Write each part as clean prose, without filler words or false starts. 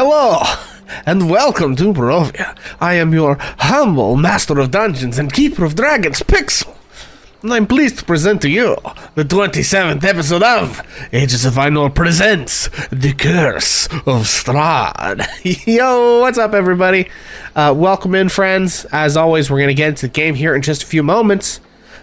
Hello, and welcome to Barovia. I am your humble master of dungeons and keeper of dragons, Pixel. And I'm pleased to present to you the 27th episode of Ages of Ainur presents The Curse of Strahd. Yo, what's up, everybody? Welcome in, friends. As always, we're going to get into the game here in just a few moments.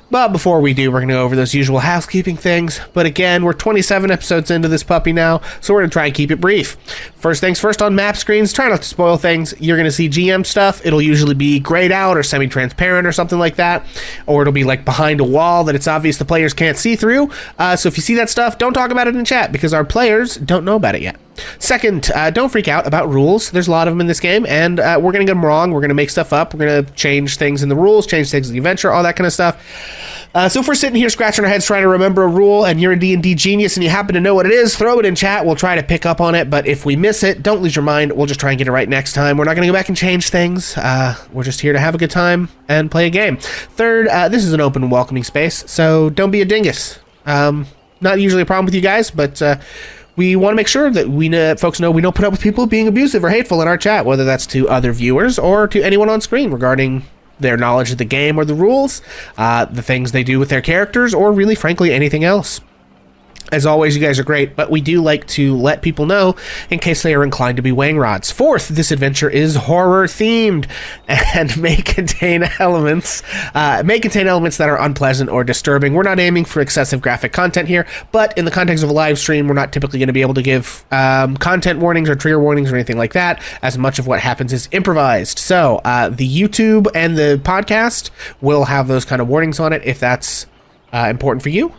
But before we do, we're going to go over those usual housekeeping things. But again, we're 27 episodes into this puppy now, so we're going to try and keep it brief. First things first, on map screens, try not to spoil things. You're going to see GM stuff. It'll usually be grayed out or semi-transparent or something like that. Or it'll be like behind a wall that it's obvious the players can't see through. So if you see that stuff, don't talk about it in chat because our players don't know about it yet. Second, don't freak out about rules. There's a lot of them in this game, and we're going to get them wrong. We're going to make stuff up. We're going to change things in the rules, change things in the adventure, all that kind of stuff. So if we're sitting here scratching our heads trying to remember a rule and you're a D&D genius and you happen to know what it is, throw it in chat. We'll try to pick up on it, but if we miss it, don't lose your mind. We'll just try and get it right next time. We're not going to go back and change things. We're just here to have a good time and play a game. Third, this is an open and welcoming space, so don't be a dingus. Not usually a problem with you guys, but we want to make sure that folks know we don't put up with people being abusive or hateful in our chat, whether that's to other viewers or to anyone on screen regarding their knowledge of the game or the rules, the things they do with their characters, or really, frankly, anything else. As always, you guys are great, but we do like to let people know in case they are inclined to be weighing rods. Fourth, this adventure is horror-themed and may contain elements that are unpleasant or disturbing. We're not aiming for excessive graphic content here, but in the context of a live stream, we're not typically going to be able to give content warnings or trigger warnings or anything like that, as much of what happens is improvised. So the YouTube and the podcast will have those kind of warnings on it if that's important for you.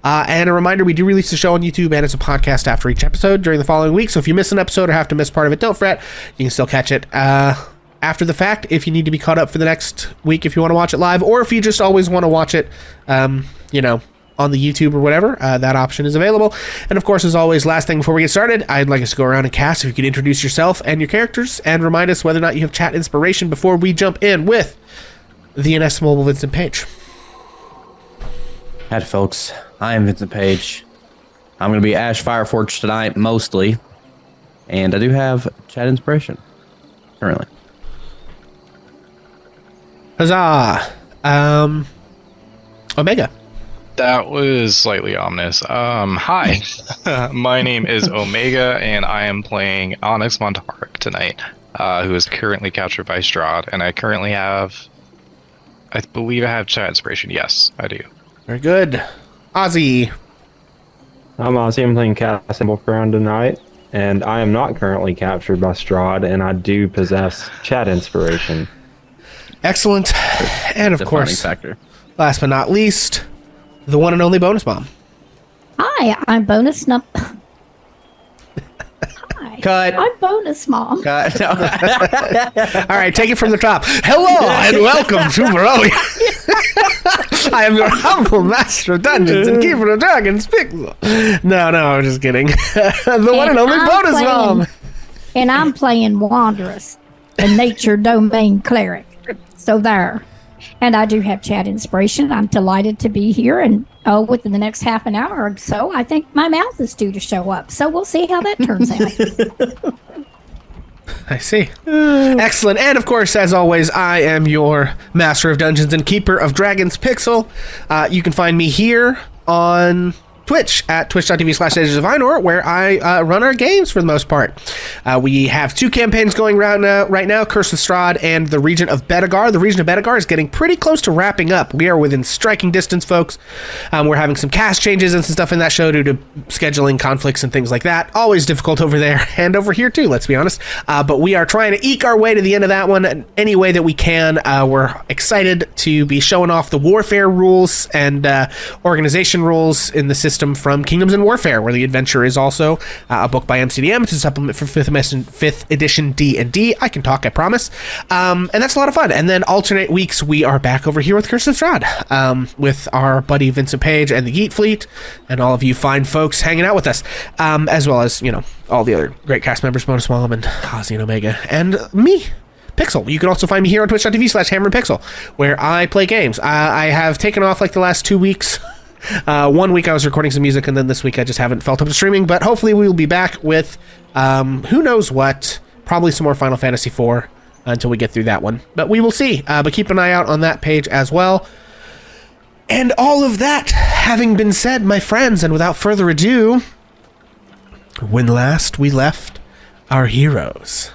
And a reminder, we do release the show on YouTube and it's a podcast after each episode during the following week. So if you miss an episode or have to miss part of it, don't fret. You can still catch it after the fact if you need to be caught up for the next week, if you want to watch it live, or if you just always want to watch it, on the YouTube or whatever, that option is available. And of course, as always, last thing before we get started, I'd like us to go around and cast. If you could introduce yourself and your characters and remind us whether or not you have chat inspiration before we jump in with the inestimable Vincent Page. Hi, folks. I am Vincent Page. I'm going to be Ash Fireforge tonight, mostly. And I do have chat inspiration, currently. Huzzah! Omega. That was slightly ominous. Hi. My name is Omega, and I am playing Onyx Montarik tonight, who is currently captured by Strahd. And I currently have... I believe I have chat inspiration. Yes, I do. Very good. Ozzy. I'm Ozzy. I'm playing Castle Crown tonight, and I am not currently captured by Strahd, and I do possess chat inspiration. Excellent. And of course, last but not least, the one and only Bonus Mom. Hi, I'm Bonus Hi. Cut. I'm Bonus Mom. Cut. No. All right, take it from the top. Hello and welcome to Barovia. I am your humble master of dungeons and keeper of dragons, Pixel. No, I'm just kidding. The one and only Bonus Mom. And I'm playing Wanderess, the nature domain cleric. So there. And I do have chat inspiration. I'm delighted to be here. And within the next half an hour or so, I think my mouth is due to show up. So we'll see how that turns out. I see. Excellent. And of course, as always, I am your master of dungeons and keeper of dragons, Pixel. You can find me here on Twitch at twitch.tv/Ages of Ainur, where I run our games for the most part. We have two campaigns going right now, Curse of Strahd and the Region of Bedegar. The Region of Bedegar is getting pretty close to wrapping up. We are within striking distance, folks. We're having some cast changes and some stuff in that show due to scheduling conflicts and things like that. Always difficult over there and over here too, let's be honest. But we are trying to eke our way to the end of that one any way that we can. We're excited to be showing off the warfare rules and organization rules in the system from Kingdoms and Warfare, where the adventure is also a book by MCDM. It's a supplement for 5th edition D&D. I can talk, I promise. And that's a lot of fun. And then alternate weeks, we are back over here with Curse of Strahd, with our buddy Vincent Page and the Yeet Fleet, and all of you fine folks hanging out with us, as well as, all the other great cast members, Bonus Mom and Ozzy and Omega, and me, Pixel. You can also find me here on twitch.tv/HammerandPixel, where I play games. I have taken off like the last 2 weeks 1 week I was recording some music, and then this week I just haven't felt up to streaming. But hopefully we will be back with who knows what. Probably some more Final Fantasy IV until we get through that one. But we will see. But keep an eye out on that page as well. And all of that having been said, my friends, and without further ado, when last we left our heroes.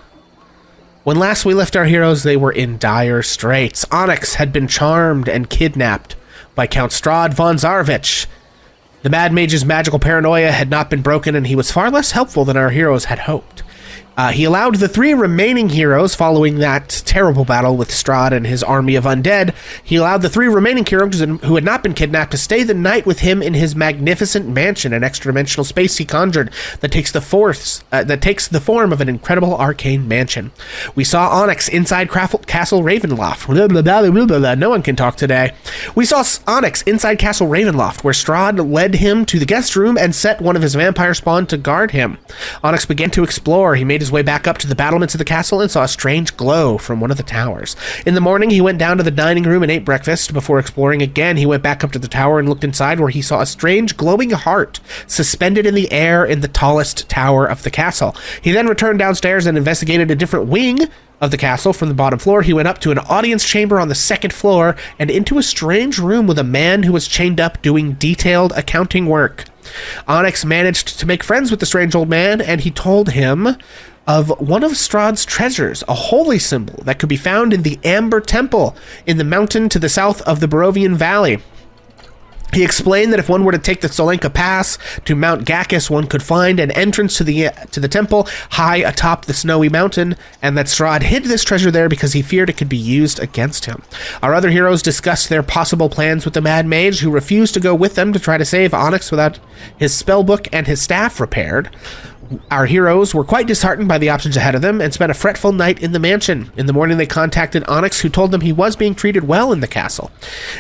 When last we left our heroes, they were in dire straits. Onyx had been charmed and kidnapped by Count Strahd von Zarvich. The Mad Mage's magical paranoia had not been broken, and he was far less helpful than our heroes had hoped. He allowed the 3 remaining heroes, following that terrible battle with Strahd and his army of undead, he allowed the 3 remaining heroes who had not been kidnapped to stay the night with him in his magnificent mansion, an extra-dimensional space he conjured that takes the form of an incredible arcane mansion. We saw Onyx inside Castle Ravenloft. Blah, blah, blah, blah, blah, blah. No one can talk today. We saw Onyx inside Castle Ravenloft, where Strahd led him to the guest room and set one of his vampire spawn to guard him. Onyx began to explore. He made his way back up to the battlements of the castle and saw a strange glow from one of the towers. In the morning, he went down to the dining room and ate breakfast. Before exploring again, he went back up to the tower and looked inside, where he saw a strange glowing heart suspended in the air in the tallest tower of the castle. He then returned downstairs and investigated a different wing of the castle. From the bottom floor, he went up to an audience chamber on the 2nd floor and into a strange room with a man who was chained up doing detailed accounting work. Onyx managed to make friends with the strange old man, and he told him of one of Strahd's treasures, a holy symbol that could be found in the Amber Temple in the mountain to the south of the Barovian Valley. He explained that if one were to take the Solenka Pass to Mount Gacchus, one could find an entrance to the temple high atop the snowy mountain, and that Strahd hid this treasure there because he feared it could be used against him. Our other heroes discussed their possible plans with the Mad Mage, who refused to go with them to try to save Onyx without his spellbook and his staff repaired. Our heroes were quite disheartened by the options ahead of them and spent a fretful night in the mansion. In the morning, they contacted Onyx, who told them he was being treated well in the castle.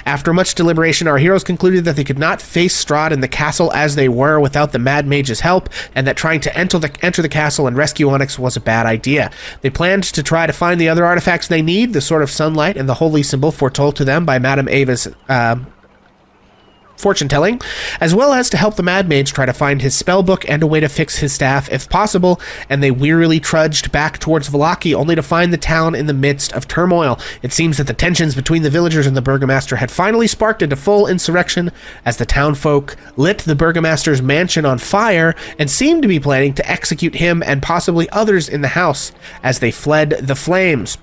After much deliberation, our heroes concluded that they could not face Strahd and the castle as they were without the Mad Mage's help, and that trying to enter the castle and rescue Onyx was a bad idea. They planned to try to find the other artifacts they need, the Sword of Sunlight and the holy symbol foretold to them by Madame Ava's fortune-telling, as well as to help the Mad Mage try to find his spellbook and a way to fix his staff if possible, and they wearily trudged back towards Vallaki, only to find the town in the midst of turmoil. It seems that the tensions between the villagers and the burgomaster had finally sparked into full insurrection, as the townfolk lit the burgomaster's mansion on fire and seemed to be planning to execute him and possibly others in the house as they fled the flames.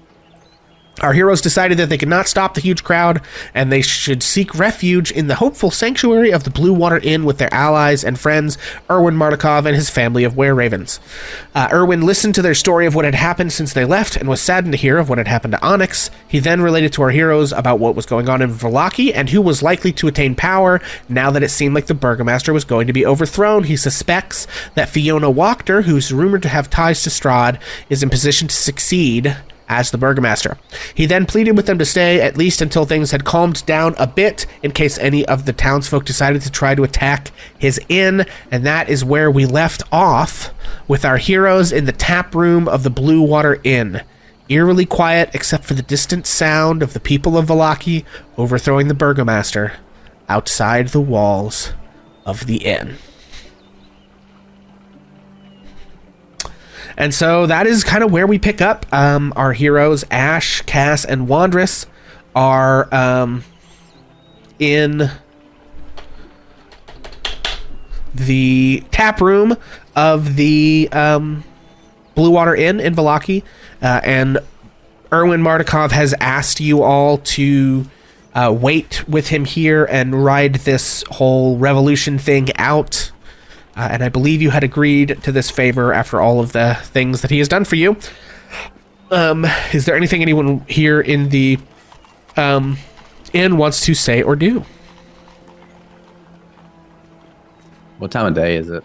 Our heroes decided that they could not stop the huge crowd, and they should seek refuge in the hopeful sanctuary of the Blue Water Inn with their allies and friends, Erwin Mardukov and his family of were-ravens. Erwin listened to their story of what had happened since they left, and was saddened to hear of what had happened to Onyx. He then related to our heroes about what was going on in Vallaki, and who was likely to attain power now that it seemed like the burgomaster was going to be overthrown. He suspects that Fiona Wachter, who's rumored to have ties to Strahd, is in position to succeed as the burgomaster. He then pleaded with them to stay at least until things had calmed down a bit, in case any of the townsfolk decided to try to attack his inn, and that is where we left off, with our heroes in the tap room of the Blue Water Inn, eerily quiet except for the distant sound of the people of Vallaki overthrowing the burgomaster outside the walls of the inn. And so that is kind of where we pick up. Our heroes, Ash, Cass, and Wandress, are in the tap room of the Blue Water Inn in Vallaki. And Erwin Mardukov has asked you all to wait with him here and ride this whole revolution thing out. And I believe you had agreed to this favor after all of the things that he has done for you. Is there anything anyone here in the inn wants to say or do? What time of day is it?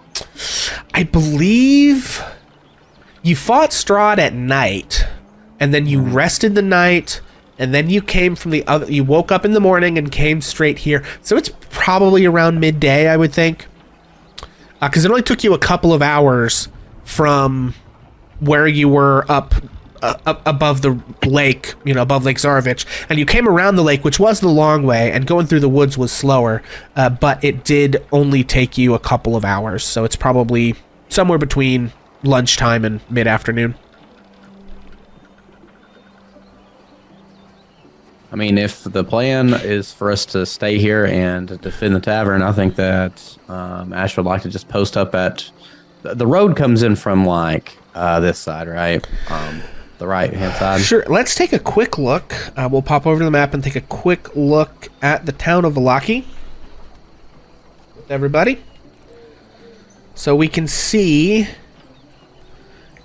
I believe you fought Strahd at night, and then you rested the night, and then you came from the other. You woke up in the morning and came straight here. So it's probably around midday, I would think. Because it only took you a couple of hours from where you were up above the lake, above Lake Zarovich, and you came around the lake, which was the long way, and going through the woods was slower, but it did only take you a couple of hours, so it's probably somewhere between lunchtime and mid-afternoon. I mean, if the plan is for us to stay here and defend the tavern, I think that Ash would like to just post up at... The road comes in from, like, this side, right? The right-hand side. Sure. Let's take a quick look. We'll pop over to the map and take a quick look at the town of Vallaki. Everybody. So we can see...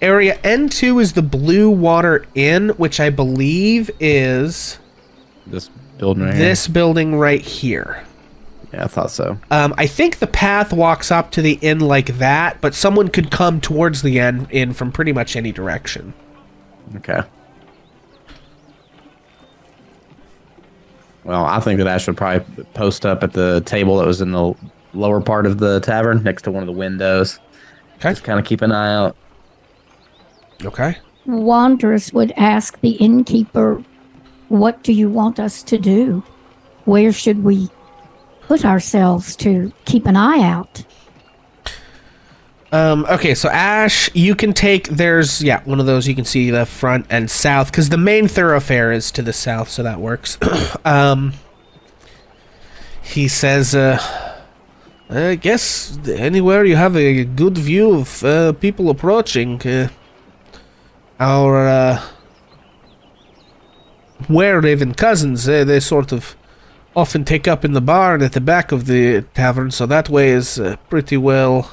Area N2 is the Blue Water Inn, which I believe is... This building right here? This building right here. Yeah, I thought so. I think the path walks up to the inn like that, but someone could come towards the inn from pretty much any direction. Okay. Well, I think that Ash would probably post up at the table that was in the lower part of the tavern, next to one of the windows. Okay. Just kind of keep an eye out. Okay. Wanderers would ask the innkeeper, what do you want us to do? Where should we put ourselves to keep an eye out? Okay, so Ash, you can take, there's, one of those, you can see the front and south, because the main thoroughfare is to the south, so that works. He says, I guess anywhere you have a good view of people approaching, our were-raven cousins, they sort of often take up in the barn at the back of the tavern, so that way is pretty well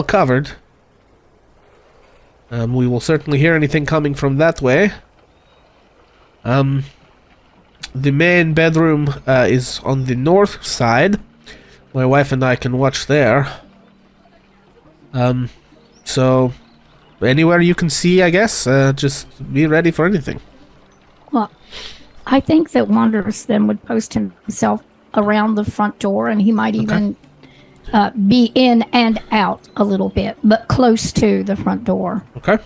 covered. We will certainly hear anything coming from that way. The main bedroom is on the north side. My wife and I can watch there. So anywhere you can see, I guess, just be ready for anything. Well, I think that Wanderers then would post himself around the front door, and he might even be in and out a little bit, but close to the front door. Okay.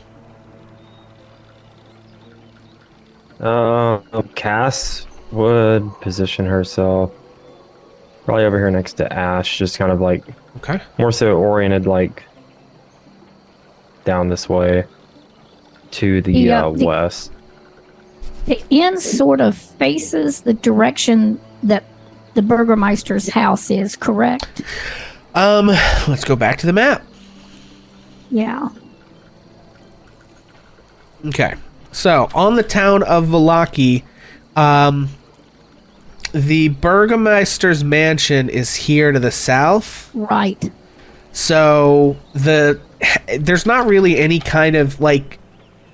Cass would position herself probably over here next to Ash, just kind of like more so oriented like down this way to the west. The inn sort of faces the direction that the Burgermeister's house is, correct? Let's go back to the map. Yeah. Okay. So, on the town of Vallaki, the Burgermeister's mansion is here to the south. Right. So, there's not really any kind of, like,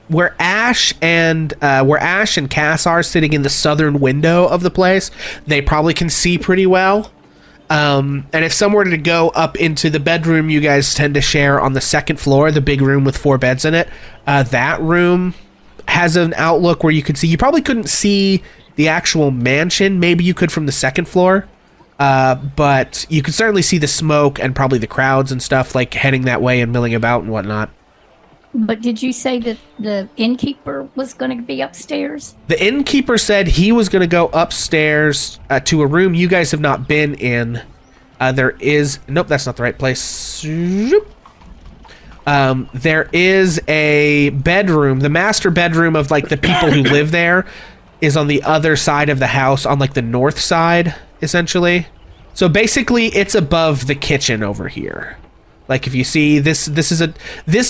where Ash and Cass are sitting in the southern window of the place, they probably can see pretty well. And if someone were to go up into the bedroom you guys tend to share on the second floor, the big room with 4 beds in it, that room has an outlook where you could see. You probably couldn't see the actual mansion. Maybe you could from the second floor. But you could certainly see the smoke and probably the crowds and stuff, like, heading that way and milling about and whatnot. But did you say that the innkeeper was going to be upstairs? The innkeeper said he was going to go upstairs to a room you guys have not been in. There is... Nope, that's not the right place. There is a bedroom. The master bedroom of, like, the people who live there is on the other side of the house, on, like, the north side, essentially. So basically, it's above the kitchen over here. Like, if you see this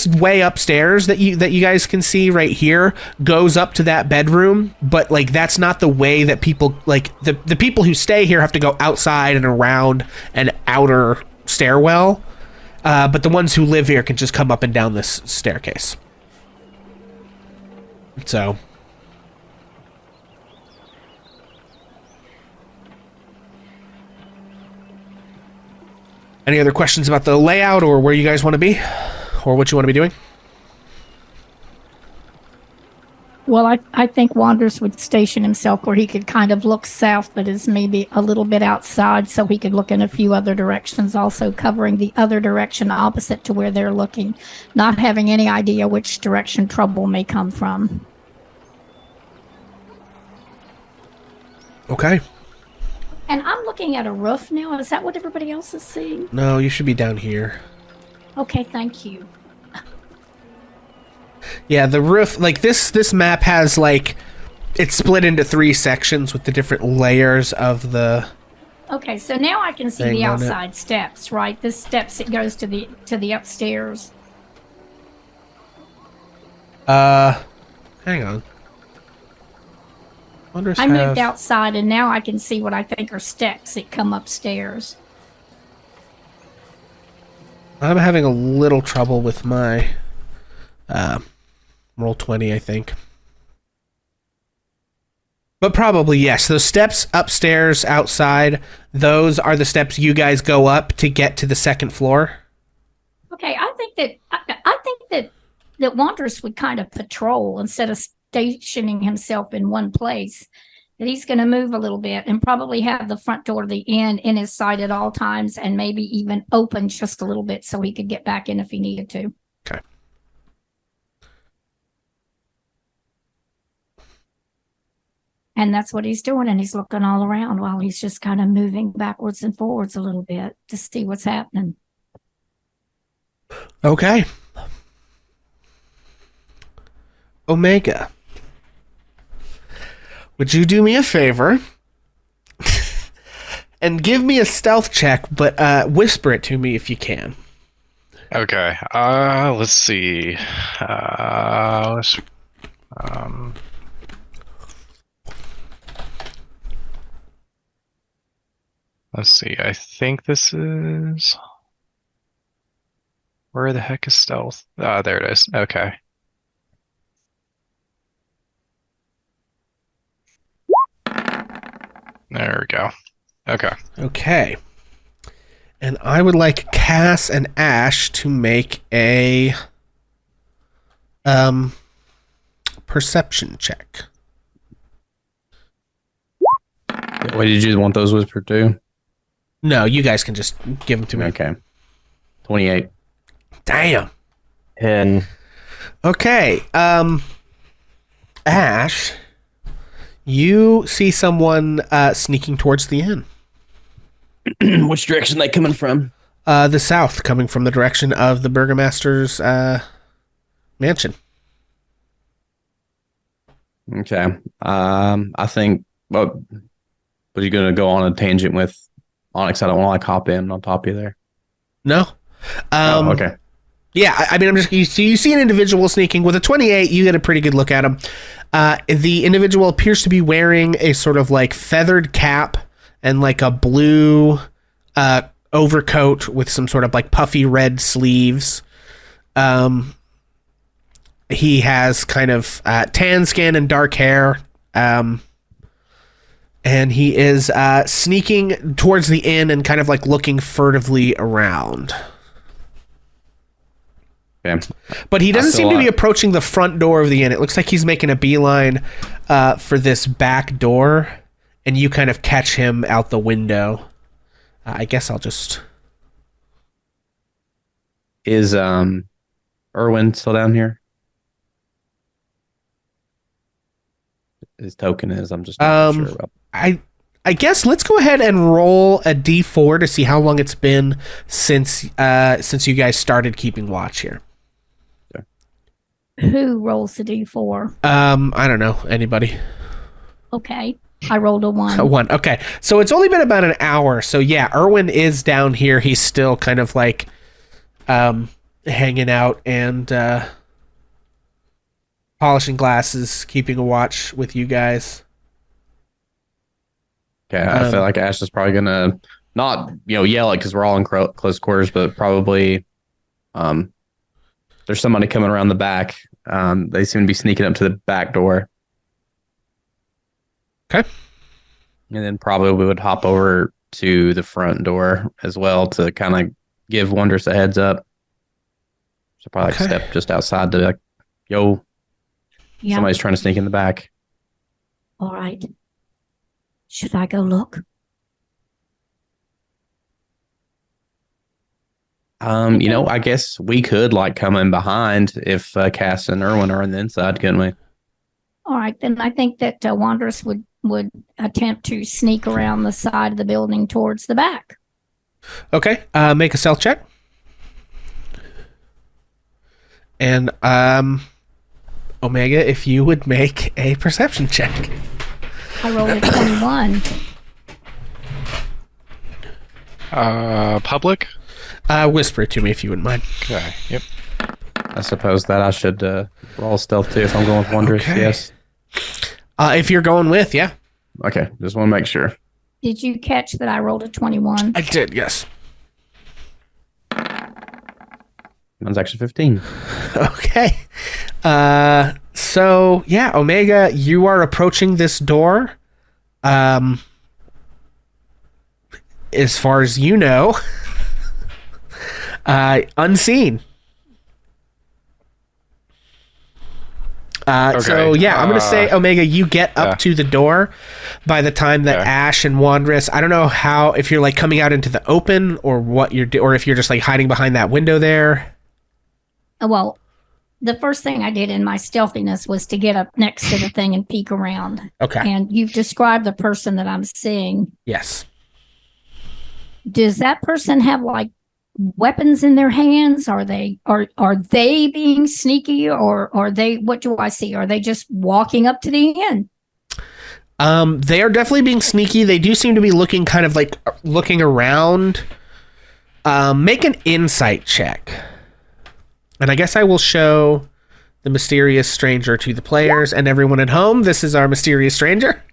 way upstairs that you guys can see right here goes up to that bedroom, but, like, that's not the way that people, like, the people who stay here have to go outside and around an outer stairwell, but the ones who live here can just come up and down this staircase. So any other questions about the layout or where you guys want to be? Or what you want to be doing? Well, I think Wanders would station himself where he could kind of look south, but is maybe a little bit outside, so he could look in a few other directions, also covering the other direction opposite to where they're looking, not having any idea which direction trouble may come from. Okay. And I'm looking at a roof now. Is that what everybody else is seeing? No, you should be down here. Okay, thank you. Yeah, the roof, like this map has like, it's split into 3 sections with the different layers of the... Okay, so now I can see Thing the on it. outside steps, right? This steps, it goes to the upstairs. Hang on. Wonders I have... moved outside, and now I can see what I think are steps that come upstairs. I'm having a little trouble with my roll 20, I think. But probably yes. Those steps upstairs outside, those are the steps you guys go up to get to the second floor. Okay, I think that Wanderers would kind of patrol instead of stationing himself in one place. That he's going to move a little bit and probably have the front door of the inn in his sight at all times, and maybe even open just a little bit so he could get back in if he needed to. Okay. And that's what he's doing, and he's looking all around while he's just kind of moving backwards and forwards a little bit to see what's happening. Okay. Omega. Would you do me a favor and give me a stealth check, but whisper it to me if you can? Okay. Let's see. Let's see. I think this is. Where the heck is stealth? Ah, there it is. Okay. There we go. Okay. Okay. And I would like Cass and Ash to make a perception check. Wait, did you want those whispered too? No, you guys can just give them to me. Okay. 28. Damn. And Okay. Ash, you see someone sneaking towards the inn. Which direction they coming from? The south, coming from the direction of the burgomaster's mansion. Okay. I think. Well, was you gonna go on a tangent with Onyx? I don't want to like hop in on top of you there. No. Okay. Yeah, I mean, you see an individual sneaking with a 28. You get a pretty good look at him. The individual appears to be wearing a sort of like feathered cap and like a blue overcoat with some sort of like puffy red sleeves. He has kind of tan skin and dark hair. And he is sneaking towards the inn and kind of like looking furtively around. Okay. But he doesn't That's a seem to be lot. approaching the front door of the inn. It looks like he's making a beeline for this back door, and you kind of catch him out the window. I guess I'll just... Is Erwin still down here? His token is. I'm just not sure about. I guess let's go ahead and roll a d4 to see how long it's been since you guys started keeping watch here. Who rolls the d4? I don't know. Anybody? Okay, I rolled a 1. A 1. Okay. So it's only been about an hour. So yeah, Erwin is down here. He's still kind of like hanging out and polishing glasses, keeping a watch with you guys. Okay, I feel like Ash is probably gonna not yell it because we're all in close quarters, but probably there's somebody coming around the back. They seem to be sneaking up to the back door. Okay. And then probably we would hop over to the front door as well to kind of give Wondrous a heads up. So probably Okay. step just outside to like, yo. Yeah. Somebody's trying to sneak in the back. All right. Should I go look? I guess we could like come in behind if Cass and Erwin are on the inside, couldn't we? All right, then I think that Wanderous would attempt to sneak around the side of the building towards the back. Okay, make a stealth check. And Omega, if you would make a perception check. I rolled a 21. Public? Whisper it to me if you wouldn't mind. Okay, yep. I suppose that I should roll stealth too if I'm going with Wondrous. Okay. Yes. If you're going with, yeah. Okay, just want to make sure. Did you catch that I rolled a 21? I did, yes. Mine's actually 15. Okay. So, yeah, Omega, you are approaching this door. As far as you know, unseen. So, yeah, I'm going to say, Omega, you get up to the door by the time that Ash and Wandress, I don't know if you're, like, coming out into the open or what you're or if you're just, like, hiding behind that window there. Well, the first thing I did in my stealthiness was to get up next to the thing and peek around. Okay. And you've described the person that I'm seeing. Yes. Does that person have, like, weapons in their hands? Are they being sneaky, or are they, what do I see? Are they just walking up to the inn? They are definitely being sneaky. They do seem to be looking kind of like looking around. Make an insight check. And I guess I will show the mysterious stranger to the players and everyone at home. This is our mysterious stranger.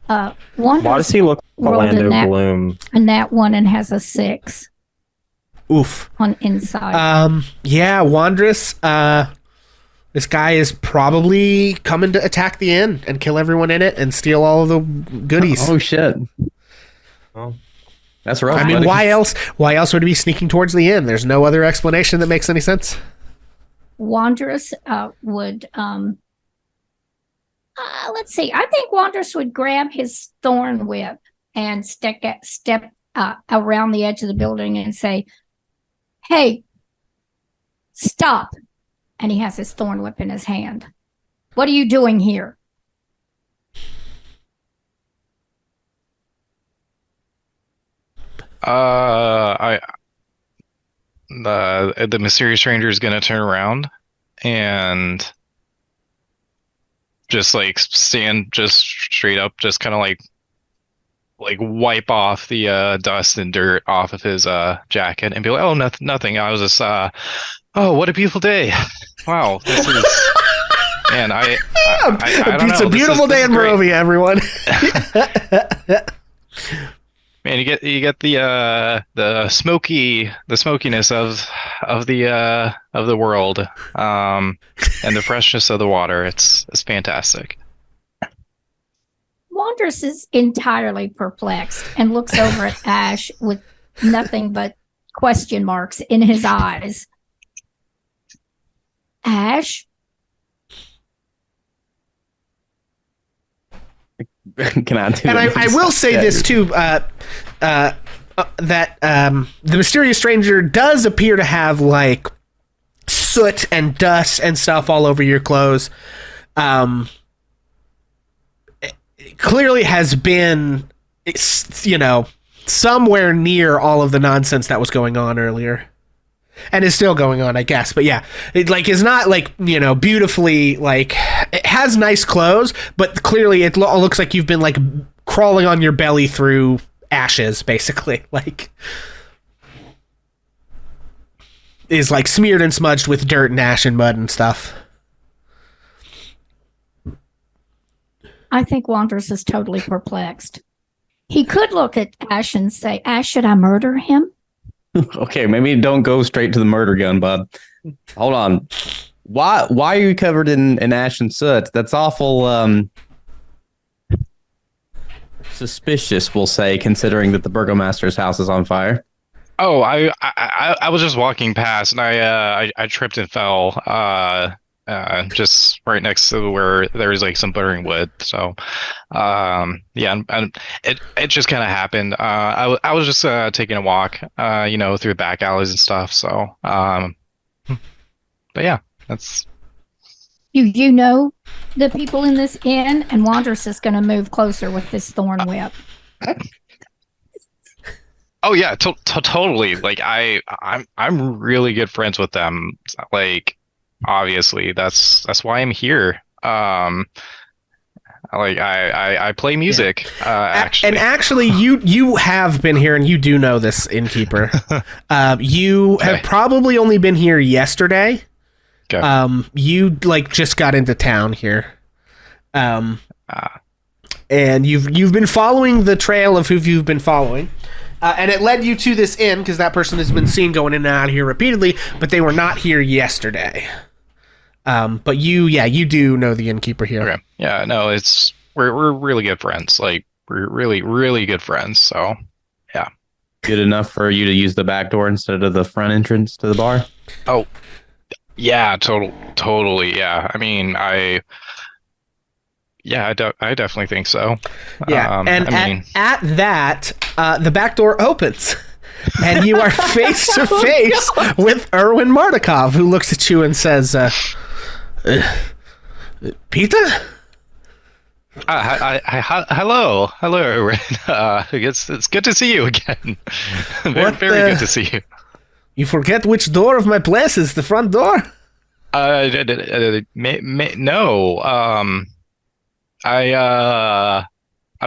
Why does he look like Orlando Bloom? And that one and has a 6. Oof. On inside. Yeah, Wandress, this guy is probably coming to attack the inn and kill everyone in it and steal all of the goodies. Oh shit. Oh. That's right. I mean, why else would he be sneaking towards the inn? There's no other explanation that makes any sense. Wanderous would let's see. I think Wanderous would grab his thorn whip and step around the edge of the building and say, "Hey, stop." And he has his thorn whip in his hand. "What are you doing here?" The mysterious stranger is gonna turn around and just like stand just straight up, just kind of like wipe off the dust and dirt off of his jacket and be like, "Oh, nothing. I was just oh, what a beautiful day! Wow, this is." And I don't it's know. a beautiful day in Barovia, everyone. Man, you get the smokiness of the world, and the freshness of the water. It's fantastic. Wandrous is entirely perplexed and looks over at Ash with nothing but question marks in his eyes. Ash? Can I do And it? I will say this too, that the mysterious stranger does appear to have like soot and dust and stuff all over your clothes. It clearly has been, somewhere near all of the nonsense that was going on earlier. And is still going on, I guess. But yeah, it is not beautifully, it has nice clothes, but clearly it looks like you've been crawling on your belly through ashes, basically. Is smeared and smudged with dirt and ash and mud and stuff. I think Wandrous is totally perplexed. He could look at Ash and say, "Ash, should I murder him?" Okay, maybe don't go straight to the murder gun, bud. Hold on. Why are you covered in ash and soot? That's awful suspicious, we'll say, considering that the burgomaster's house is on fire. Oh, I was just walking past and I tripped and fell just right next to where there's like some burning wood. So, yeah, and it just kind of happened. I was just taking a walk, through the back alleys and stuff. So, but yeah, that's. You know the people in this inn, and Wanderous is going to move closer with this thorn whip. Oh yeah, totally. Like I'm really good friends with them. Like obviously that's why I'm here. Like I play music. Actually, and actually, you have been here, and you do know this innkeeper. You have probably only been here yesterday. Okay. You like just got into town here. And you've been following the trail of who you've been following. And it led you to this inn because that person has been seen going in and out of here repeatedly, but they were not here yesterday. But you do know the innkeeper here. Okay. Yeah, no, we're really good friends. Like we're really, really good friends. So yeah. Good enough for you to use the back door instead of the front entrance to the bar? Oh, yeah, totally. Yeah. I mean, I definitely think so. Yeah, and at that, the back door opens, and you are face to face with Erwin Mardukov, who looks at you and says, "Peter." Hello, Erwin. It's good to see you again. Very good to see you. You forget which door of my place is the front door? No. I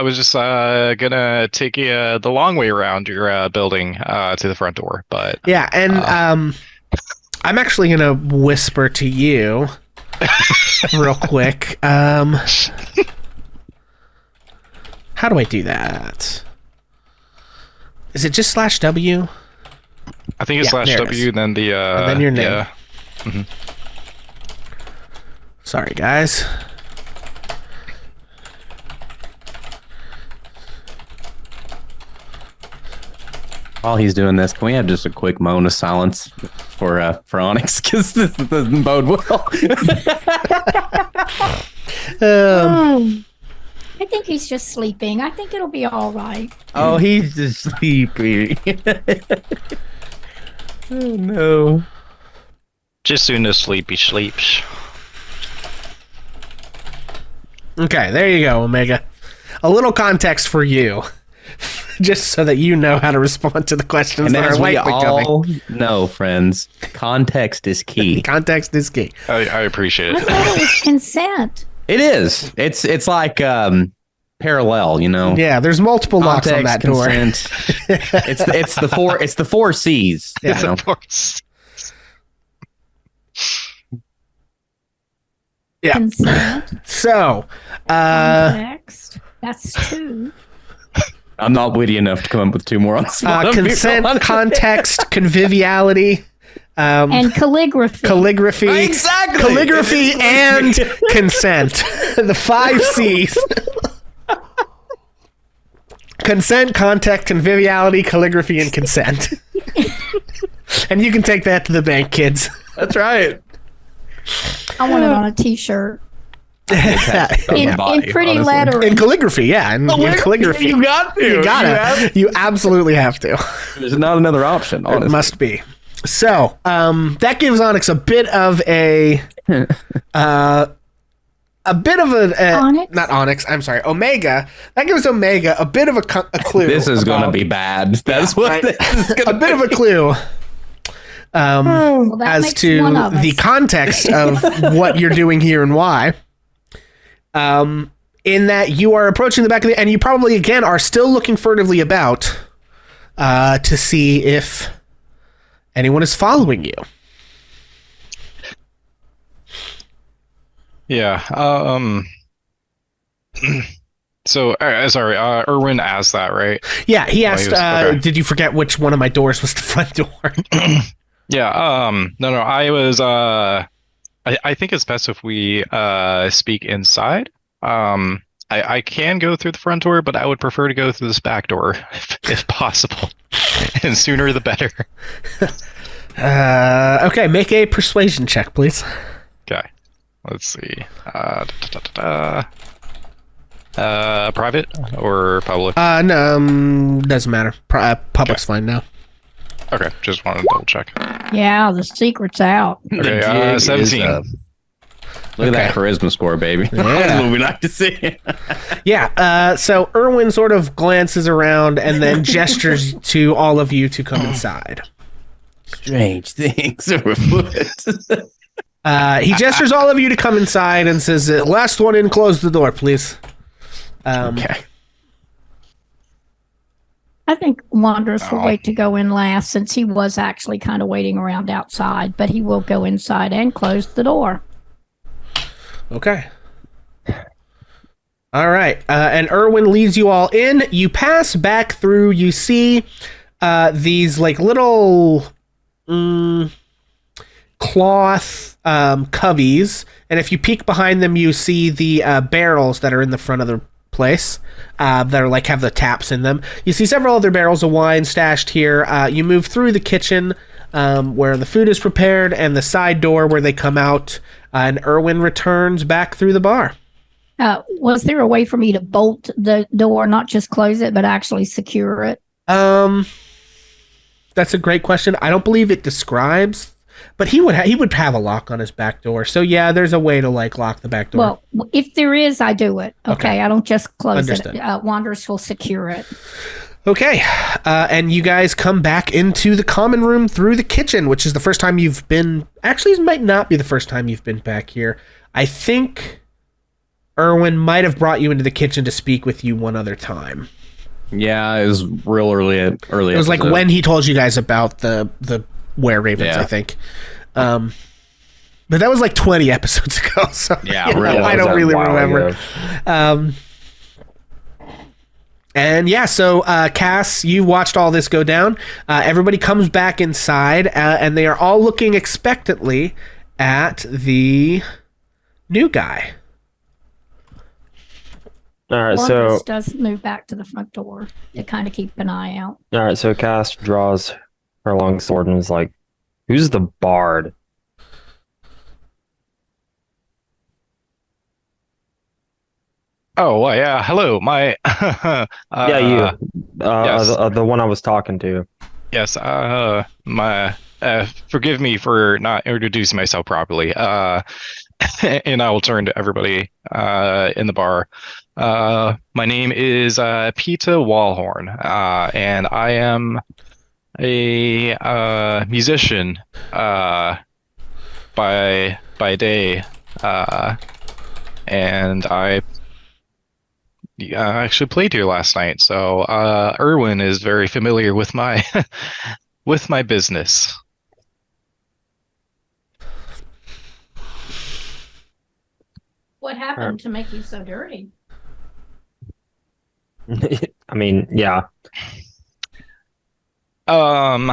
was just gonna take you the long way around your building to the front door, but yeah, and I'm actually gonna whisper to you real quick. How do I do that? Is it just /W? I think it's /W, then the and then your name. Yeah. Mm-hmm. Sorry, guys. While he's doing this, can we have just a quick moment of silence for Onyx? Because this doesn't bode well. I think he's just sleeping. I think it'll be all right. Oh, he's just sleeping. Oh, no. Just soon as sleepy sleeps. Okay, there you go, Omega. A little context for you, just so that you know how to respond to the questions And that as are we likely all coming. know, friends, context is key. Context is key. I appreciate I it. thought it was consent. It is. It's like parallel, you know. Yeah, there's multiple locks on that door. consent. it's the four C's. Yeah. It's of course. Yeah. Consent. So, Context. That's 2. I'm not witty enough to come up with 2 more on the spot. consent, context, conviviality, And calligraphy. calligraphy, Exactly. calligraphy, and consent. The 5 C's. Consent, context, conviviality, calligraphy, and consent. And you can take that to the bank, kids. That's right. I want it on a t-shirt. In body, pretty honestly. lettering. In calligraphy, yeah. In calligraphy. You got to. You gotta. You absolutely have to. There's not another option. It Honestly. must be. So, that gives Onyx a bit of a Onyx? not Onyx, I'm sorry, Omega. That gives Omega a bit of a clue. This is going to about- be bad. That's what right. this is going a to bit of a clue Well, that as makes to one of us. the context of what you're doing here and why. In that you are approaching the back of the, and you probably again are still looking furtively about to see if anyone is following you. Yeah. So, sorry. Erwin asked that, right? Yeah, he asked. okay. Did you forget which one of my doors was the front door? Yeah. No. I was. I think it's best if we speak inside. I can go through the front door, but I would prefer to go through this back door if possible, and sooner the better. Okay, make a persuasion check, please. Okay. let's see. Private or public? No, doesn't matter. Public's fine now. Okay, just wanted to double check. Yeah, the secret's out. Okay, jig is 17. up. Look at that charisma score, baby. That's what we like to see. Yeah, so Erwin sort of glances around and then gestures to all of you to come inside. Strange things are afoot. He gestures all of you to come inside and says, last one in, close the door, please. Okay. I think Wanderous will wait to go in last since he was actually kind of waiting around outside, but he will go inside and close the door. Okay. All right. And Erwin leads you all in. You pass back through. You see these like little cloth cubbies. And if you peek behind them, you see the barrels that are in the front of the place that are like have the taps in them. You see several other barrels of wine stashed here. You move through the kitchen where the food is prepared and the side door where they come out. And Erwin returns back through the bar. Was there a way for me to bolt the door, not just close it, but actually secure it? That's a great question. I don't believe it describes, but he would have a lock on his back door. So yeah, there's a way to like lock the back door. Well, if there is, I do it. Okay. I don't just close Understood. it. Wanderous will secure it. Okay, and you guys come back into the common room through the kitchen, which is the first time you've been... Actually, it might not be the first time you've been back here. I think Erwin might have brought you into the kitchen to speak with you one other time. Yeah, it was real early. It was like when he told you guys about the were-ravens, I think. But that was like 20 episodes ago, so yeah, I don't really remember. And yeah, so Cass, you watched all this go down. Everybody comes back inside, and they are all looking expectantly at the new guy. All right, Wanderous so does move back to the front door to kind of keep an eye out. Cass draws her long sword and is like, "Who's the bard?" Oh, well, yeah. Hello, my. You. Yes. The one I was talking to. Yes. Forgive me for not introducing myself properly. And I will turn to everybody in the bar. My name is Peter Wallhorn, and I am a musician by day, and I actually played here last night. So Erwin is very familiar with my with my business. What happened to make you so dirty? I mean, yeah. One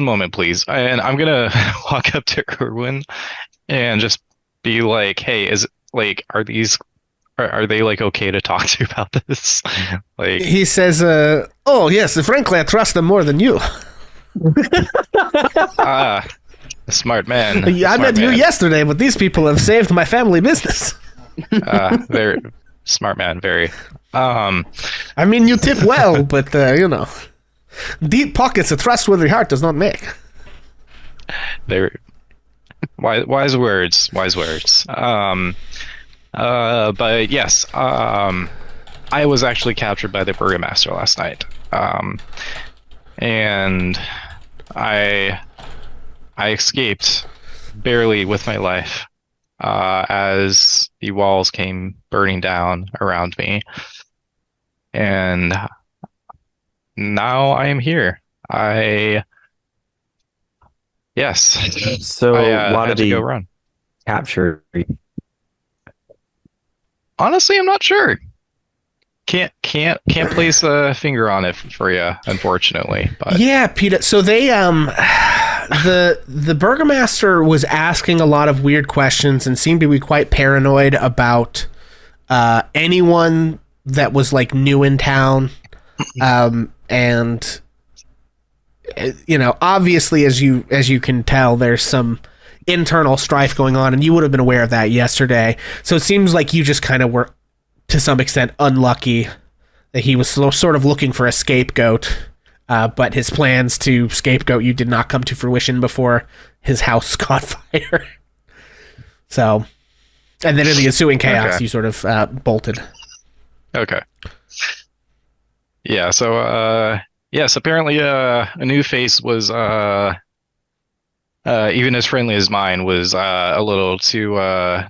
moment, please. And I'm gonna walk up to Erwin and just be like, "Hey, are they like okay to talk to you about this?" Like He says, "Oh yes, frankly, I trust them more than you." Smart man. I met you yesterday, but these people have saved my family business. Very smart man. Very. I mean, you tip well, but deep pockets a trustworthy heart does not make. Very wise words. Wise words. But yes. I was actually captured by the burgomaster last night. And I escaped barely with my life as the walls came burning down around me, and now I am here. Yes. So why had did to he go run? capture you? Honestly, I'm not sure. Can't place a finger on it for you, unfortunately. But Yeah, Peter. So they the burgomaster was asking a lot of weird questions and seemed to be quite paranoid about anyone that was like new in town, and obviously, as you can tell, there's some internal strife going on, and you would have been aware of that yesterday. So it seems like you just kind of were, to some extent, unlucky that he was sort of looking for a scapegoat, but his plans to scapegoat you did not come to fruition before his house caught fire. So, and then in the ensuing chaos, you sort of bolted. Okay. Yeah, so, yes, apparently a new face was, even as friendly as mine, was a little too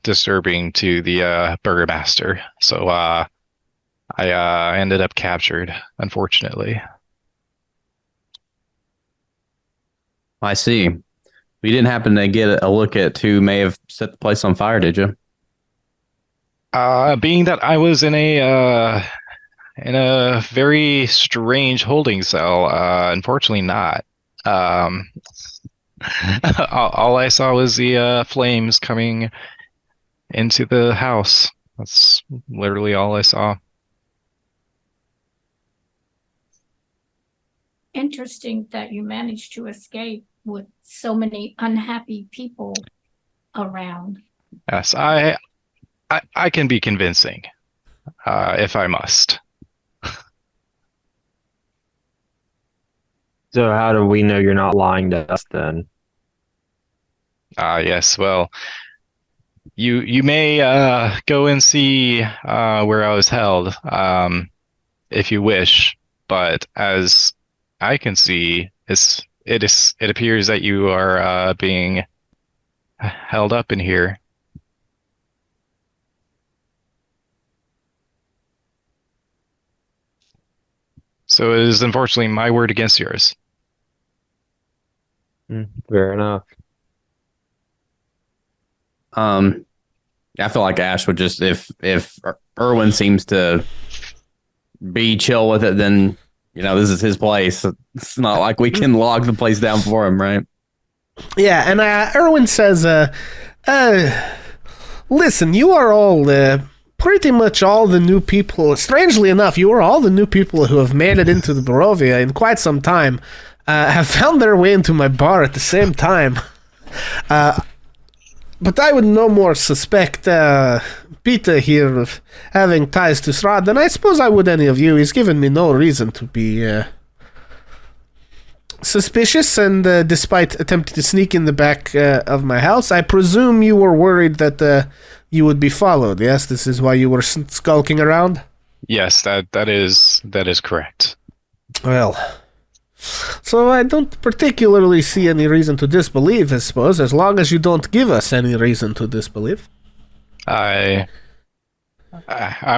disturbing to the burgomaster. So I ended up captured, unfortunately. I see. You didn't happen to get a look at who may have set the place on fire, did you? Being that I was in a very strange holding cell, unfortunately not. All I saw was the flames coming into the house. That's literally all I saw. Interesting that you managed to escape with so many unhappy people around. Yes, I can be convincing, if I must. So how do we know you're not lying to us then? Yes, well, you may go and see where I was held, if you wish, but as I can see, it appears that you are being held up in here. So it is unfortunately my word against yours. Fair enough. I feel like Ash would just, if Erwin seems to be chill with it, then this is his place. It's not like we can log the place down for him, right? Yeah, and Erwin says, listen, you are all pretty much all the new people. Strangely enough, you are all the new people who have made it into the Barovia in quite some time, have found their way into my bar at the same time. But I would no more suspect Peter here of having ties to Strahd than I suppose I would any of you. He's given me no reason to be suspicious, and despite attempting to sneak in the back of my house, I presume you were worried that you would be followed. Yes, this is why you were skulking around? Yes, that is correct. Well, so I don't particularly see any reason to disbelieve, I suppose, as long as you don't give us any reason to disbelieve. I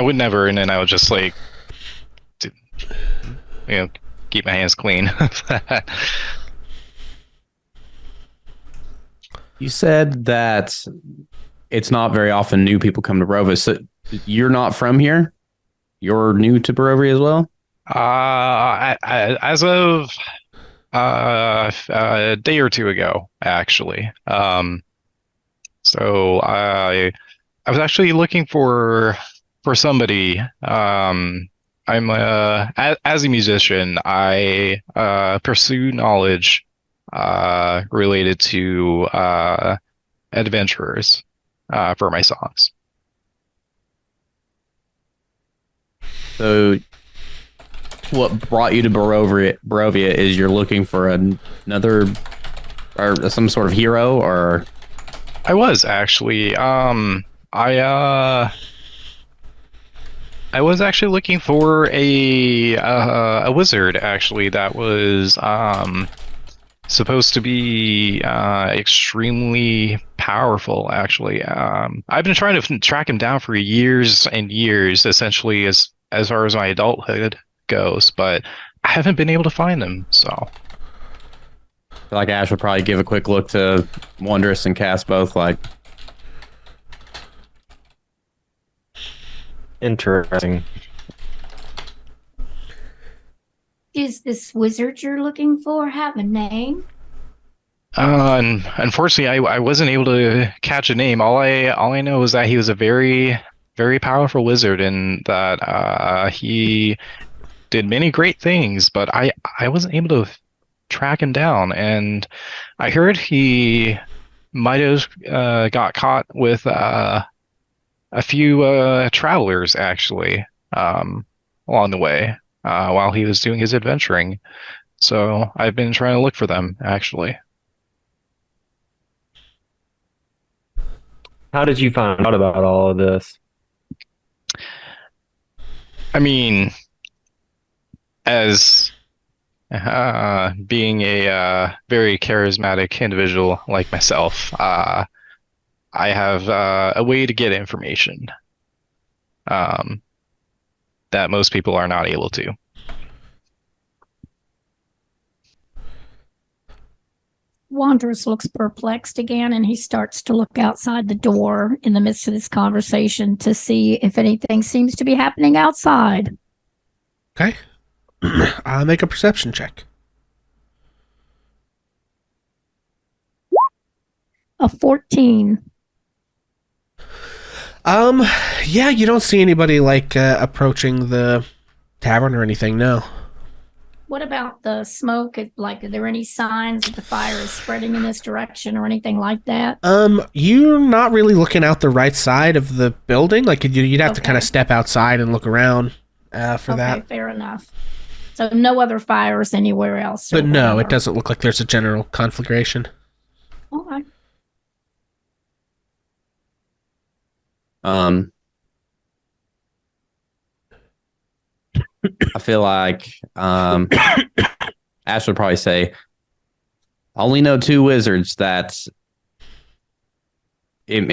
would never, and then I would just keep my hands clean. You said that it's not very often new people come to Barovia. So you're not from here? You're new to Barovia as well? As of a day or two ago, actually. So I was actually looking for somebody. I'm as a musician, I pursue knowledge related to adventurers for my songs. So what brought you to Barovia is you're looking for another or some sort of hero, or I was actually I was actually looking for a wizard, actually, that was supposed to be extremely powerful, actually. I've been trying to track him down for years and years, essentially, as far as my adulthood goes, but I haven't been able to find him, so. I feel like Ash would probably give a quick look to Wondrous and Cass both, like. Interesting. Is this wizard you're looking for have a name? Unfortunately, I wasn't able to catch a name. All I know is that he was a very, very powerful wizard, and that he did many great things. But I wasn't able to track him down, and I heard he might have got caught with a few travelers actually along the way while he was doing his adventuring. So I've been trying to look for them actually. How did you find out about all of this? I mean, as being a very charismatic individual like myself, I have a way to get information that most people are not able to. Wanderous looks perplexed again, and he starts to look outside the door in the midst of this conversation to see if anything seems to be happening outside. Okay. I'll make a perception check. A 14. Yeah, you don't see anybody like approaching the tavern or anything, no. What about the smoke? Like, are there any signs that the fire is spreading in this direction or anything like that? You're not really looking out the right side of the building. Like, you'd have to kind of step outside and look around for that. Okay, fair enough. So no other fires anywhere else? But no, it doesn't look like there's a general conflagration. Okay. I feel like Ash would probably say, I only know two wizards that in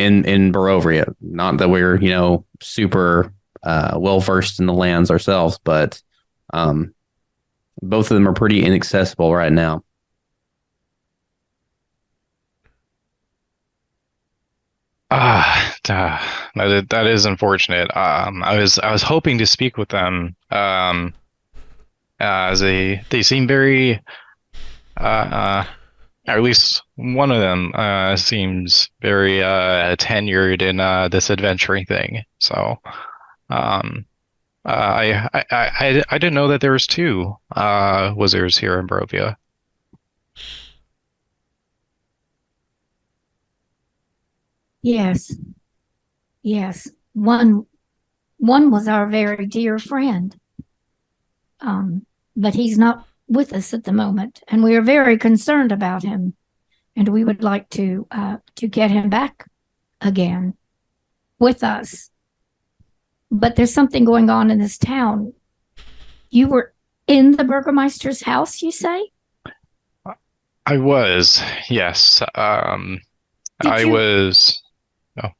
Barovia. Not that we're, super well versed in the lands ourselves, but both of them are pretty inaccessible right now. That is unfortunate. I was hoping to speak with them. As they seem very, or at least one of them seems very tenured in this adventuring thing. So, I didn't know that there was two wizards here in Barovia. Yes. Yes. One was our very dear friend. But he's not with us at the moment, and we are very concerned about him, and we would like to get him back again with us. But there's something going on in this town. You were in the Burgermeister's house, you say? I was, yes. I was. Oh.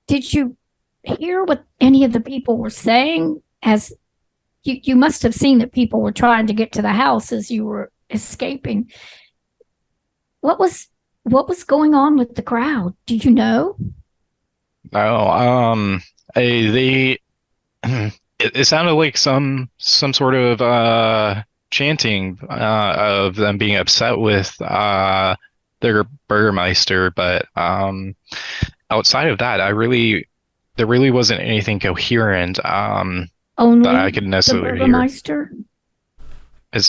Did you hear what any of the people were saying? As you must have seen that people were trying to get to the house as you were escaping. What was going on with the crowd? Do you know? No, it sounded like some sort of chanting of them being upset with their Burgermeister, but outside of that, there really wasn't anything coherent Only that I could necessarily the Burgermeister? hear.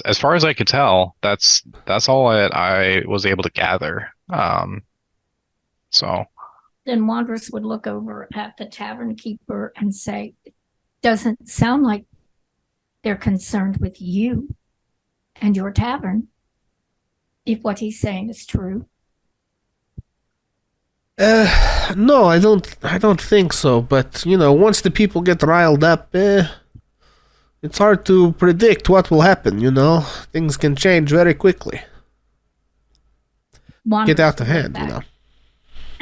As far as I could tell, that's all that I was able to gather. So. Then Wanderous would look over at the tavern keeper and say, doesn't sound like they're concerned with you and your tavern, if what he's saying is true. No, I don't think so. But, once the people get riled up, it's hard to predict what will happen, Things can change very quickly. Wanderous Get out of would hand, look back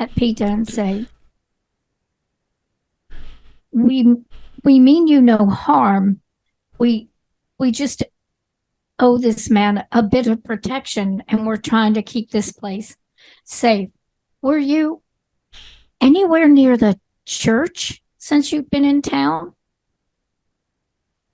at Peter and say, we mean you no harm. We just owe this man a bit of protection, and we're trying to keep this place safe. Were you anywhere near the church since you've been in town?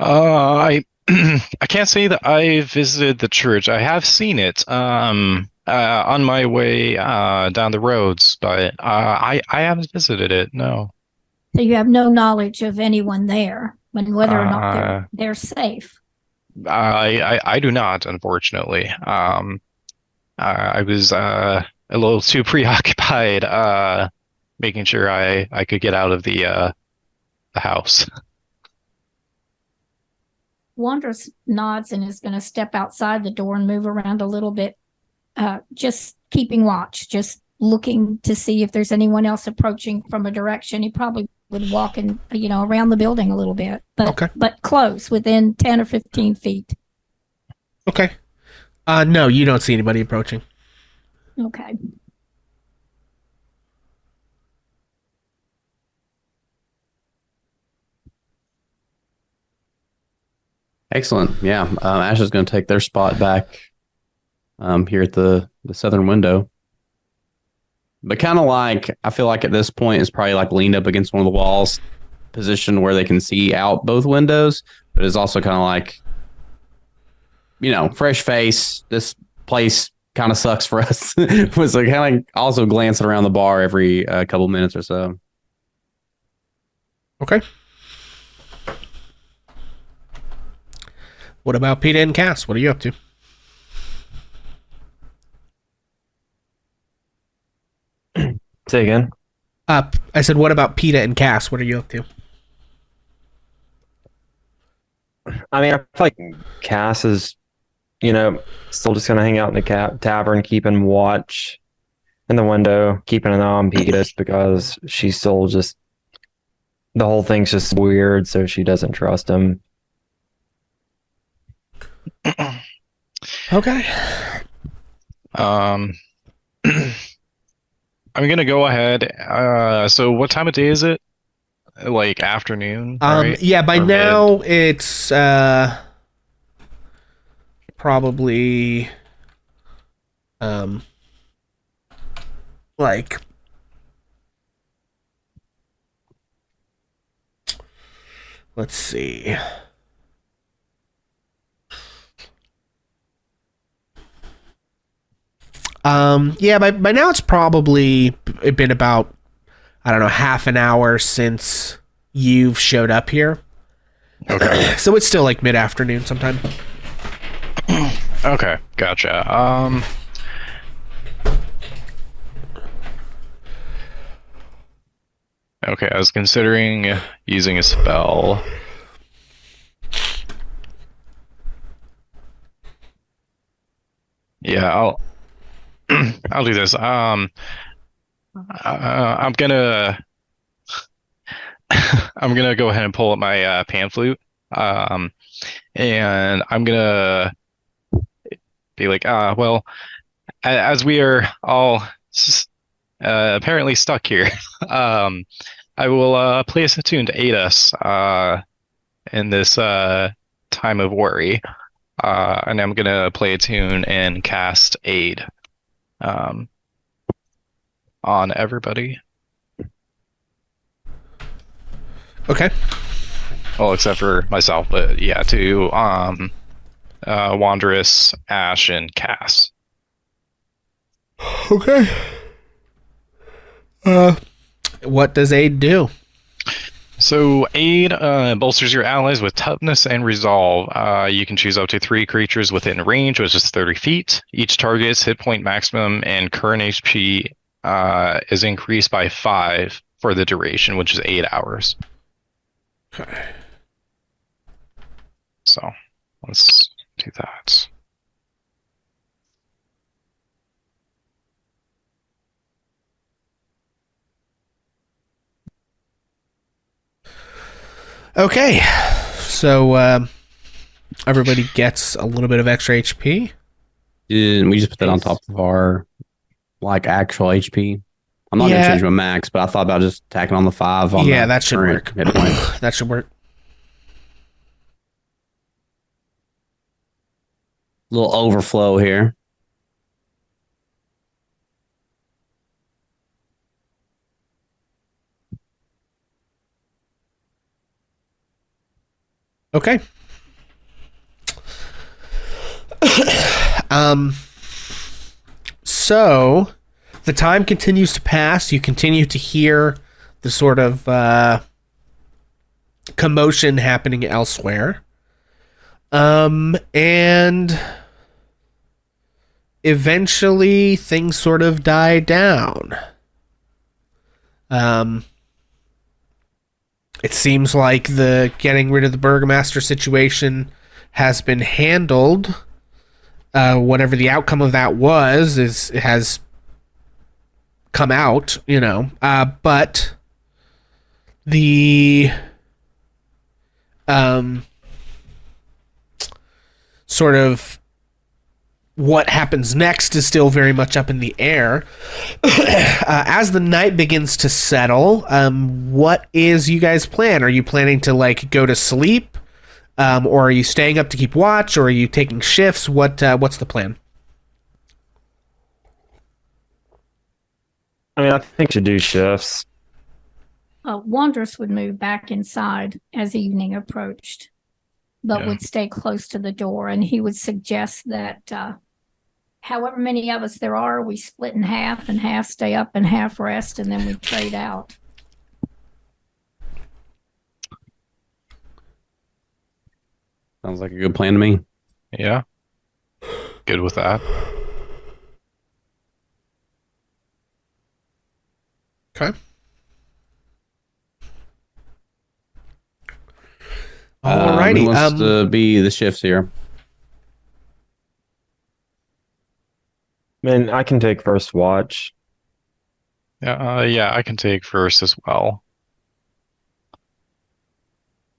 I I can't say that I visited the church. I have seen it on my way down the roads, but I haven't visited it. No. So you have no knowledge of anyone there, and whether or not they're safe. I do not, unfortunately. I was a little too preoccupied making sure I could get out of the house. Wanderous nods and is going to step outside the door and move around a little bit, just keeping watch, just looking to see if there's anyone else approaching from a direction. He probably would walk in, around the building a little bit, but close, within 10 or 15 feet. Okay. No, you don't see anybody approaching. Okay. Excellent. Yeah. Ash is going to take their spot back here at the southern window. But kind of like, I feel like at this point it's probably like leaned up against one of the walls, position where they can see out both windows, but it's also kind of like, fresh face. This place kind of sucks for us. Was like kind of also glancing around the bar every couple minutes or so. Okay. What about Peter and Cass? What are you up to? Say again. I said, what about Peter and Cass? What are you up to? I mean, I feel like Cass is, still just going to hang out in the tavern, keeping watch in the window, keeping an eye on Petus because she's still just, the whole thing's just weird, so she doesn't trust him. Okay. I'm gonna go ahead. So what time of day is it? Like afternoon, right? Yeah, by Or now it's probably like let's see. Yeah, by now it's probably been about, I don't know, half an hour since you've showed up here. Okay. So it's still like mid-afternoon sometime. Okay, gotcha. Okay, I was considering using a spell. Yeah, I'll do this. I'm gonna I'm gonna go ahead and pull up my pan flute. And I'm gonna be like, well, as we are all apparently stuck here, I will play us a tune to aid us in this time of worry. And I'm gonna play a tune and cast aid on everybody. Okay. Well, except for myself, but yeah, to Wanderous, Ash, and Cass. Okay. What does aid do? So aid bolsters your allies with toughness and resolve. You can choose up to 3 creatures within range, which is 30 feet. Each target's hit point maximum and current HP is increased by 5 for the duration, which is 8 hours. Okay. So let's do that. Okay. So everybody gets a little bit of extra HP. And we just put that on top of our actual HP. I'm not gonna change my max, but I thought about just tacking on the 5 on that should work. That should work. Little overflow here. Okay. So the time continues to pass. You continue to hear the sort of commotion happening elsewhere. And eventually things sort of die down. It seems like the getting rid of the Burgomaster situation has been handled. Whatever the outcome of that has come out, but the sort of what happens next is still very much up in the air. As the night begins to settle, what is you guys' plan? Are you planning to go to sleep, or are you staying up to keep watch, or are you taking shifts? What's the plan? I mean, I think you should do shifts. Wanderous would move back inside as evening approached, but would stay close to the door, and he would suggest that however many of us there are, we split in half, and half stay up and half rest, and then we trade out. Sounds like a good plan to me. Yeah. Good with that. Okay. Who Alrighty. wants to be the shifts here? I mean, I can take first watch. Yeah, I can take first as well.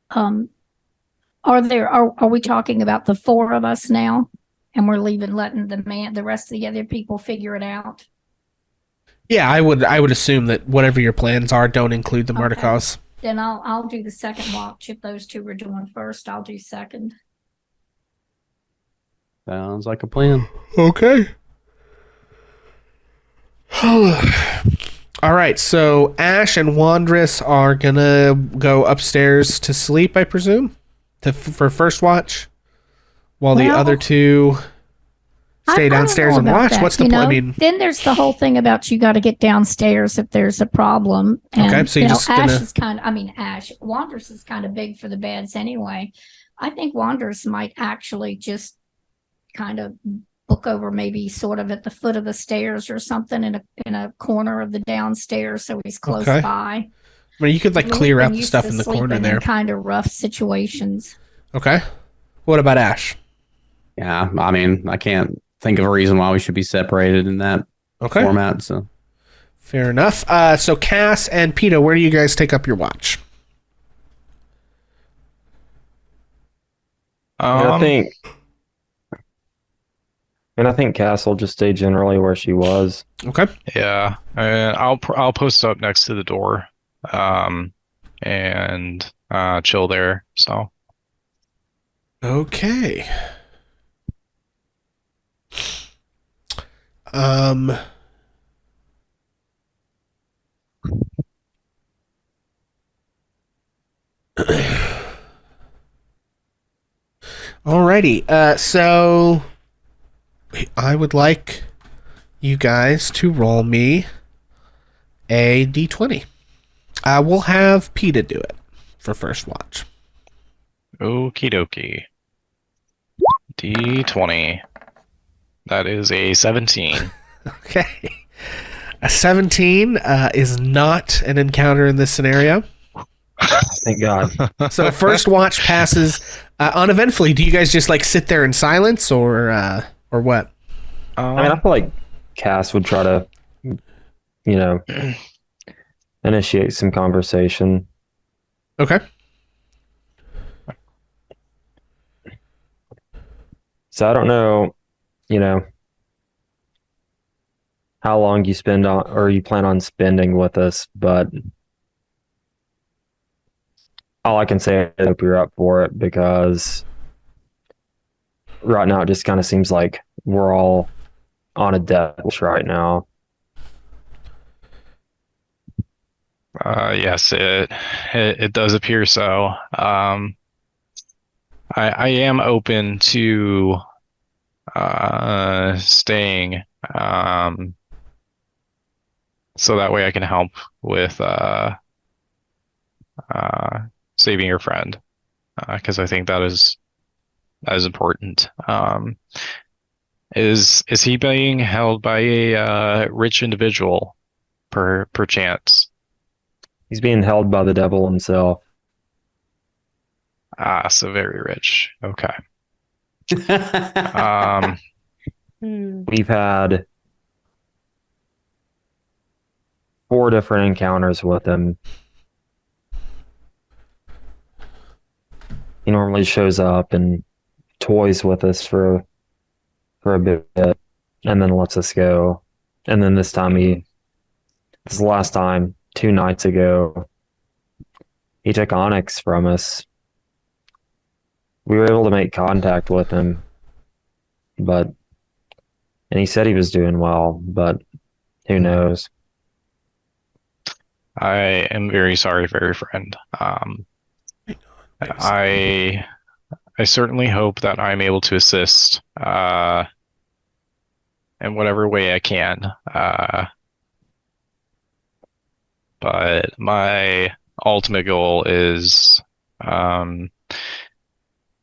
Are we talking about the four of us now, and we're letting the rest of the other people figure it out? Yeah, I would assume that whatever your plans are don't include the murder Okay. cause. Then I'll do the second watch. If those two were doing first, I'll do second. Sounds like a plan. Okay. All right, so Ash and Wandress are gonna go upstairs to sleep, I presume, for first watch, while the Well, other two stay I don't downstairs know and about watch. that, What's the you plan? know? I mean, Then there's the whole thing about you got to get downstairs if there's a problem. And, Okay, so you're just Ash gonna- is Wanderers is kind of big for the beds anyway. I think Wanderers might actually just kind of look over, maybe sort of at the foot of the stairs or something in a corner of the downstairs, so he's close Okay. by. I mean, you could We've clear been out the used stuff to in the corner sleeping there. kind of rough situations. Okay. What about Ash? Yeah, I mean, I can't think of a reason why we should be separated in that Okay. format. So Fair enough. So Cass and Peta, where do you guys take up your watch? I think Cass will just stay generally where she was. Okay. Yeah, and I'll post up next to the door, and chill there. So Okay. Um. Alrighty. So I would like you guys to roll me a d20. We'll have Peta do it for first watch. okie dokie. D20. That is a 17. Okay. A 17 is not an encounter in this scenario. Thank God. So first watch passes uneventfully. Do you guys just sit there in silence, or what? I mean, I feel like Cass would try to, initiate some conversation. Okay. So I don't know, how long you spend on, or you plan on spending with us, but all I can say is I hope you're up for it, because right now it just kind of seems like we're all on a death wish right now. Yes, it does appear so. I am open to staying, so that way I can help with saving your friend, because I think that is as important. Is he being held by a rich individual, perchance? He's being held by the devil himself. Ah, so very rich. Okay. Um, We've had 4 different encounters with him. He normally shows up and toys with us for a bit and then lets us go. And then this is the last time, 2 nights ago, he took Onyx from us. We were able to make contact with him, and he said he was doing well, but who knows? I am very sorry for your friend. I certainly hope that I'm able to assist in whatever way I can. But my ultimate goal is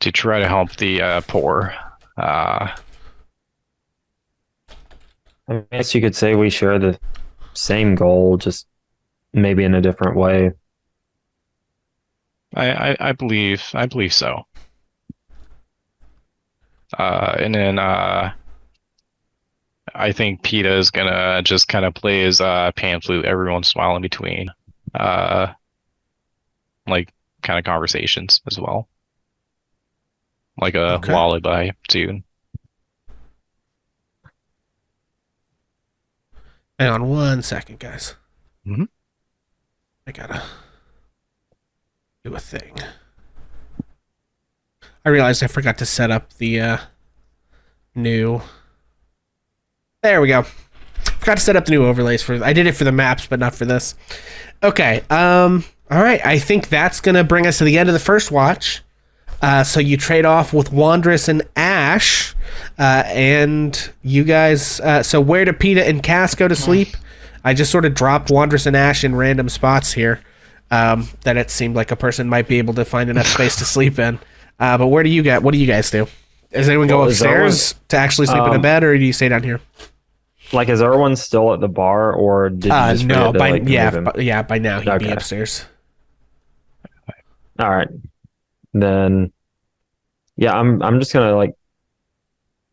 to try to help the poor. I guess you could say we share the same goal, just maybe in a different way. I believe so. And then I think PETA is gonna just kind of play his pan flute every once in a while in between, like kind of conversations as well, like a lullaby tune. Hang on 1 second, guys. Mhm. I gotta do a thing. I realized I forgot to set up the new. There we go. Forgot to set up the new overlays for. I did it for the maps, but not for this. Okay. All right. I think that's gonna bring us to the end of the first watch. So you trade off with Wandress and Ash, and you guys. So where do PETA and Cass go to sleep? I just sort of dropped Wandress and Ash in random spots here. That it seemed like a person might be able to find enough space to sleep in. But where do you get? What do you guys do? Does anyone go upstairs to actually sleep in a bed, or do you stay down here? Like, is everyone still at the bar, or did you just no? forget to, By now he'd be Okay. upstairs. All right, then. Yeah, I'm just gonna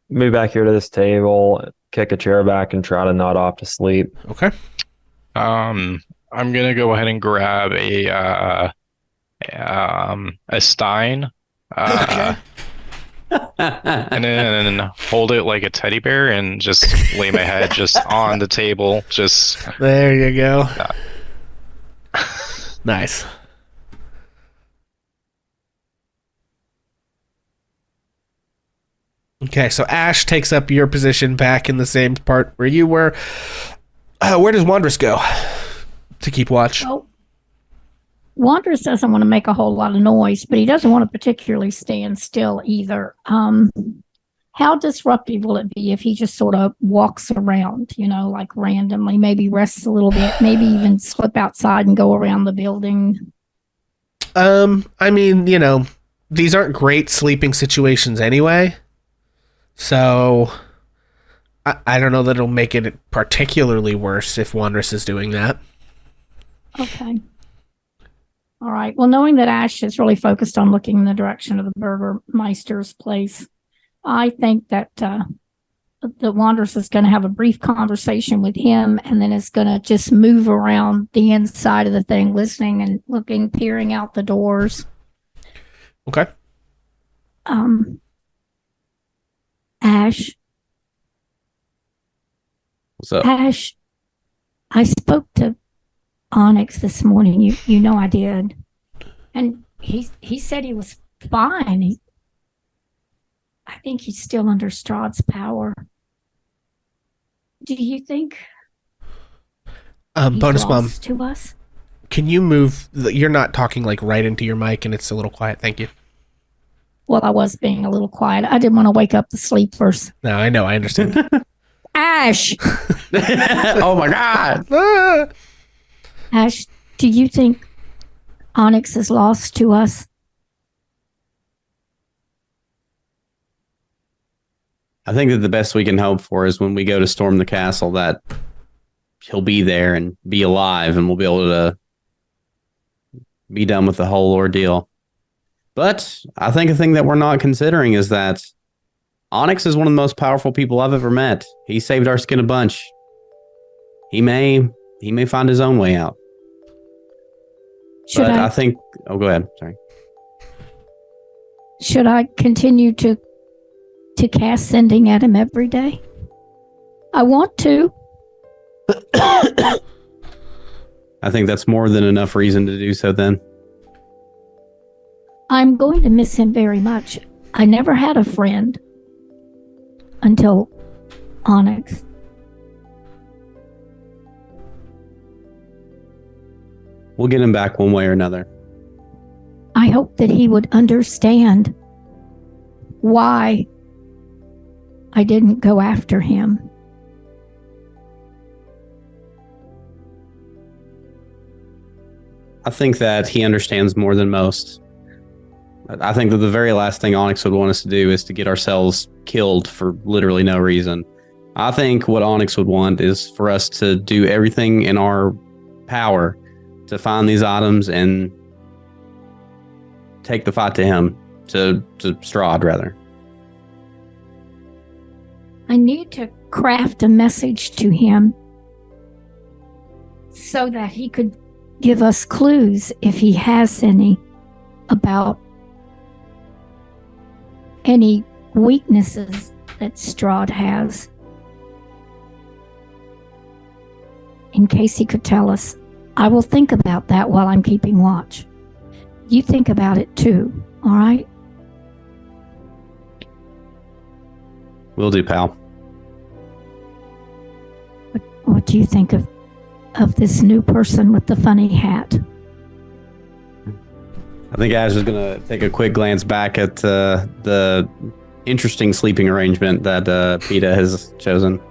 move back here to this table, kick a chair back, and try to nod off to sleep. Okay. I'm gonna go ahead and grab a stein, Okay. and then hold it like a teddy bear and just lay my head just on the table. Just There you go. Nice. Okay, so Ash takes up your position back in the same part where you were. Where does Wandress go to keep watch? Well, Wanderers doesn't want to make a whole lot of noise, but he doesn't want to particularly stand still either. How disruptive will it be if he just sort of walks around, like randomly, maybe rests a little bit, maybe even slip outside and go around the building? I mean, these aren't great sleeping situations anyway. So I don't know that it'll make it particularly worse if Wandress is doing that. Okay. All right. Well, knowing that Ash is really focused on looking in the direction of the Burgermeister's place, I think that the Wanderers is going to have a brief conversation with him, and then is going to just move around the inside of the thing, listening and looking, peering out the doors. Okay. What's Ash, up? Ash, I spoke to Onyx this morning. You know I did, and he said he was fine. I think he's still under Strahd's power. Do you think he's Bonus mom, lost to us? can you move? You're not talking like right into your mic, and it's a little quiet. Thank you. Well, I was being a little quiet. I didn't want to wake up the sleepers. No, I know. I understand. Ash, Oh my God! Ah! Ash, do you think Onyx is lost to us? I think that the best we can hope for is when we go to storm the castle that he'll be there and be alive, and we'll be able to be done with the whole ordeal. But I think a thing that we're not considering is that Onyx is one of the most powerful people I've ever met. He saved our skin a bunch. He may find his own way out. I think... Oh, go ahead. Sorry. Should I continue to cast sending at him every day? I want to. I think that's more than enough reason to do so then. I'm going to miss him very much. I never had a friend until Onyx. We'll get him back one way or another. I hope that he would understand why I didn't go after him. I think that he understands more than most. I think that the very last thing Onyx would want us to do is to get ourselves killed for literally no reason. I think what Onyx would want is for us to do everything in our power to find these items and take the fight to him, to Strahd, rather. I need to craft a message to him so that he could give us clues, if he has any, about any weaknesses that Strahd has. In case he could tell us. I will think about that while I'm keeping watch. You think about it too, all right? Will do, pal. What do you think of this new person with the funny hat? I think Ash is going to take a quick glance back at the interesting sleeping arrangement that PETA has chosen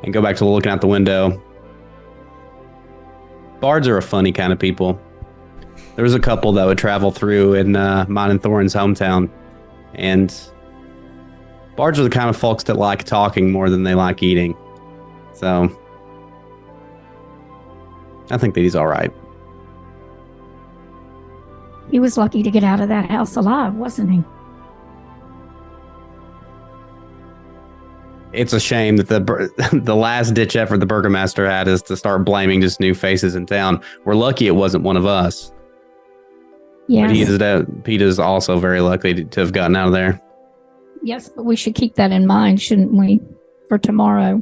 and go back to looking out the window. Bards are a funny kind of people. There was a couple that would travel through in mine and Thorin's hometown, and bards are the kind of folks that like talking more than they like eating. So I think that he's all right. He was lucky to get out of that house alive, wasn't he? It's a shame that the last ditch effort the burgomaster had is to start blaming just new faces in town. We're lucky it wasn't one of us. Yes. But PETA's also very lucky to have gotten out of there. Yes, but we should keep that in mind, shouldn't we, for tomorrow?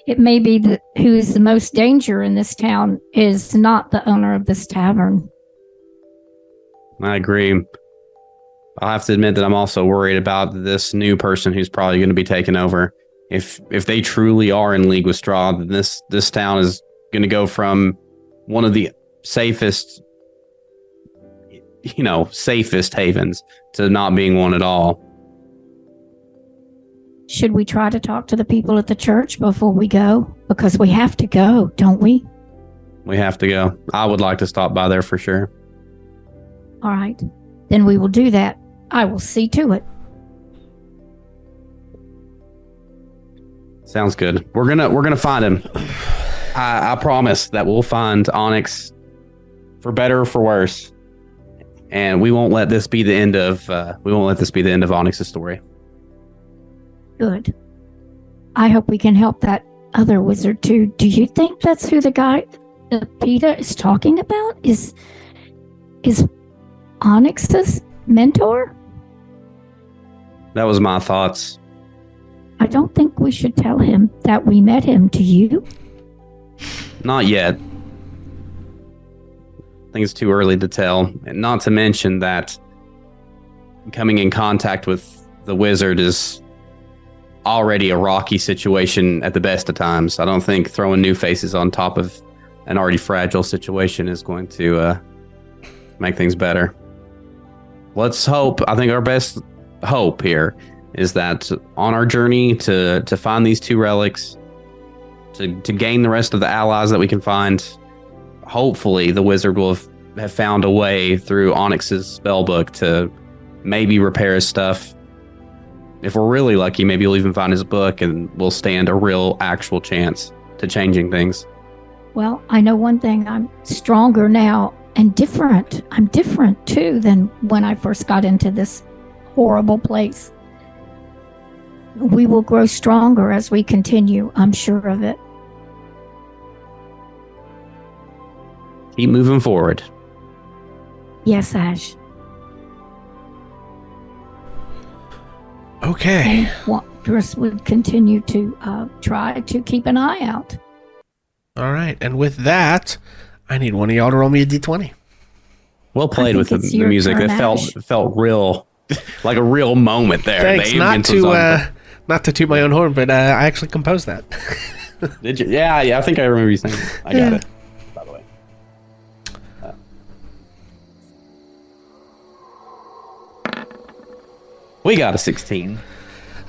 It may be that who is the most danger in this town is not the owner of this tavern. I agree. I'll have to admit that I'm also worried about this new person who's probably going to be taking over. If they truly are in league with Strahd, then this town is going to go from one of the safest havens to not being one at all. Should we try to talk to the people at the church before we go? Because we have to go, don't we? We have to go. I would like to stop by there for sure. All right. Then we will do that. I will see to it. Sounds good. We're gonna find him. I promise that we'll find Onyx, for better or for worse. And we won't let this be the end of Onyx's story. Good. I hope we can help that other wizard too. Do you think that's who the guy that PETA is talking about? Is Onyx's mentor? That was my thoughts. I don't think we should tell him that we met him, do you? Not yet. I think it's too early to tell. And not to mention that coming in contact with the wizard is already a rocky situation at the best of times. I don't think throwing new faces on top of an already fragile situation is going to make things better. Let's hope. I think our best hope here is that on our journey to find these two relics, to gain the rest of the allies that we can find, hopefully the wizard will have found a way through Onyx's spellbook to maybe repair his stuff, if we're really lucky, maybe you'll even find his book and we'll stand a real actual chance to changing things. Well, I know one thing. I'm stronger now and different. I'm different too than when I first got into this horrible place. We will grow stronger as we continue. I'm sure of it. Keep moving forward. Yes, Ash. Okay. And Wanderous would continue to try to keep an eye out. All right. And with that, I need one of y'all to roll me a d20. Well played with the your music. turn, It Ash. felt real, like a real moment there. Thanks. The ambience was on. Not to toot my own horn, but I actually composed that. Did you? Yeah. I think I remember you saying that. I got it. By the way. We got a 16.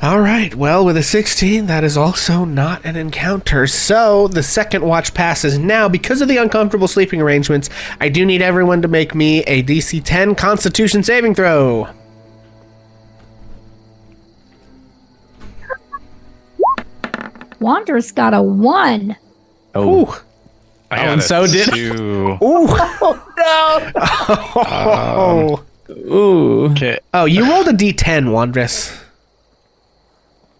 All right. Well, with a 16, that is also not an encounter. So the second watch passes. Now, because of the uncomfortable sleeping arrangements, I do need everyone to make me a DC 10 Constitution saving throw. Wanderous got a 1. Oh, Ooh. I got and a so did- 2. Ooh. no. Oh. Ooh. Okay. Oh, you rolled a D10, Wandress.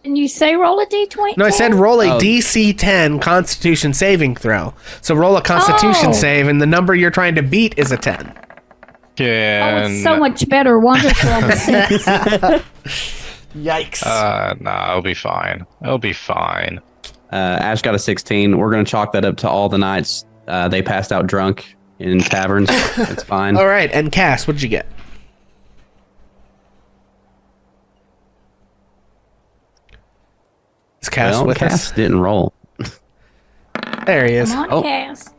And you say roll a d20? No, I said roll a Oh. DC 10 Constitution saving throw. So roll a Constitution Oh. save, and the number you're trying to beat is a 10. Oh, Can, it's so much better. Wanderous rolled a 6. Yikes. nah, it'll be fine. It'll be fine. Ash got a 16. We're going to chalk that up to all the nights they passed out drunk in taverns. It's fine. All right, and Cass, what did you get? Is Cass Well, with Cass us? didn't roll. There he is. Come on, Oh. Cass.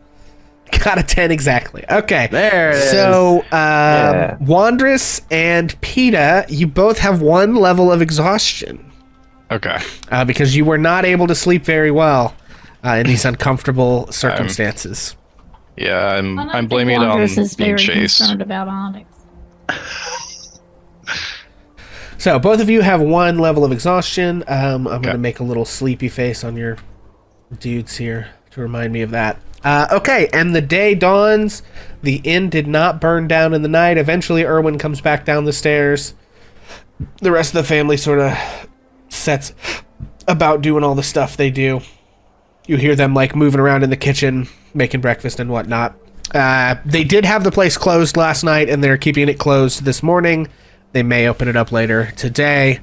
Got a 10 exactly. Okay. There it is. So, Yeah. Wandress and PETA, you both have one level of exhaustion Okay. because you were not able to sleep very well in these uncomfortable circumstances. Yeah, I don't I'm think blaming it on Wanderous is being very chased. concerned about Onyx. So, both of you have one level of exhaustion. I'm going Okay. to make a little sleepy face on your dudes here to remind me of that. Okay, and the day dawns. The inn did not burn down in the night. Eventually, Erwin comes back down the stairs. The rest of the family sort of sets about doing all the stuff they do. You hear them like moving around in the kitchen, making breakfast and whatnot. They did have the place closed last night, and they're keeping it closed this morning. They may open it up later today.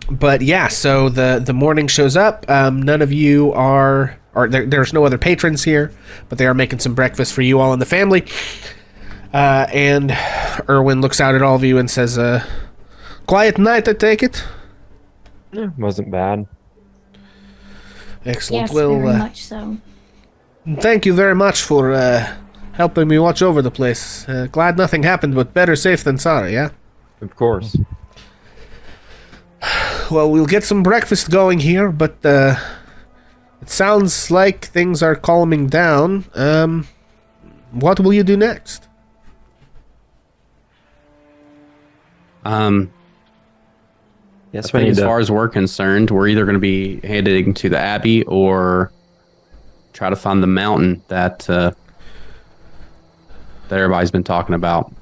But yeah, so the morning shows up. None of you are, or there's no other patrons here, but they are making some breakfast for you all in the family. And Erwin looks out at all of you and says, quiet night, I take it? Wasn't bad. Excellent. Yes, Well, very much so. thank you very much for helping me watch over the place. Glad nothing happened, but better safe than sorry, yeah? Of course. Well, we'll get some breakfast going here, but it sounds like things are calming down. What will you do next? Yes, I we think need as to. far as we're concerned, we're either going to be heading to the Abbey or try to find the mountain that everybody's been talking about.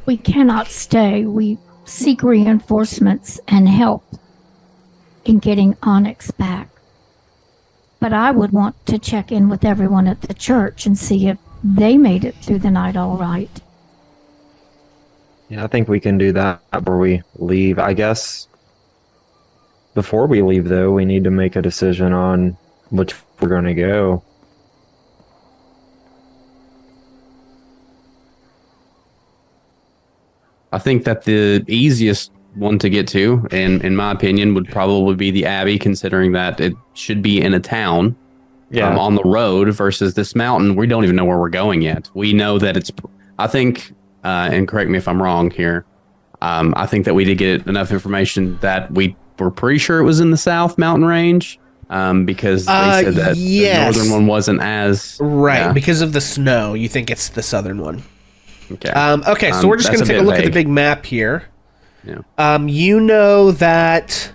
We cannot stay. We seek reinforcements and help in getting Onyx back. But I would want to check in with everyone at the church and see if they made it through the night all right. Yeah, I think we can do that before we leave. I guess before we leave, though, we need to make a decision on which we're going to go. I think that the easiest one to get to, and in my opinion, would probably be the Abbey, considering that it should be in a town on the road versus this mountain. We don't even know where we're going yet. We know that it's, I think, and correct me if I'm wrong here, I think that we did get enough information that we were pretty sure it was in the South Mountain Range, because they said that yes. the northern one wasn't as... Right, yeah. because of the snow, you think it's the southern one. Okay. Okay, so we're just going That's to a take a bit look at the vague. big map here. Yeah. You know that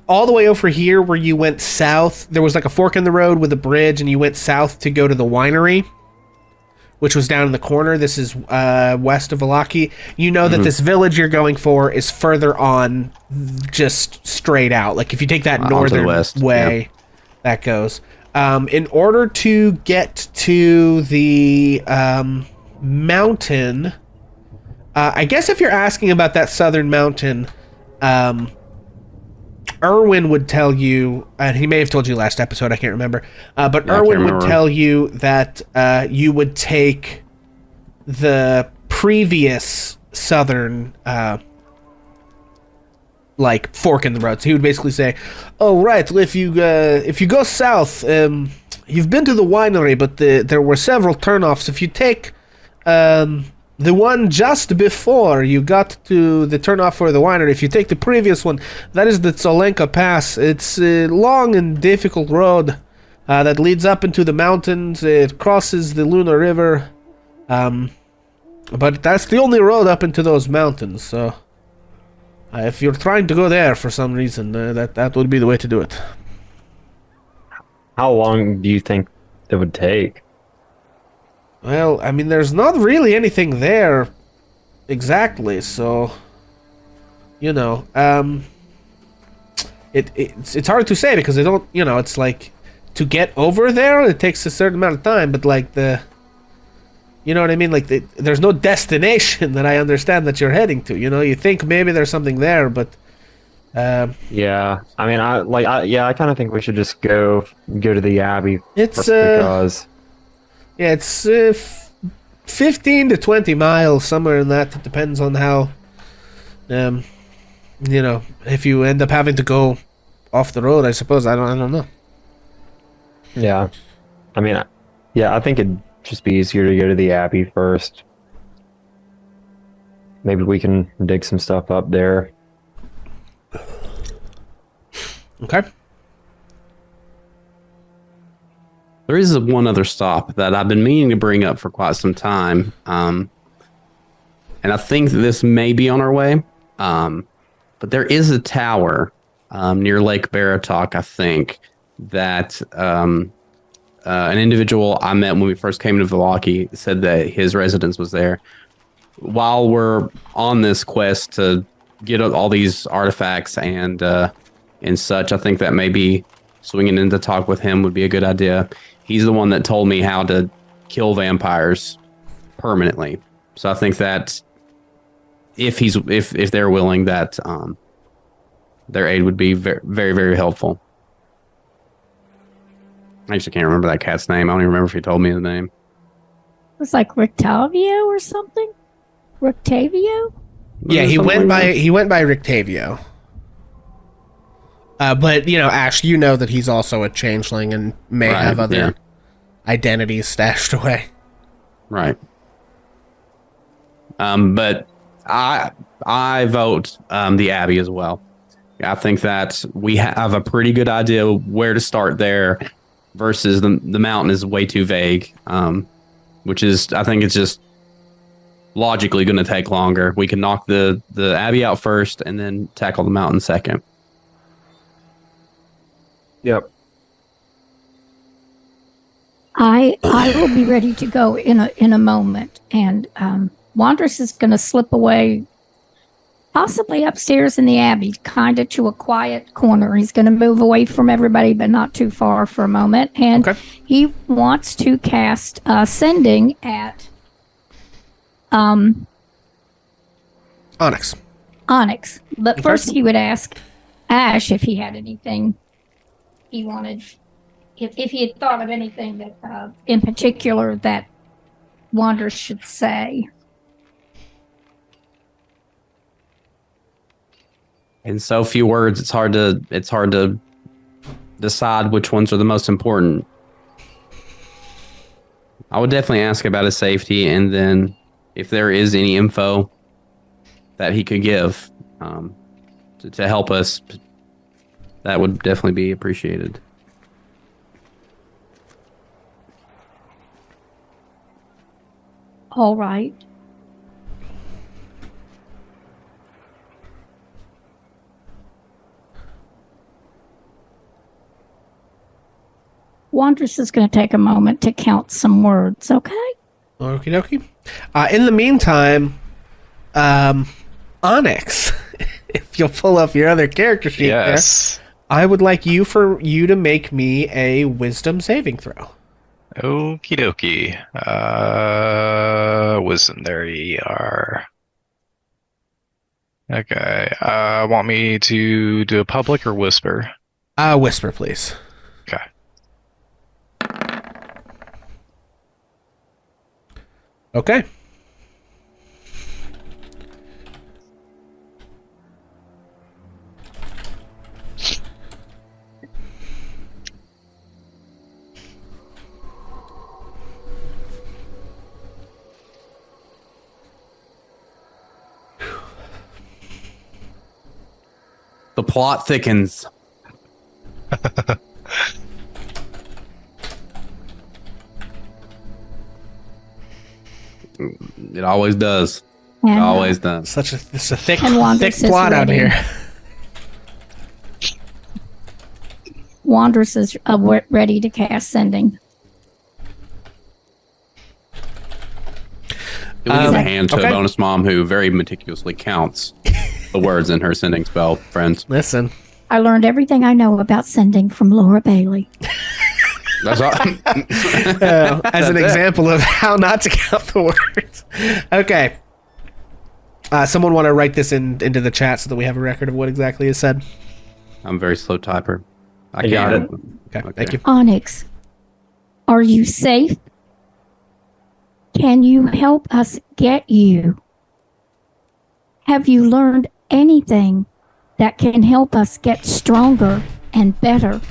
all the way over here where you went south, there was like a fork in the road with a bridge, and you went south to go to the winery, which was down in the corner. This is west of Valaki. You know that this village you're going for is further on, just straight out. Like if you take that Onto the northern west, way, that goes. In order to get to the mountain, I guess if you're asking about that southern mountain, Erwin would tell you, and he may have told you last episode, I can't remember, but Yeah, I Erwin can't would remember. tell you that you would take the previous southern like fork in the road. So he would basically say, "Oh right, well, if you go south, you've been to the winery, but there were several turnoffs. If you take the one just before you got to the turnoff for the winery, if you take the previous one, that is the Tsolenka Pass. It's a long and difficult road that leads up into the mountains. It crosses the Luna River, but that's the only road up into those mountains. So if you're trying to go there for some reason, that would be the way to do it." How long do you think it would take? Well, I mean, there's not really anything there exactly, so you know, it's hard to say because they don't, you know, it's like to get over there, it takes a certain amount of time, but like you know what I mean? Like there's no destination that I understand that you're heading to. You know, you think maybe there's something there, but Yeah, I mean, I kind of think we should just go to the Abbey it's first because yeah, it's 15 to 20 miles, somewhere in that. It depends on how, you know, if you end up having to go off the road, I suppose. I don't know. yeah, I mean, yeah, I think it'd just be easier to go to the Abbey first. Maybe we can dig some stuff up there. Okay. There is one other stop that I've been meaning to bring up for quite some time, and I think this may be on our way. But there is a tower near Lake Baratok, I think, that an individual I met when we first came to Valaki said that his residence was there. While we're on this quest to get all these artifacts and such, I think that maybe swinging in to talk with him would be a good idea. He's the one that told me how to kill vampires permanently. So I think that if they're willing, that their aid would be very, very, very helpful. I actually can't remember that cat's name. I don't even remember if he told me the name. It's like Rictavio or something. Rictavio? Yeah, he Something went like by that. he went by Rictavio. But you know, Ash, you know that he's also a changeling and may Right, have other yeah. identities stashed away. Right. But I vote the Abbey as well. I think that we have a pretty good idea where to start there versus the mountain is way too vague, which is, I think it's just logically going to take longer. We can knock the Abbey out first and then tackle the mountain second. Yep. I will be ready to go in a moment, and Wandrous is going to slip away, possibly upstairs in the Abbey, kind of to a quiet corner. He's going to move away from everybody, but not too far for a moment, and Okay. he wants to cast Sending at Onyx. Onyx. But Okay. first, he would ask Ash if he had anything he wanted. If he had thought of anything that, in particular, that Wanderers should say. In so few words, it's hard to decide which ones are the most important. I would definitely ask about his safety, and then if there is any info that he could give to help us, that would definitely be appreciated. All right. Wondrous is going to take a moment to count some words, okay? Okie dokie. In the meantime, Onyx, if you'll pull up your other character sheet Yes. there, I would like you to make me a wisdom saving throw. Okie dokie. Wisdom. There you are. Okay. Want me to do a public or whisper? Whisper, please. Okay. Okay. The plot thickens. It always does. It And, always does. It's a thick, And Wondrous thick is plot out ready. here. Wondrous is ready to cast Sending. We give a Um, hand to okay. a bonus mom who very meticulously counts the words in her sending spell, friends. Listen, I learned everything I know about Sending from Laura Bailey. That's all. as an example of how not to count the words. Okay. Someone want to write this into the chat so that we have a record of what exactly is said? I'm a very slow typer. I got it. Okay, thank you. Onyx, are you safe? Can you help us get you? Have you learned anything that can help us get stronger and better?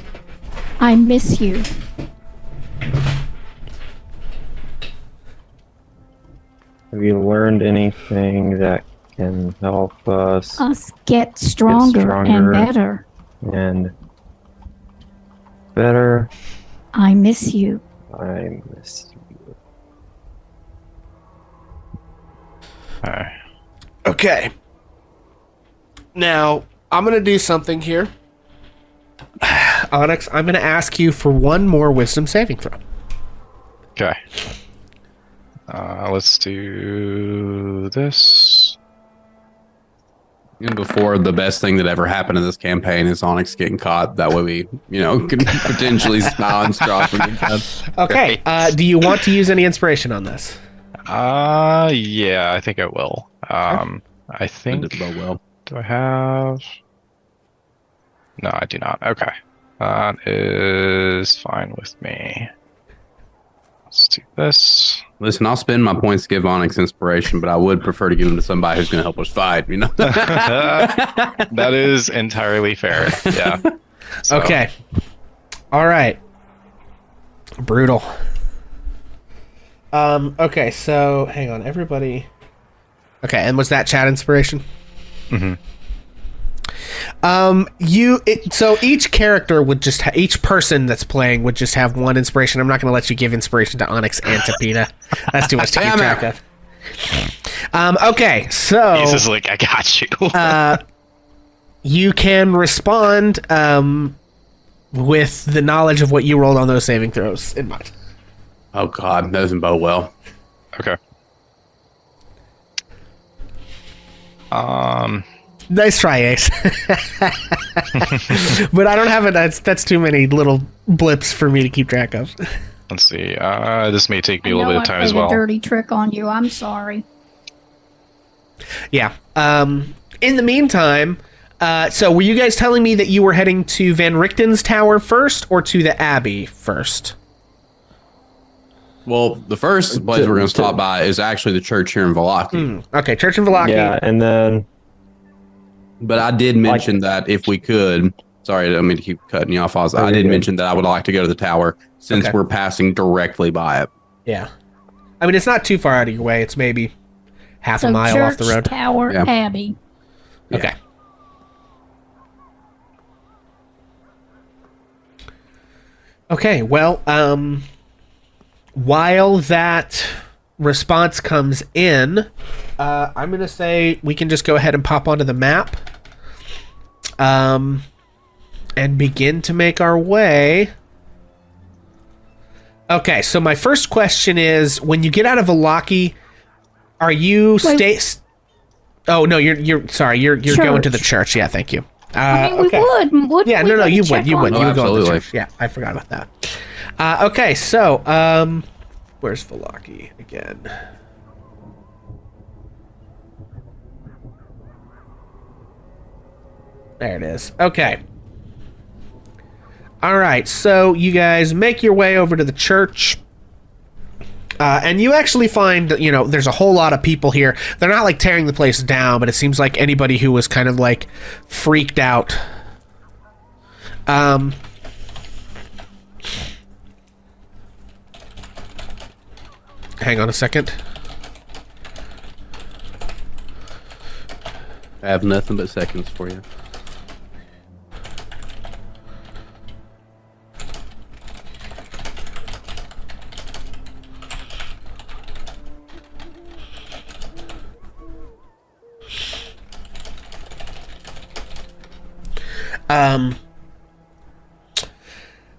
I miss you. Have you learned anything that can help us Us get stronger and stronger. better. and better? I miss you. I miss you. Alright. Okay. Now, I'm going to do something here. Onyx, I'm going to ask you for one more wisdom saving throw. Okay. Let's do this. And before, the best thing that ever happened in this campaign is Onyx getting caught. That way we, can potentially smile and Strahd from the dead. Okay. Do you want to use any inspiration on this? Yeah, I think I will. I Did think. the bow well. Do I have? No, I do not. Okay. That is fine with me. Let's do this. Listen, I'll spend my points to give Onyx inspiration, but I would prefer to give them to somebody who's going to help us fight, That is entirely fair. Yeah. So, Okay. All right. Brutal. Okay, so hang on, everybody. Okay, and was that chat inspiration? Mhm. So each character would just each person that's playing would just have one inspiration. I'm not going to let you give inspiration to Onyx and to Peeta. That's too much to keep track of. Okay, so He's just like, I got you. you can respond with the knowledge of what you rolled on those saving throws in mind. Oh, God, that doesn't bode well. Okay. Nice try, Ace. But I don't have it. That's too many little blips for me to keep track of. Let's see. This may take me a I little know bit of I time as played a well. dirty trick on you. I'm sorry. Yeah. In the meantime, so were you guys telling me that you were heading to Van Richten's tower first or to the Abbey first? Well, the first place we're going to stop by is actually the church here in Valaki. Okay, Church in Valaki. Yeah, and then But I did mention that if we could, sorry, I don't mean to keep cutting you off, Oz. I did mention that I would like to go to the tower since Okay. we're passing directly by it. Yeah. I mean, it's not too far out of your way. It's maybe half So a mile Church off the road. Tower Yeah. Abbey. Yeah. Okay. Okay, well, while that response comes in, I'm going to say we can just go ahead and pop onto the map and begin to make our way. Okay, so my first question is, when you get out of Valaki, are you Oh no, you're sorry. You're going to the church. Yeah, thank you. I mean, okay. we would. Yeah, no, you would. You would. Oh, You would go to the absolutely. church. Yeah, I forgot about that. Okay, so where's Valaki again? There it is. Okay. All right, so you guys make your way over to the church. And you actually find, there's a whole lot of people here. They're not like tearing the place down, but it seems like anybody who was kind of like freaked out. Hang on a second. I have nothing but seconds for you.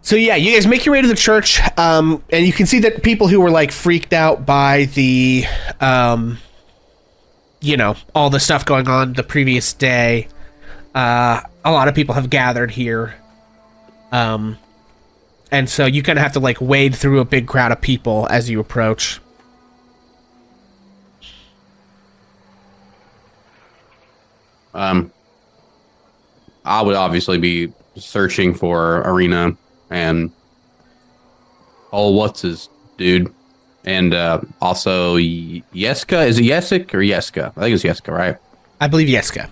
So yeah, you guys make your way to the church, and you can see that people who were like freaked out by the, all the stuff going on the previous day, a lot of people have gathered here, and so you kind of have to like wade through a big crowd of people as you approach. I would obviously be searching for Arena and what's his dude, and also Yeska. Is it Yesik or Yeska? I think it's Yeska, right? I believe Yeska.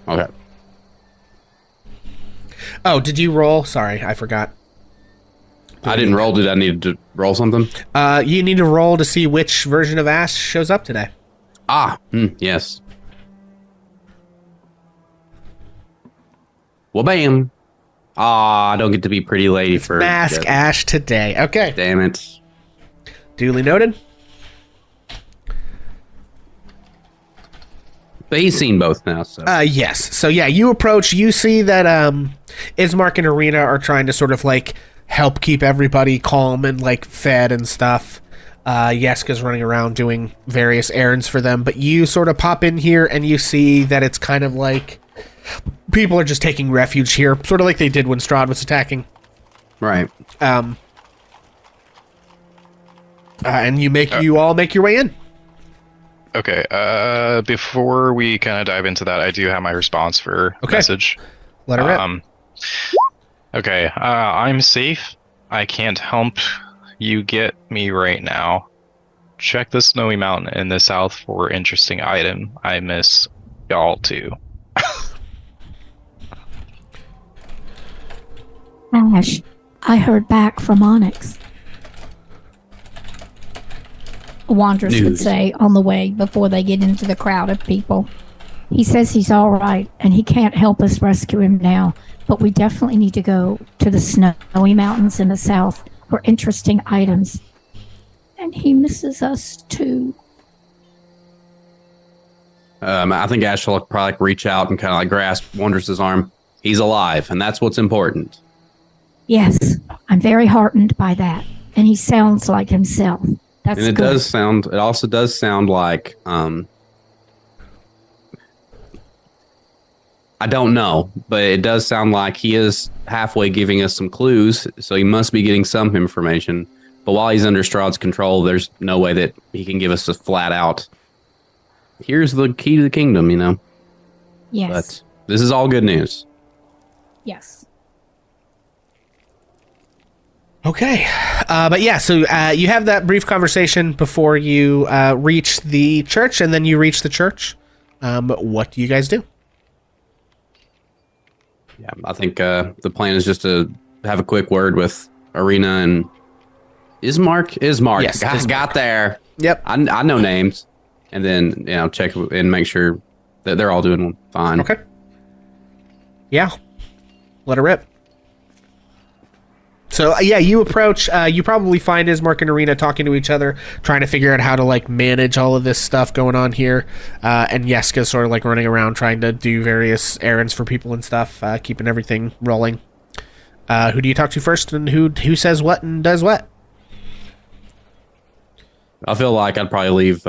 Okay. Oh, did you roll? Sorry, I forgot. I didn't roll. Did I need to roll something? You need to roll to see which version of Ash shows up today. Yes. Well, bam. I don't get to be pretty lady It's for Mask Ash today. Okay. Damn it. Duly noted. But he's seen both now, so. Yes. So yeah, you approach, you see that Ismark and Arena are trying to sort of like help keep everybody calm and like fed and stuff. Yeska's running around doing various errands for them, but you sort of pop in here and you see that it's kind of like people are just taking refuge here, sort of like they did when Strahd was attacking. Right. And you all make your way in. Okay, before we kind of dive into that, I do have my response for message. Let her rip. Okay, I'm safe. I can't help you get me right now. Check the snowy mountain in the south for interesting item. I miss y'all too. Ash, I heard back from Onyx. Wanderers would News. say on the way before they get into the crowd of people. He says he's all right and he can't help us rescue him now, but we definitely need to go to the snowy mountains in the south for interesting items. And he misses us too. I think Ash will probably reach out and kind of like grasp Wanderous' arm. He's alive, and that's what's important. Yes, I'm very heartened by that. And he sounds like himself. That's And it good. it also does sound like, I don't know, but it does sound like he is halfway giving us some clues, so he must be getting some information. But while he's under Strahd's control, there's no way that he can give us a flat out, here's the key to the kingdom, Yes. But this is all good news. Yes. Okay. But yeah, so you have that brief conversation before you reach the church, and then you reach the church. What do you guys do? Yeah, I think the plan is just to have a quick word with Arena and Ismark. Yes, Guys, got there. Yep. I know names, and then check and make sure that they're all doing fine. Okay. Yeah. Let her rip. So you approach. You probably find Ismark and Arena talking to each other, trying to figure out how to like manage all of this stuff going on here. And Yeska's sort of like running around trying to do various errands for people and stuff, keeping everything rolling. Who do you talk to first, and who says what and does what? I feel like I'd probably leave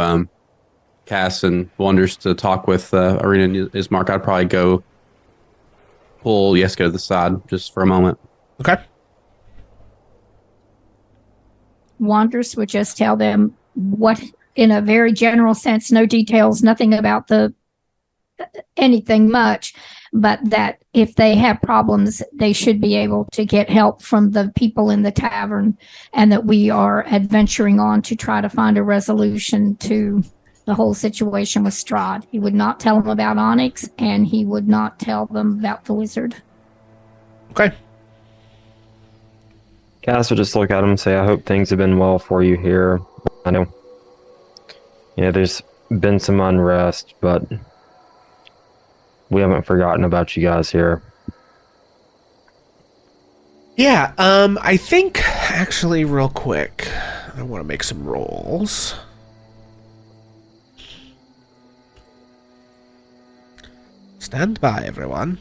Cass and Wonders to talk with Arena and Ismark. I'd probably go pull Yeska to the side just for a moment. Okay. Wanderers would just tell them what, in a very general sense, no details, nothing about anything much, but that if they have problems, they should be able to get help from the people in the tavern, and that we are adventuring on to try to find a resolution to the whole situation with Strahd. He would not tell them about Onyx, and he would not tell them about the wizard. Okay. Cass will just look at him and say, I hope things have been well for you here. I know, there's been some unrest, but we haven't forgotten about you guys here. Yeah, I think, actually, real quick, I want to make some rolls. Stand by, everyone.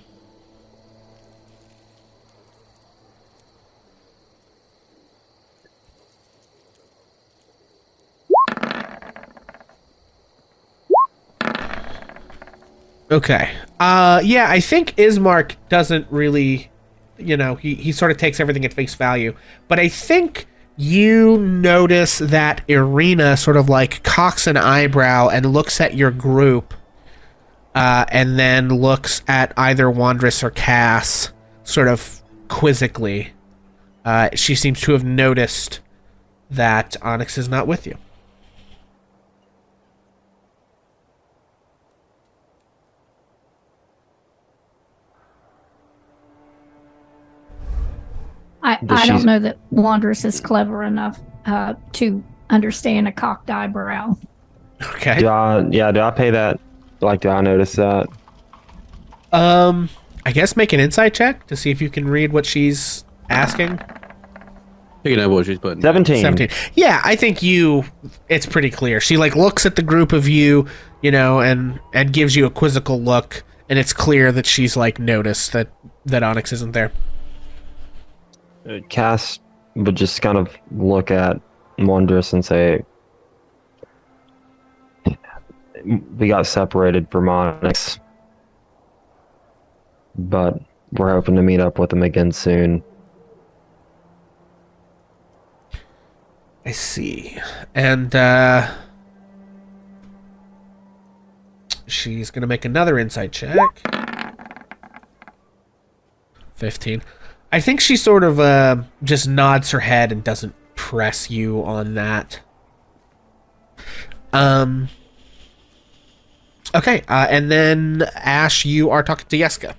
Okay. Yeah, I think Ismark doesn't really, he sort of takes everything at face value. But I think you notice that Irina sort of like cocks an eyebrow and looks at your group, and then looks at either Wondrous or Cass sort of quizzically. She seems to have noticed that Onyx is not with you. I don't know that Wanderous is clever enough to understand a cocked eyebrow. Okay. Do I pay that? Like, do I notice that? I guess make an insight check to see if you can read what she's asking. Picking up what she's putting. 17. Yeah, I think it's pretty clear. She like looks at the group of you, and gives you a quizzical look, and it's clear that she's like noticed that Onyx isn't there. Cass would just kind of look at Wondrous and say, we got separated from Onyx, but we're hoping to meet up with him again soon. I see. And she's going to make another insight check. 15. I think she sort of just nods her head and doesn't press you on that. Okay, and then Ash, you are talking to Yeska.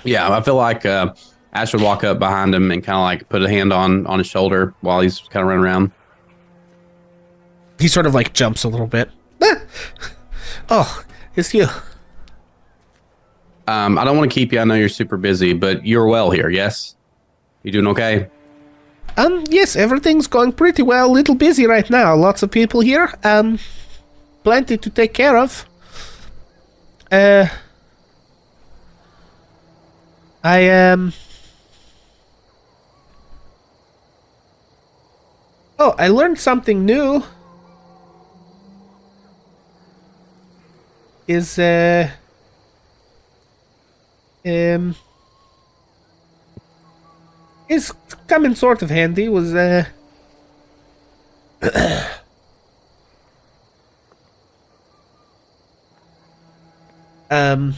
Yeah, I feel like Ash would walk up behind him and kind of like put a hand on his shoulder while he's kind of running around. He sort of like jumps a little bit. Oh, it's you. I don't want to keep you. I know you're super busy, but you're well here, yes? You doing okay? Yes, everything's going pretty well. A little busy right now. Lots of people here. Plenty to take care of. I Oh, I learned something new. Is coming sort of handy. Was and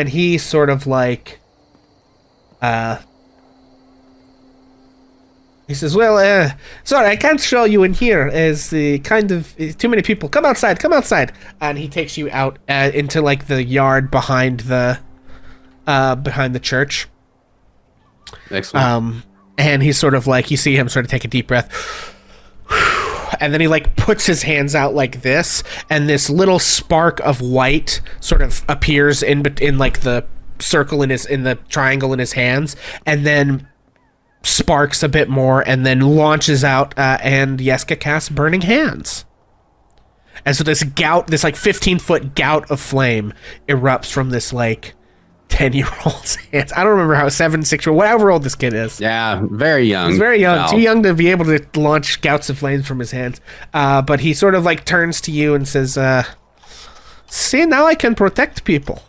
he sort of like he says, well, sorry, I can't show you in here as the kind of too many people. Come outside, and he takes you out into like the yard behind the church. Excellent. And he's sort of like, you see him sort of take a deep breath, and then he like puts his hands out like this, and this little spark of white sort of appears in like the circle in the triangle in his hands, and then sparks a bit more, and then launches out, and Yeska casts Burning Hands. And so this like 15-foot gout of flame erupts from this like 10-year-old's hands. I don't remember how 7, 6, or whatever old this kid is. Yeah, very young. He's very young, Wow. too young to be able to launch gouts of flames from his hands. But he sort of like turns to you and says, "See, now I can protect people."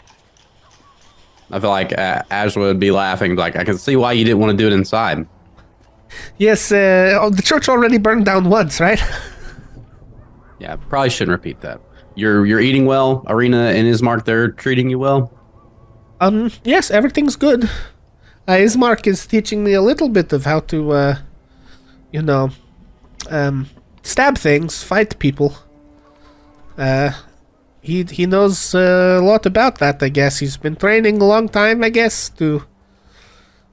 I feel like Ash would be laughing. Like, I can see why you didn't want to do it inside. Yes, the church already burned down once, right? Yeah, probably shouldn't repeat that. You're eating well. Arena and Ismark, they're treating you well. Yes, everything's good. Ismark is teaching me a little bit of how to, stab things, fight people. He knows a lot about that, I guess. He's been training a long time, I guess, to,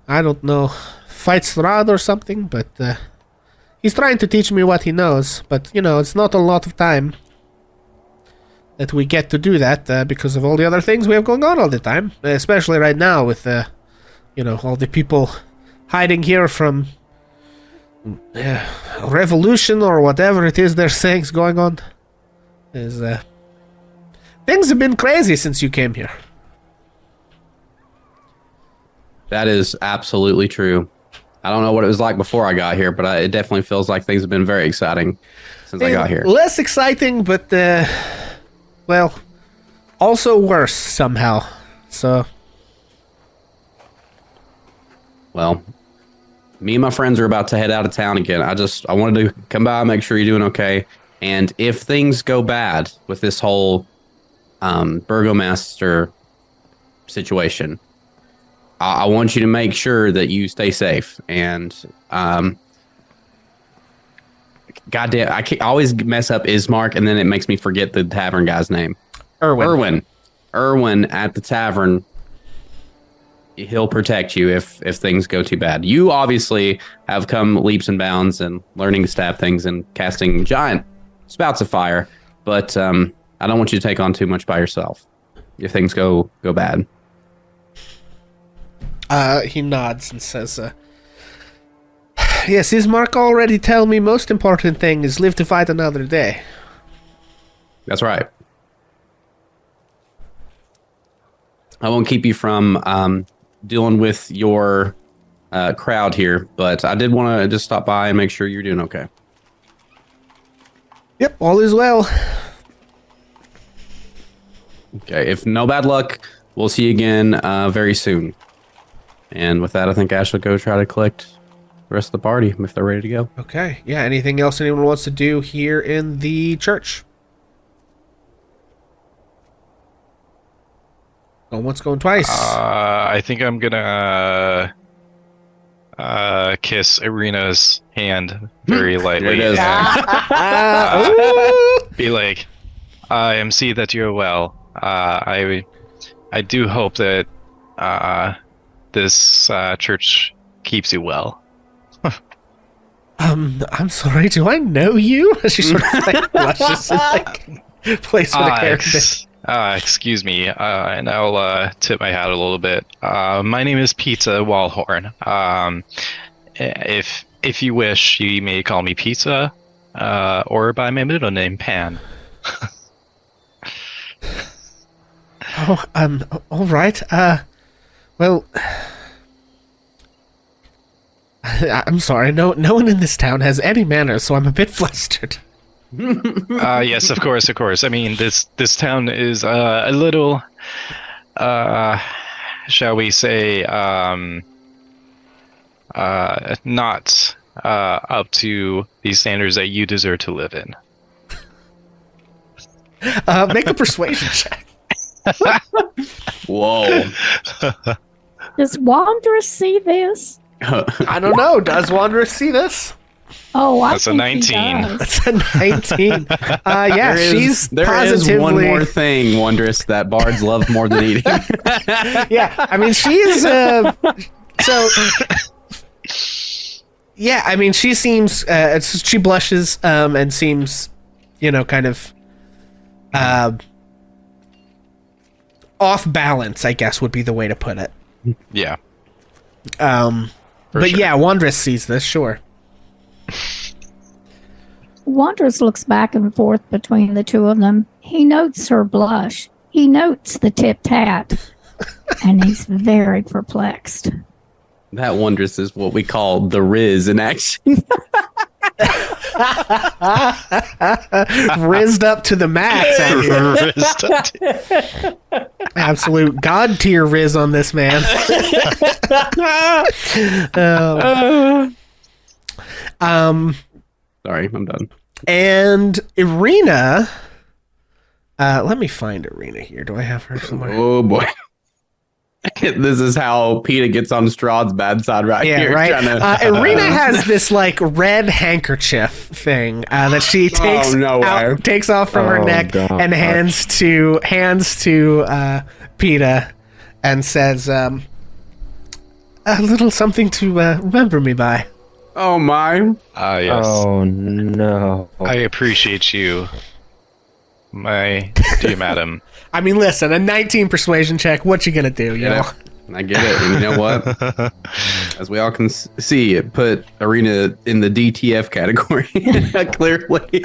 I don't know, fight Strahd or something, but he's trying to teach me what he knows. But, it's not a lot of time that we get to do that because of all the other things we have going on all the time, especially right now with, all the people hiding here from revolution or whatever it is they're saying is going on. Things have been crazy since you came here. That is absolutely true. I don't know what it was like before I got here, but it definitely feels like things have been very exciting since I got here. Less exciting, but, also worse somehow. So, Well, me and my friends are about to head out of town again. I wanted to come by, make sure you're doing okay. And if things go bad with this whole Burgomaster situation, I want you to make sure that you stay safe. And goddamn, I always mess up Ismark, and then it makes me forget the tavern guy's name. Erwin at the tavern. He'll protect you if things go too bad. You obviously have come leaps and bounds and learning to stab things and casting giant spouts of fire, but I don't want you to take on too much by yourself if things go bad. He nods and says, "Yes, Ismark already tell me most important thing is live to fight another day." That's right. I won't keep you from dealing with your crowd here, but I did want to just stop by and make sure you're doing okay. Yep, all is well. Okay, if no bad luck, we'll see you again very soon. And with that, I think Ash will go try to collect the rest of the party if they're ready to go. Okay, yeah, anything else anyone wants to do here in the church? Going once, going twice. I think I'm gonna kiss Irina's hand very lightly. There it is. And, be like, I am see that you're well. I do hope that this church keeps you well. I'm sorry, do I know you? She sort of like blushes and like plays with a character. Excuse me, and I'll tip my hat a little bit. My name is Pizza Walhorn. If you wish, you may call me Pizza, or by my middle name, Pan. All right. Well, I'm sorry. No one in this town has any manners, so I'm a bit flustered. Yes, of course. I mean, this town is a little, shall we say, not up to the standards that you deserve to live in. Make a persuasion check. Whoa. Does Wanderous see this? I don't know. Does Wanderous see this? Oh, I That's a think 19. He does. That's a 19. Yeah, she's there positively... is one more thing, Wondrous, that bards love more than eating. Yeah, I mean, she's... So... Yeah, I mean, she seems, she blushes, and seems, kind of, off balance, I guess would be the way to put it. Yeah. But sure. yeah, Wondrous sees this, sure. Wondrous looks back and forth between the two of them. He notes her blush. He notes the tipped hat. And he's very perplexed. That Wondrous is what we call the Riz in action. Rizzed up to the max out here. Absolute god tier Riz on this man. Sorry, I'm done. And Irina, let me find Irina here. Do I have her somewhere? Oh boy. This is how PETA gets on Strahd's bad side right here. Yeah, right. Irina has this like red handkerchief thing that she takes off from her neck and hands to PETA and says, "A little something to remember me by." Oh my! Yes. Oh no! I appreciate you, my dear madam. I mean, listen, a 19 persuasion check. What you gonna do? You know. I get it. And you know what? As we all can see, it put Irina in the DTF category. Clearly.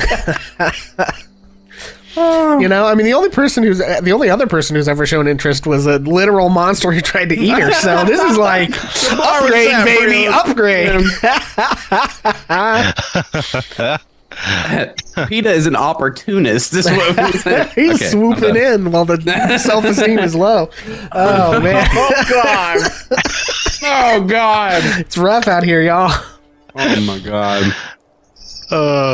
I mean, the only other person who's ever shown interest was a literal monster who tried to eat her. So this is like upgrade, baby, upgrade. PETA is an opportunist. This is what he's swooping in while the self-esteem is low. Oh man! Oh god! Oh god! It's rough out here, y'all. Oh my god!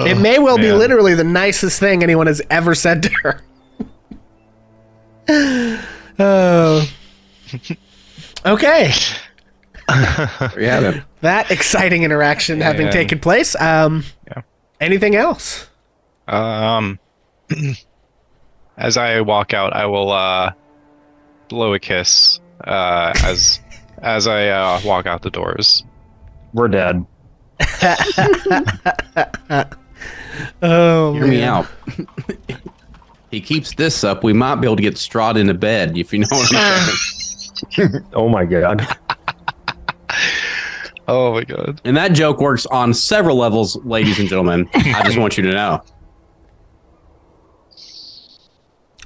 It may well be literally the nicest thing anyone has ever said to her. Oh. Okay. There you have it. That exciting interaction having taken place. Anything else? As I walk out, I will blow a kiss as I walk out the doors. We're dead. Oh, hear me out. He keeps this up, we might be able to get Strahd into bed, if you know what I'm saying. Oh my god. Oh my god. And that joke works on several levels, ladies and gentlemen. I just want you to know.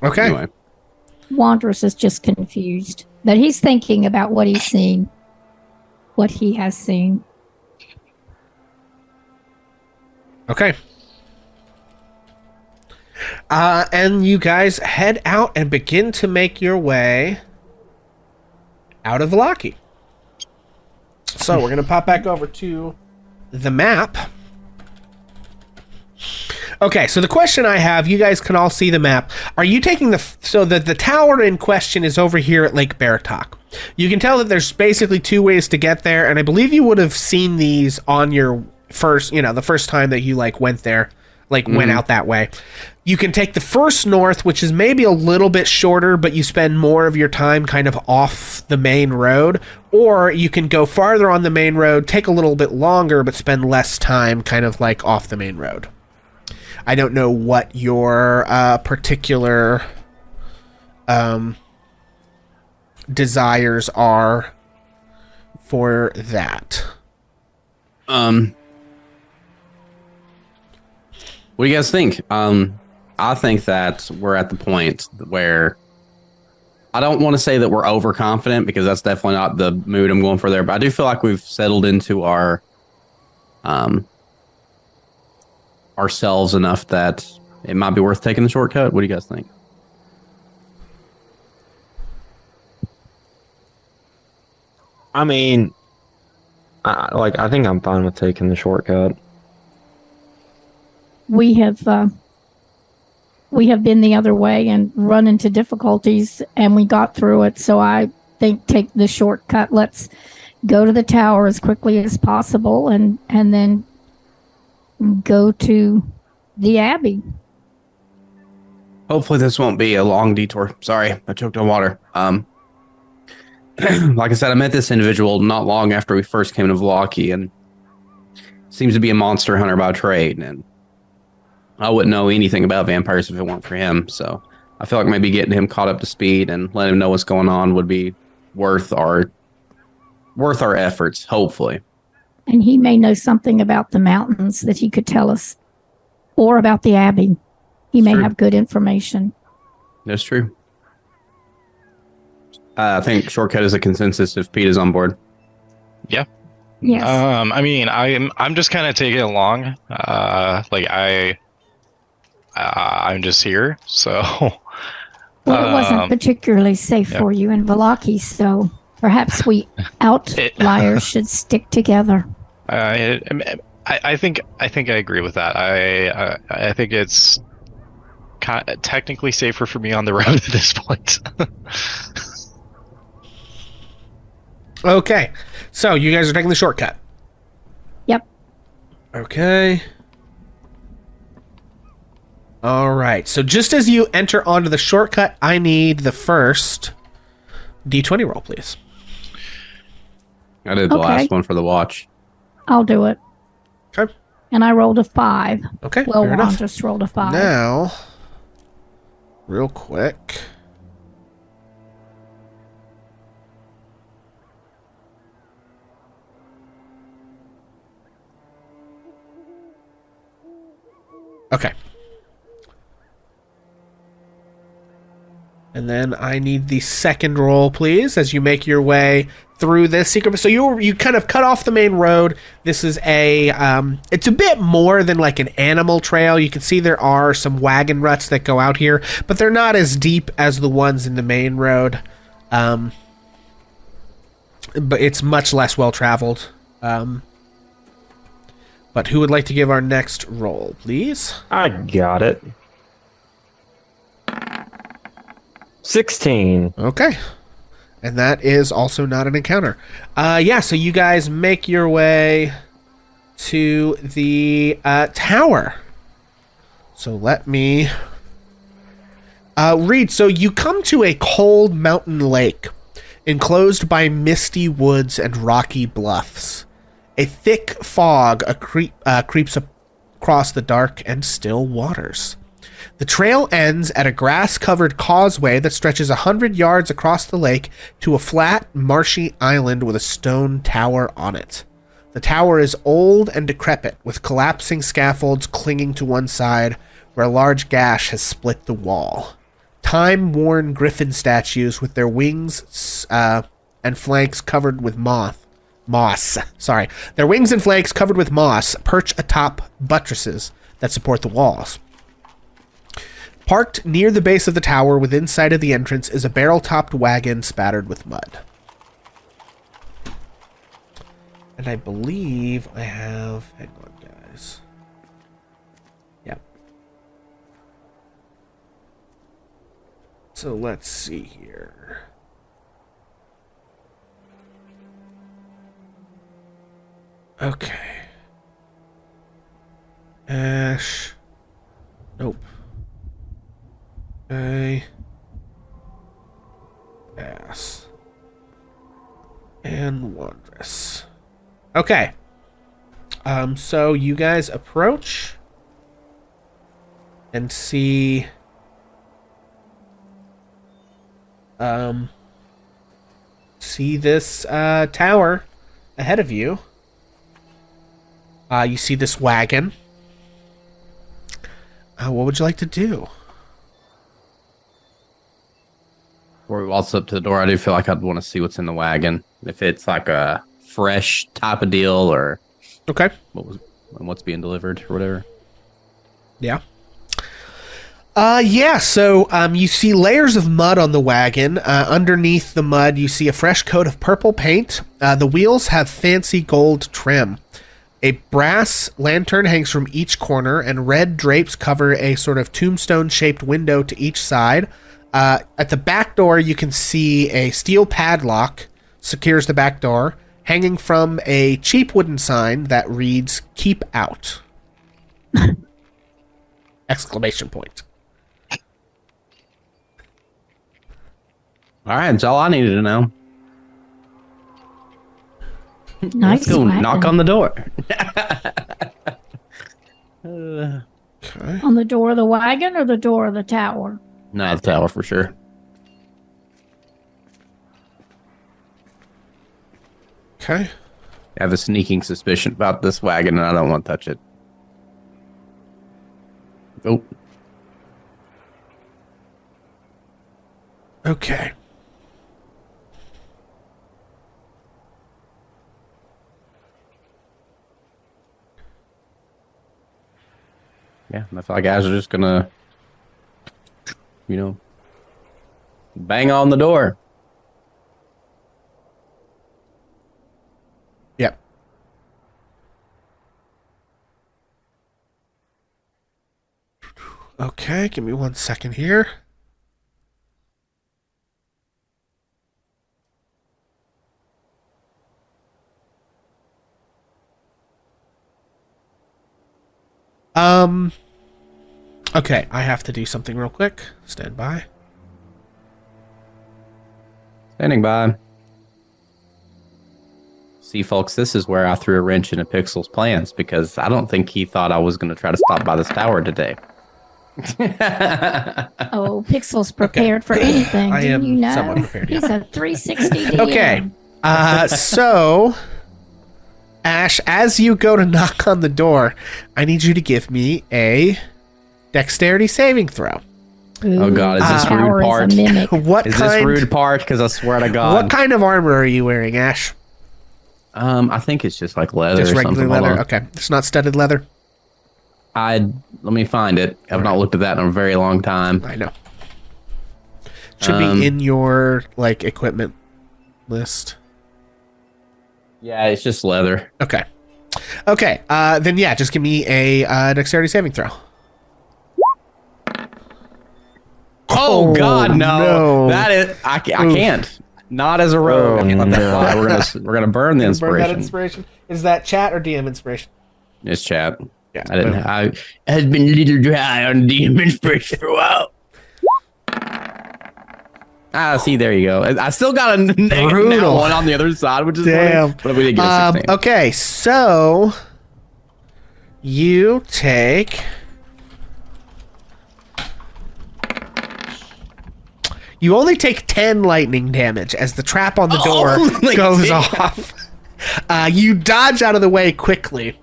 Okay. Anyway. Wondrous is just confused. That he's thinking about what he's seen. What he has seen. Okay. And you guys head out and begin to make your way out of Vallaki. So we're going to pop back over to the map. Okay, so the question I have, you guys can all see the map. Are you taking the tower in question is over here at Lake Baratok. You can tell that there's basically two ways to get there, and I believe you would have seen these on your first, the first time that you went there, went out that way. You can take the first north, which is maybe a little bit shorter, but you spend more of your time kind of off the main road, or you can go farther on the main road, take a little bit longer, but spend less time kind of off the main road. I don't know what your particular desires are for that. What do you guys think? I think that we're at the point where I don't want to say that we're overconfident, because that's definitely not the mood I'm going for there, but I do feel like we've settled into ourselves enough that it might be worth taking the shortcut. What do you guys think? I mean, I think I'm fine with taking the shortcut. We have been the other way and run into difficulties, and we got through it. So I think take the shortcut. Let's go to the tower as quickly as possible, and then go to the Abbey. Hopefully this won't be a long detour. Sorry, I choked on water. Like I said, I met this individual not long after we first came to Vallaki, and seems to be a monster hunter by trade, and I wouldn't know anything about vampires if it weren't for him. So I feel like maybe getting him caught up to speed and letting him know what's going on would be worth our efforts, hopefully. And he may know something about the mountains that he could tell us, or about the abbey. He may have good information. That's true. I think shortcut is a consensus if Pete is on board. Yeah. Yes. I mean, I'm just kind of taking it along. I'm just here, so. Well, it wasn't particularly safe for you in Valaki, so perhaps we outliers should stick together. I think I agree with that. I think it's technically safer for me on the road at this point. Okay, so you guys are taking the shortcut. Yep. Okay. All right. So just as you enter onto the shortcut, I need the first D20 roll, please. I did the last one for the watch. I'll do it. Okay. And I rolled a 5. Okay. Well, fair Juan enough. just rolled a 5. Now, real quick. Okay. And then I need the second roll, please, as you make your way through this secret. So you kind of cut off the main road. This is it's a bit more than like an animal trail. You can see there are some wagon ruts that go out here, but they're not as deep as the ones in the main road. But it's much less well traveled. But who would like to give our next roll, please? I got it. 16. Okay. And that is also not an encounter. So you guys make your way to the tower. So let me read. So you come to a cold mountain lake, enclosed by misty woods and rocky bluffs. A thick fog creeps across the dark and still waters. The trail ends at a grass-covered causeway that stretches 100 yards across the lake to a flat, marshy island with a stone tower on it. The tower is old and decrepit, with collapsing scaffolds clinging to one side, where a large gash has split the wall. Time-worn griffin statues with their wings and flanks covered with moss. Their wings and flanks covered with moss perch atop buttresses that support the walls. Parked near the base of the tower within sight of the entrance is a barrel-topped wagon spattered with mud. And I believe I have... Hang on, guys. Yep. So let's see here. Okay. Ash. Nope. Okay. Ass. And Wondrous. Okay. So you guys approach and see this tower ahead of you. You see this wagon. What would you like to do? Before we waltz up to the door, I do feel like I'd want to see what's in the wagon. If it's like a fresh type of deal or Okay. what's being delivered or whatever. Yeah. So you see layers of mud on the wagon. Underneath the mud, you see a fresh coat of purple paint. The wheels have fancy gold trim. A brass lantern hangs from each corner, and red drapes cover a sort of tombstone-shaped window to each side. At the back door, you can see a steel padlock secures the back door, hanging from a cheap wooden sign that reads, "Keep out!" Exclamation point. All right, that's all I needed to know. Nice. Let's go wagon. knock on the door. Okay. On the door of the wagon or the door of the tower? Not the tower for sure. Okay. I have a sneaking suspicion about this wagon, and I don't want to touch it. Oh. Okay. Yeah, I feel like guys are just gonna, bang on the door. Yep. Okay, give me 1 second here. Okay, I have to do something real quick. Stand by. Standing by. See, folks, this is where I threw a wrench into Pixel's plans because I don't think he thought I was going to try to stop by this tower today. Oh, Pixel's prepared for anything. I am you know? somewhat prepared, He's a 360 DM. Okay. So, Ash, as you go to knock on the door, I need you to give me a dexterity saving throw. Oh, God, is this Power rude is a part? mimic. What Is kind? this rude part? Because I swear to God. What kind of armor are you wearing, Ash? I think it's just like leather Just or regular something. Hold leather. on. Okay, it's not studded leather. Let me find it. I've not looked at that in a very long time. I know. Should be in your equipment list. Yeah, it's just leather. Okay. Okay. Then yeah, just give me a dexterity saving throw. Oh, God, no. no. That is, I can't. Not as a rogue. Oh, Let that no. fly. We're gonna burn the Burn inspiration. that inspiration. Is that chat or DM inspiration? It's chat. Yeah. I didn't. I has been a little dry on DM inspiration for a while. See, there you go. I still got a Brutal. one on the other side, which is Damn. funny, but we did get a 16. Okay, so you take. You only take 10 lightning damage as the trap on the door Only goes 10. off. You dodge out of the way quickly.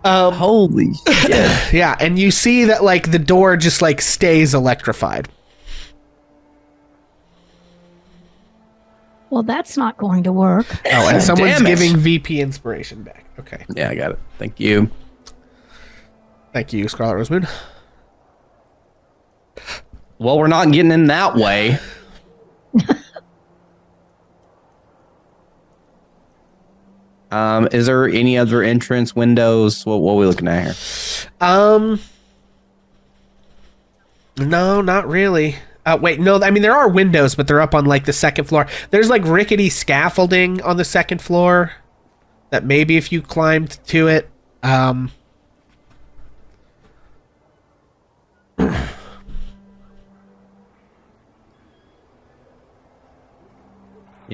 Holy shit! Yeah, and you see that the door just stays electrified. Well, that's not going to work. Oh, and someone's Damn it. giving VP inspiration back. Okay. Yeah, I got it. Thank you. Thank you, Scarlet Rosemoon. Well, we're not getting in that way. Is there any other entrance windows? What are we looking at here? No, not really. Wait, no, I mean, there are windows, but they're up on the second floor. There's rickety scaffolding on the second floor that maybe if you climbed to it,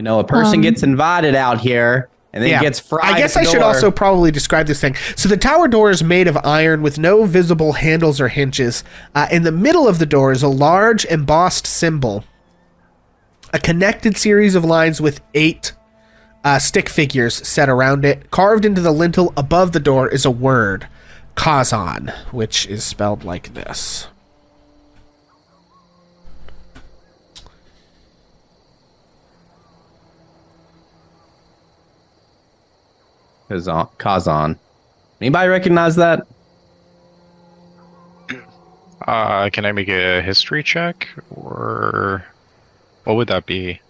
A person gets invited out here and then gets fried. I guess at I the should door. also probably describe this thing. So the tower door is made of iron with no visible handles or hinges. In the middle of the door is a large embossed symbol, a connected series of lines with 8 stick figures set around it. Carved into the lintel above the door is a word, Kazan, which is spelled like this. Kazan. Anybody recognize that? Can I make a history check, or what would that be?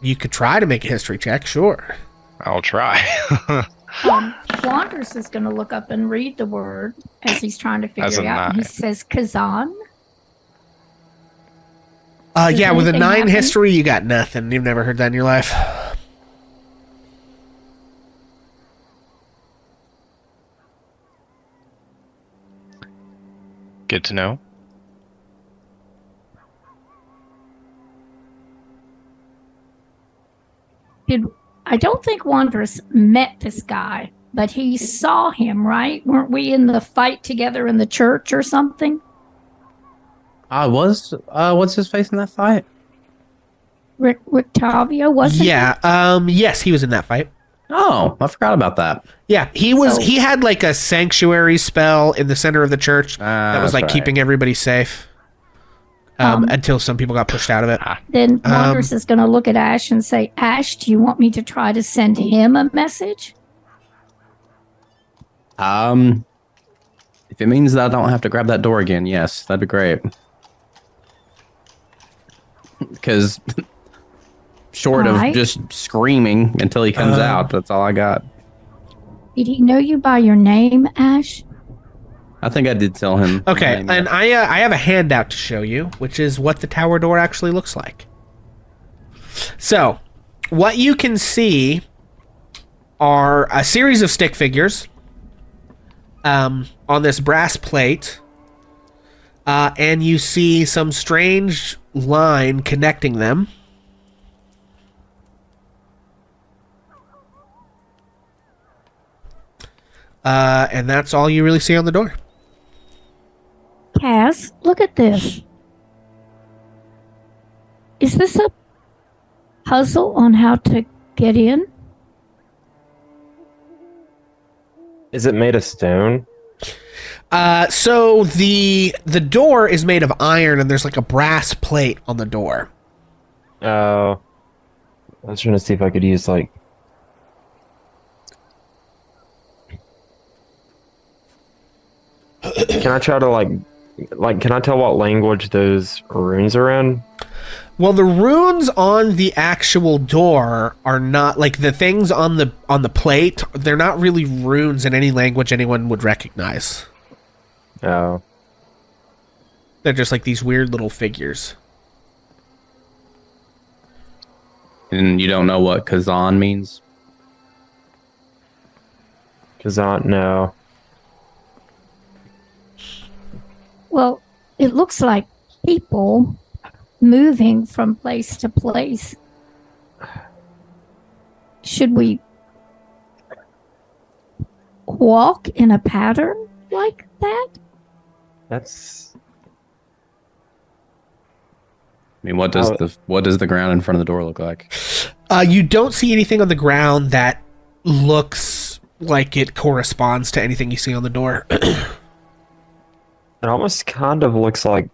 You could try to make a history check, sure. I'll try. Wanders is going to look up and read the word as he's trying to As figure a it out. And he 9. says Kazan. Yeah, with a anything 9 happen? history, you got nothing. You've never heard that in your life. Good to know. I don't think Wanderous met this guy but he saw him, right? Weren't we in the fight together in the church or something? What's his face in that fight? Rictavio, wasn't he? Yeah. Yes, he was in that fight. Oh, I forgot about that. Yeah, he was. So- He had like a sanctuary spell in the center of the church that was That's like right. keeping everybody safe. Until some people got pushed out of it. Then Wondrous is going to look at Ash and say, Ash, do you want me to try to send him a message? If it means that I don't have to grab that door again, yes, that'd be great. Because short of Alright. just screaming until he comes out, that's all I got. Did he know you by your name, Ash? I think I did tell him. Okay, my name. and I have a handout to show you, which is what the tower door actually looks like. So, what you can see are a series of stick figures on this brass plate, and you see some strange line connecting them. And that's all you really see on the door. Cass, look at this. Is this a puzzle on how to get in? Is it made of stone? So the door is made of iron, and there's like a brass plate on the door. Oh. I was trying to see if I could use, like... Can I try to, can I tell what language those runes are in? Well, the runes on the actual door are not like the things on the plate. They're not really runes in any language anyone would recognize. Oh. They're just like these weird little figures. And you don't know what Kazan means? No. Well, it looks like people moving from place to place. Should we walk in a pattern like that? That's... I mean, what does the ground in front of the door look like? You don't see anything on the ground that looks like it corresponds to anything you see on the door. It almost kind of looks like,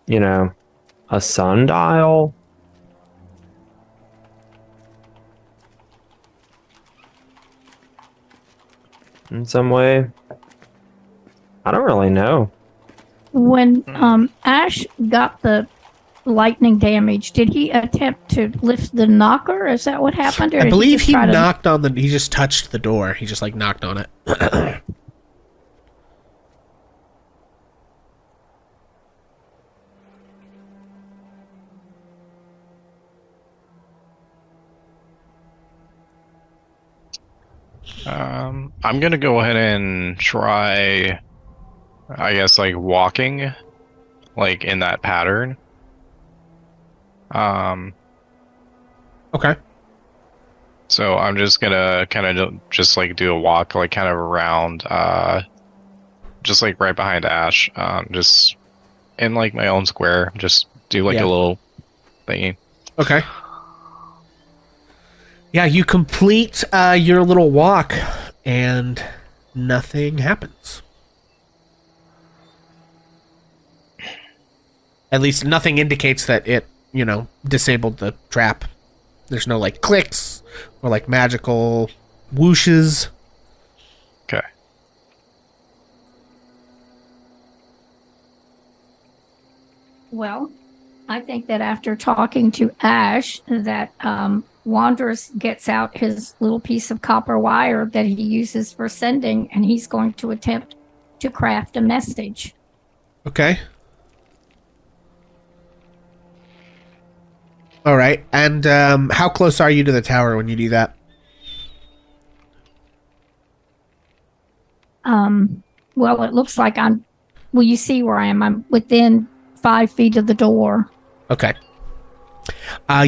you know, a sundial. In some way. I don't really know. When Ash got the lightning damage, did he attempt to lift the knocker? Is that what happened? Or I did believe just he try to- knocked on he just touched the door. He just like knocked on it. I'm gonna go ahead and try, I guess, like walking, like in that pattern. Okay. So I'm just gonna kind of just like do a walk, like kind of around, just like right behind Ash, just in like my own square, just do like Yeah. a little thingy. Okay. Yeah, you complete your little walk, and nothing happens. At least nothing indicates that it, disabled the trap. There's no, like, clicks or, like, magical whooshes. Okay. Well, I think that after talking to Ash, that Wanderous gets out his little piece of copper wire that he uses for sending, and he's going to attempt to craft a message. Okay. All right. And how close are you to the tower when you do that? Well, it looks like you see where I am. I'm within 5 feet of the door. Okay.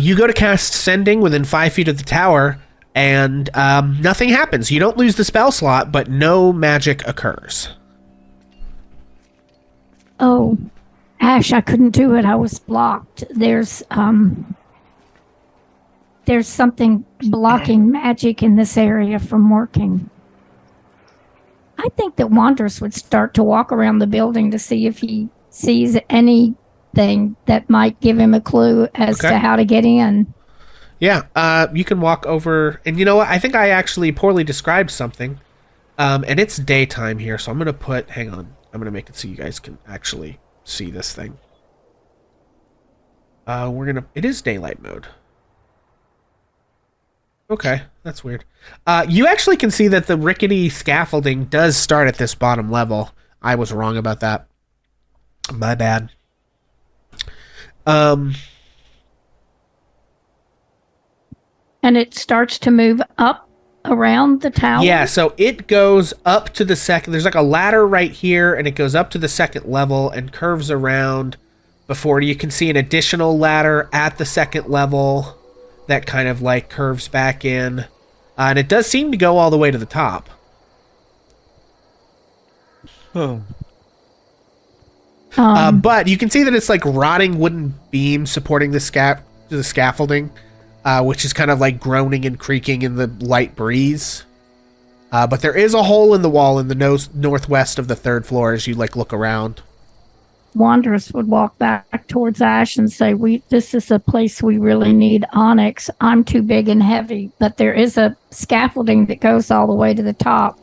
You go to cast Sending within 5 feet of the tower, and nothing happens. You don't lose the spell slot, but no magic occurs. Oh, Ash, I couldn't do it. I was blocked. There's something blocking magic in this area from working. I think that Wanderous would start to walk around the building to see if he sees anything that might give him a clue as to how to get in. Yeah, you can walk over, and you know what? I think I actually poorly described something, and it's daytime here, so I'm going to hang on, I'm going to make it so you guys can actually see this thing. It is daylight mode. Okay, that's weird. You actually can see that the rickety scaffolding does start at this bottom level. I was wrong about that. My bad. And it starts to move up around the tower? Yeah, so it goes up to the second... There's like a ladder right here, and it goes up to the second level and curves around before you can see an additional ladder at the second level that kind of like curves back in. And it does seem to go all the way to the top. Oh. But you can see that it's like rotting wooden beams supporting the scaffolding, which is kind of like groaning and creaking in the light breeze. But there is a hole in the wall in the northwest of the third floor as you like look around. Wanderous would walk back towards Ash and say, this is a place we really need onyx. I'm too big and heavy, but there is a scaffolding that goes all the way to the top.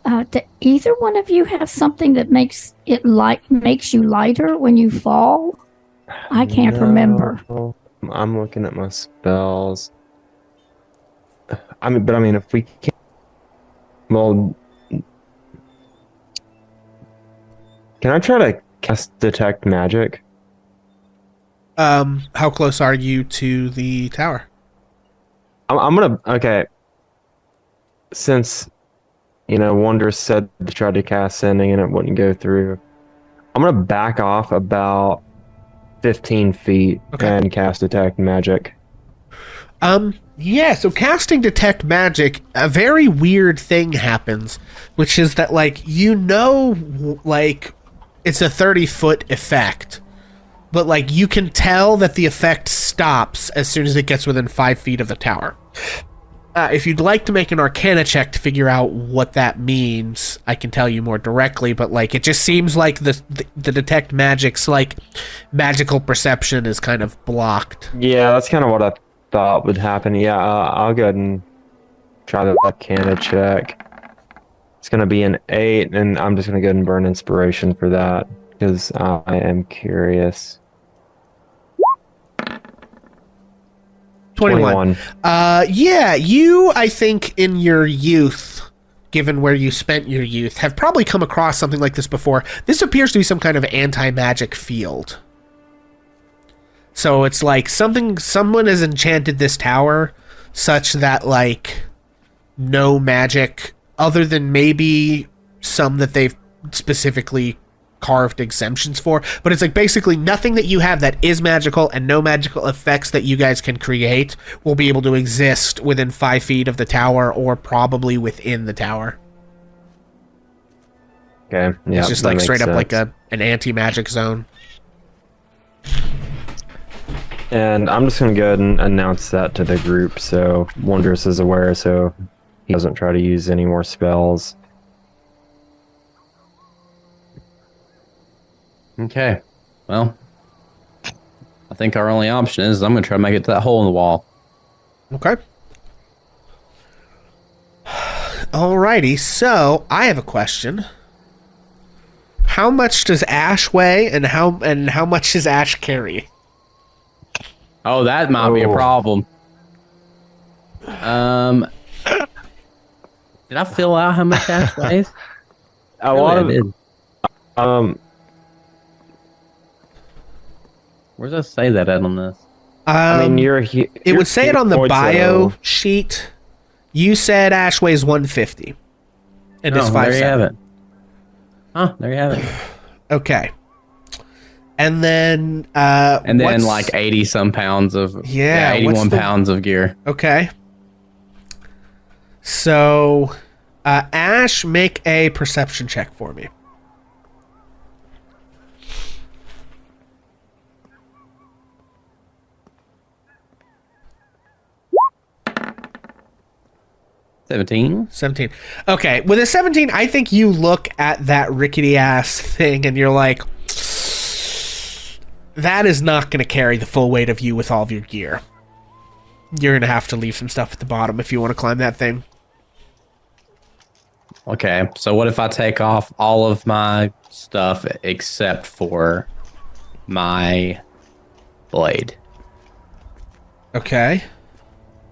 Do either one of you have something that makes you lighter when you fall? I can't remember. I'm looking at my spells. I mean, if we can't... Well... Can I try to cast Detect Magic? How close are you to the tower? I'm gonna... Okay. Since, Wonder said to try to cast Sending and it wouldn't go through, I'm gonna back off about 15 feet and cast Detect Magic. Yeah, so casting Detect Magic, a very weird thing happens, which is that, it's a 30-foot effect, but, you can tell that the effect stops as soon as it gets within 5 feet of the tower. If you'd like to make an Arcana check to figure out what that means, I can tell you more directly, but, it just seems like the Detect Magic's, magical perception is kind of blocked. Yeah, that's kind of what I thought would happen. Yeah, I'll go ahead and try the Arcana check. It's going to be an 8, and I'm just going to go ahead and burn Inspiration for that, because I am curious. 21. Yeah, you, I think, in your youth, given where you spent your youth, have probably come across something like this before. This appears to be some kind of anti-magic field. So it's like someone has enchanted this tower such that, no magic, other than maybe some that they've specifically carved exemptions for, but it's basically nothing that you have that is magical and no magical effects that you guys can create will be able to exist within 5 feet of the tower or probably within the tower. Okay, yeah, it's just straight up an anti-magic zone. And I'm just going to go ahead and announce that to the group so Wondrous is aware, so he doesn't try to use any more spells. Okay. Well, I think our only option is I'm going to try to make it to that hole in the wall. Okay. Alrighty, so I have a question. How much does Ash weigh, and how much does Ash carry? Oh, that might be a problem. Did I fill out how much Ash weighs? A lot of where does it say that at on this? It would say it on the bio sheet. You said Ash weighs 150. And is 5'7". There you have it. Huh, there you have it. Okay. And then And then what's- like 80 some pounds of Yeah, 81 pounds of gear. Okay. So Ash, make a perception check for me. $17. 17. Okay, with a 17, I think you look at that rickety ass thing and you're like, that is not going to carry the full weight of you with all of your gear. You're going to have to leave some stuff at the bottom if you want to climb that thing. Okay, so what if I take off all of my stuff except for my blade? Okay.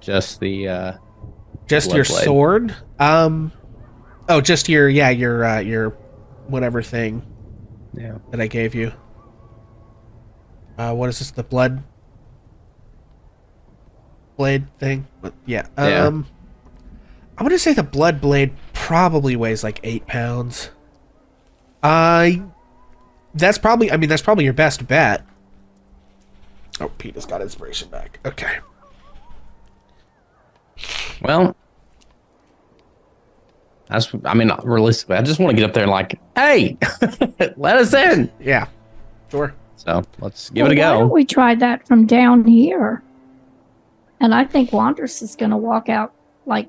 Just the Just blood your blade. sword? Oh, just your whatever thing Yeah. that I gave you. What is this? The blood blade thing? Yeah. Yeah. I'm gonna say the blood blade probably weighs like 8 pounds. That's probably your best bet. Oh, Pete has got inspiration back. Okay. Well, realistically, I just want to get up there and like, hey, let us in. Yeah. Sure. So let's give it a Why don't go. we try that from down here? And I think Wanderous is going to walk out, like,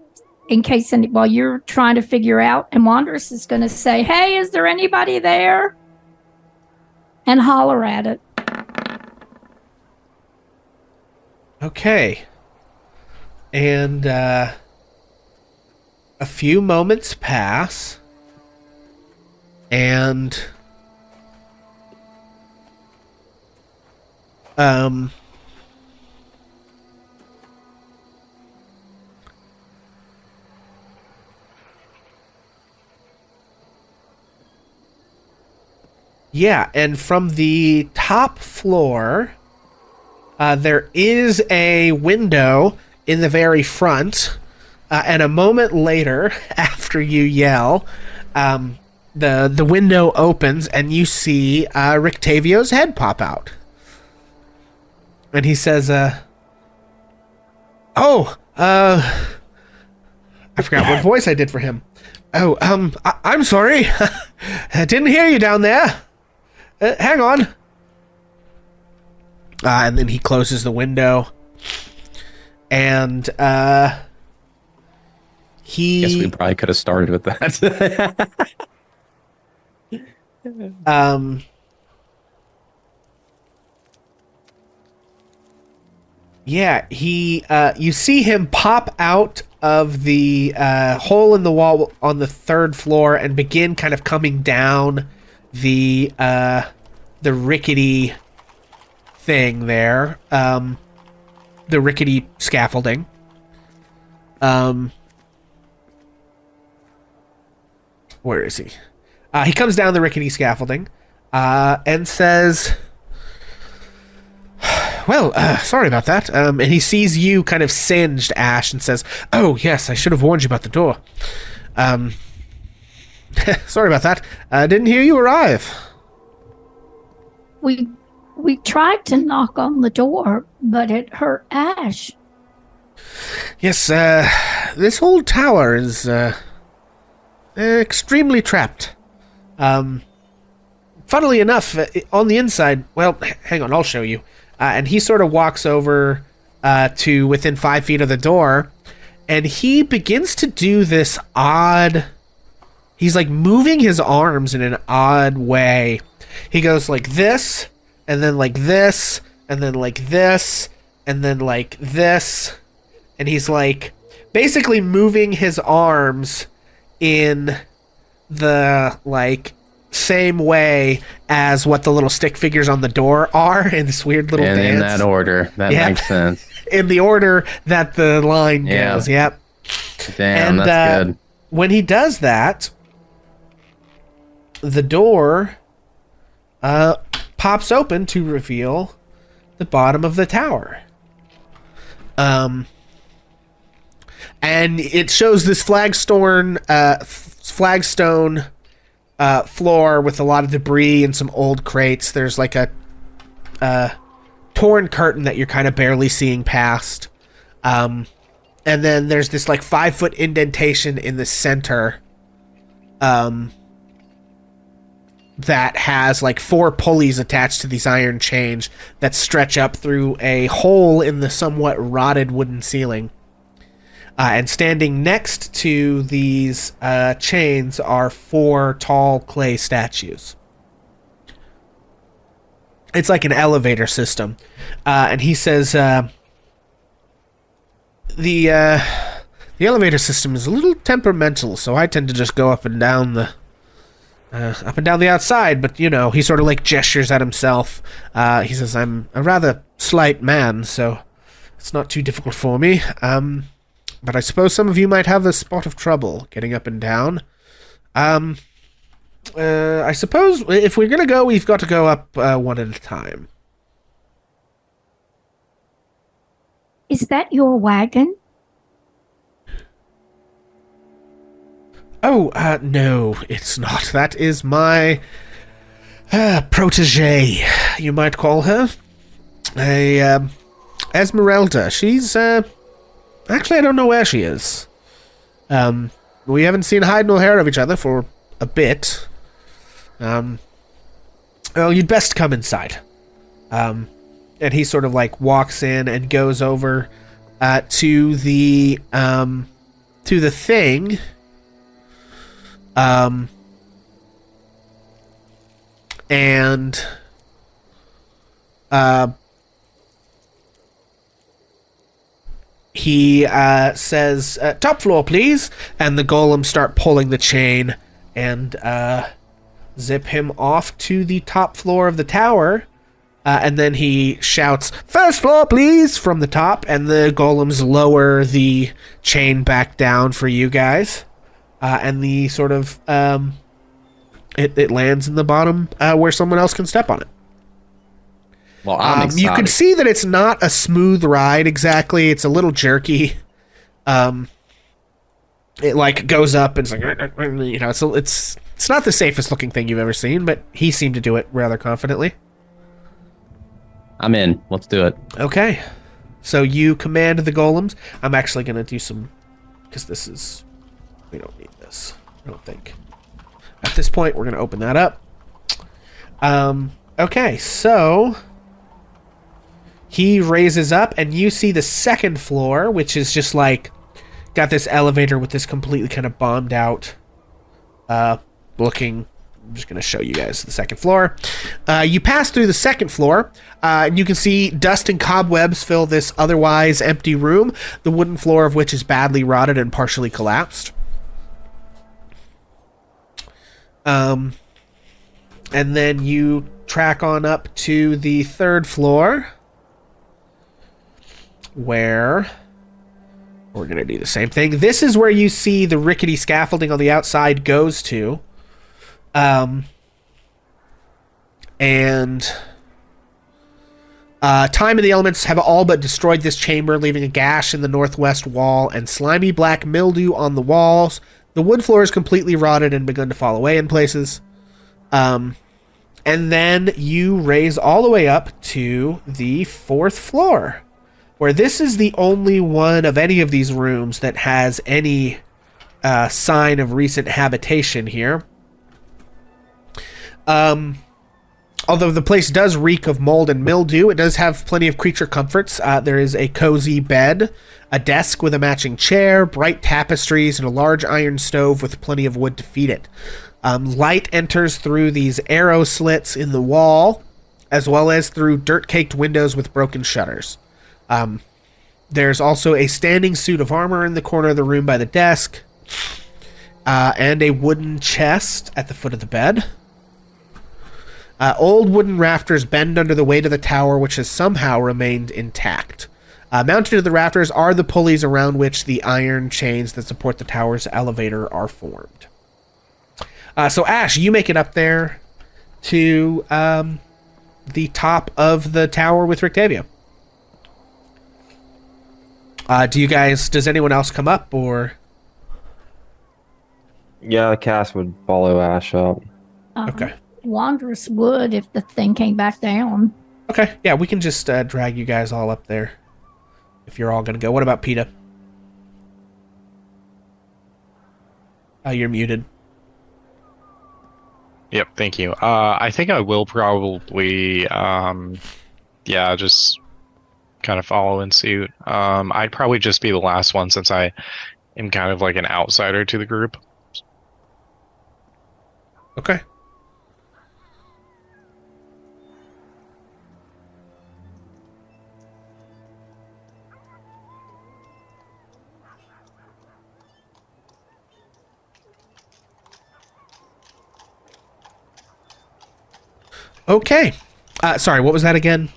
in case while you're trying to figure out, and Wanderous is going to say, "Hey, is there anybody there?" And holler at it. Okay. And a few moments pass, and yeah, and from the top floor, there is a window in the very front, and a moment later, after you yell, the window opens and you see Rictavio's head pop out. And he says, I forgot what voice I did for him. Oh, I'm sorry. I didn't hear you down there. Hang on. And then he closes the window. And he... Guess we probably could have started with that. Yeah, he you see him pop out of the hole in the wall on the third floor and begin kind of coming down the rickety thing there, the rickety scaffolding. Where is he? He comes down the rickety scaffolding and says, well, sorry about that. And he sees you kind of singed, Ash, and says, oh, yes, I should have warned you about the door. Sorry about that. I didn't hear you arrive. We tried to knock on the door, but it hurt Ash. Yes, this whole tower is extremely trapped. Funnily enough, on the inside, well, hang on, I'll show you. And he sort of walks over to within 5 feet of the door, and he begins to do this odd... He's like moving his arms in an odd way. He goes like this, and then like this, and then like this, and then like this. And he's like basically moving his arms in the like same way as what the little stick figures on the door are in this weird little And dance. in that order. That Yeah. makes sense. In the order that the line Yeah. goes. Yep. Damn, And, that's good. When he does that, the door pops open to reveal the bottom of the tower. And it shows this flagstone floor with a lot of debris and some old crates. There's like a torn curtain that you're kind of barely seeing past. And then there's this like 5-foot indentation in the center that has like 4 pulleys attached to these iron chains that stretch up through a hole in the somewhat rotted wooden ceiling. And standing next to these chains are 4 tall clay statues. It's like an elevator system. And he says, the elevator system is a little temperamental, so I tend to just go up and down the outside, but you know, he sort of like gestures at himself. He says, I'm a rather slight man, so it's not too difficult for me. But I suppose some of you might have a spot of trouble getting up and down. I suppose if we're gonna go, we've got to go up one at a time. Is that your wagon? Oh, no, it's not. That is my protege, you might call her. Esmeralda. She's, actually, I don't know where she is. We haven't seen hide nor hair of each other for a bit. Well, you'd best come inside. And he sort of, like, walks in and goes over to the thing. And he says, top floor, please. And the golems start pulling the chain and zip him off to the top floor of the tower. And then he shouts, first floor, please, from the top. And the golems lower the chain back down for you guys. And the sort of, it lands in the bottom where someone else can step on it. Well, I'm excited. You can see that it's not a smooth ride exactly. It's a little jerky. It like goes up and it's like, you know, it's not the safest looking thing you've ever seen, but he seemed to do it rather confidently. I'm in. Let's do it. Okay. So you command the golems. I'm actually going to do some, because this is, we don't need this, I don't think. At this point, we're going to open that up. Okay, so he raises up, and you see the second floor, which is just like, got this elevator with this completely kind of bombed out looking. I'm just going to show you guys the second floor. You pass through the second floor, and you can see dust and cobwebs fill this otherwise empty room, the wooden floor of which is badly rotted and partially collapsed. And then you track on up to the third floor, where we're going to do the same thing. This is where you see the rickety scaffolding on the outside goes to. And time and the elements have all but destroyed this chamber, leaving a gash in the northwest wall and slimy black mildew on the walls. The wood floor is completely rotted and begun to fall away in places. And then you raise all the way up to the fourth floor, where this is the only one of any of these rooms that has any sign of recent habitation here. Although the place does reek of mold and mildew, it does have plenty of creature comforts. There is a cozy bed, a desk with a matching chair, bright tapestries, and a large iron stove with plenty of wood to feed it. Light enters through these arrow slits in the wall, as well as through dirt-caked windows with broken shutters. There's also a standing suit of armor in the corner of the room by the desk, and a wooden chest at the foot of the bed. Old wooden rafters bend under the weight of the tower, which has somehow remained intact. Mounted to the rafters are the pulleys around which the iron chains that support the tower's elevator are formed. So Ash, you make it up there to the top of the tower with Rictavia. Does anyone else come up, or? Yeah, Cass would follow Ash up. Okay. Wanderous would if the thing came back down. Okay, yeah, we can just drag you guys all up there if you're all gonna go. What about PETA? Oh, you're muted. Yep, thank you. I think I will probably, yeah, just kind of follow in suit. I'd probably just be the last one since I am kind of like an outsider to the group. Okay. Okay. Sorry, what was that again?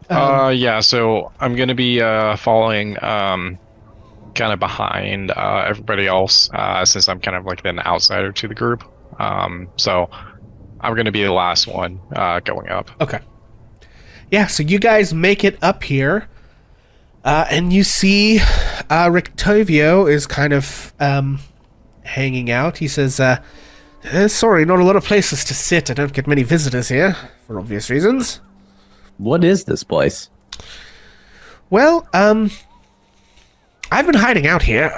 Yeah, so I'm gonna be following kind of behind everybody else since I'm kind of like an outsider to the group. So I'm gonna be the last one going up. Okay. Yeah, so you guys make it up here, and you see Rictovio is kind of hanging out. He says, sorry, not a lot of places to sit. I don't get many visitors here, for obvious reasons. What is this place? Well, I've been hiding out here.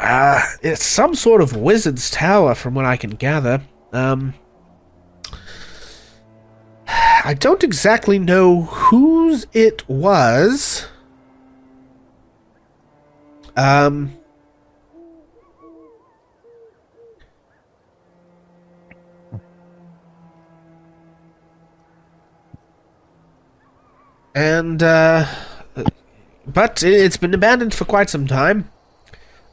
It's some sort of wizard's tower, from what I can gather. I don't exactly know whose it was. But it's been abandoned for quite some time.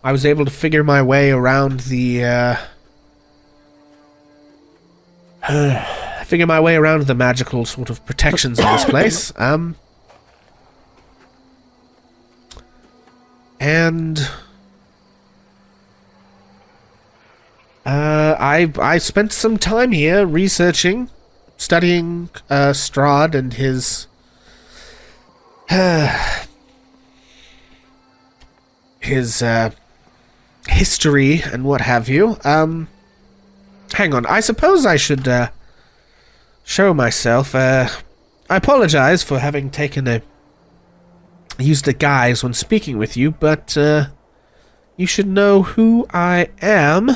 I was able to figure my way around the, magical sort of protections of this place. I spent some time here researching, studying, Strahd and his history and what have you. Hang on, I suppose I should show myself. I apologize for having used a guise when speaking with you, but you should know who I am.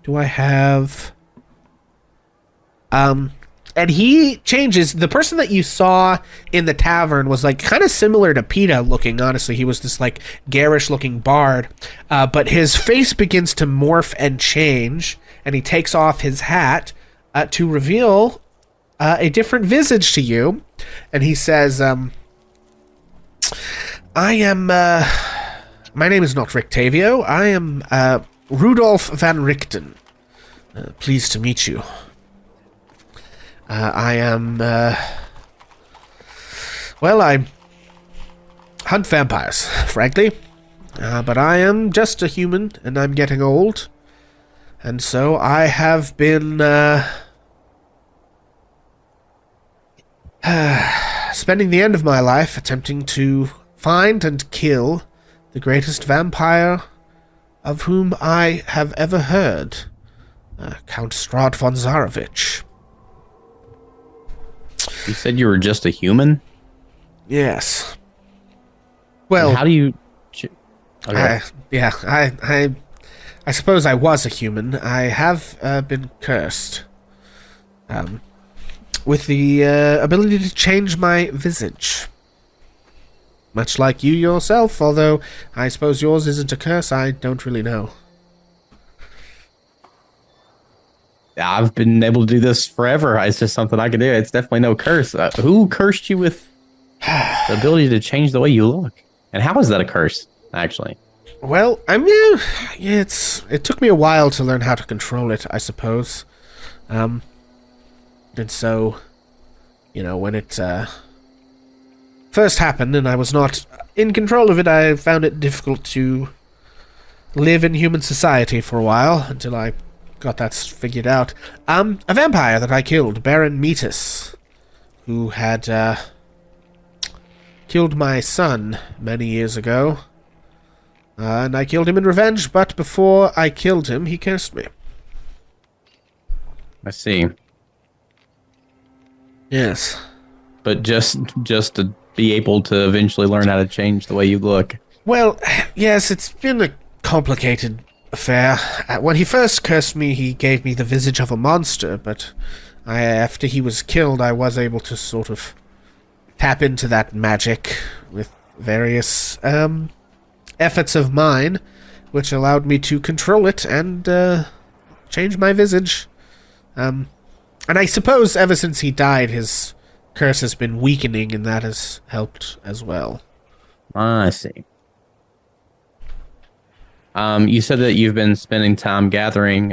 Do I have and he changes. The person that you saw in the tavern was like kind of similar to PETA looking, honestly. He was this like garish looking bard. But his face begins to morph and change, and he takes off his hat to reveal a different visage to you. And he says, I am, my name is not Rictavio. I am Rudolph van Richten. Pleased to meet you. I am, well, I hunt vampires, frankly. But I am just a human, and I'm getting old. And so I have been, spending the end of my life attempting to find and kill the greatest vampire of whom I have ever heard, Count Strahd von Zarovich. You said you were just a human? Yes. Well, and how do you... Okay. I suppose I was a human. I have been cursed. With the ability to change my visage. Much like you yourself, although I suppose yours isn't a curse, I don't really know. I've been able to do this forever. It's just something I can do. It's definitely no curse. Who cursed you with the ability to change the way you look? And how is that a curse, actually? Well, I mean, it took me a while to learn how to control it, I suppose. And so, when it first happened and I was not in control of it, I found it difficult to live in human society for a while until I got that figured out. A vampire that I killed, Baron Metis, who had killed my son many years ago. And I killed him in revenge, but before I killed him, he cursed me. I see. Yes. but just to be able to eventually learn how to change the way you look. Well, yes, it's been a complicated affair. When he first cursed me, he gave me the visage of a monster, but after he was killed, I was able to sort of tap into that magic with various efforts of mine, which allowed me to control it and change my visage. And I suppose ever since he died, his curse has been weakening, and that has helped as well. I see. You said that you've been spending time gathering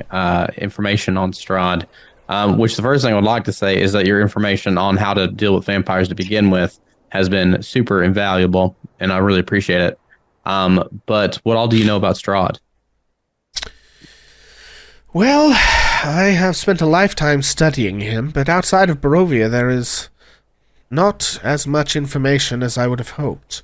information on Strahd, which the first thing I would like to say is that your information on how to deal with vampires to begin with has been super invaluable, and I really appreciate it. But what all do you know about Strahd? Well, I have spent a lifetime studying him, but outside of Barovia there is not as much information as I would have hoped.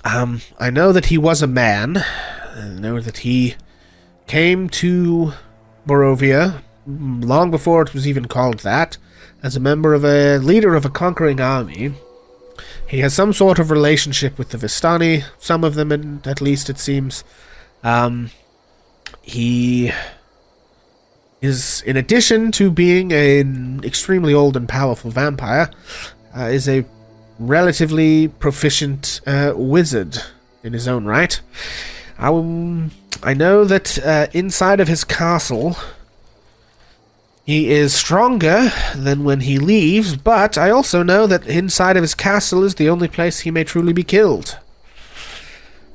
I know that he was a man. I know that he came to Barovia long before it was even called that, as a member of a leader of a conquering army. He has some sort of relationship with the Vistani, some of them at least it seems. He is, in addition to being an extremely old and powerful vampire, is a relatively proficient wizard in his own right. I know that inside of his castle he is stronger than when he leaves, but I also know that inside of his castle is the only place he may truly be killed.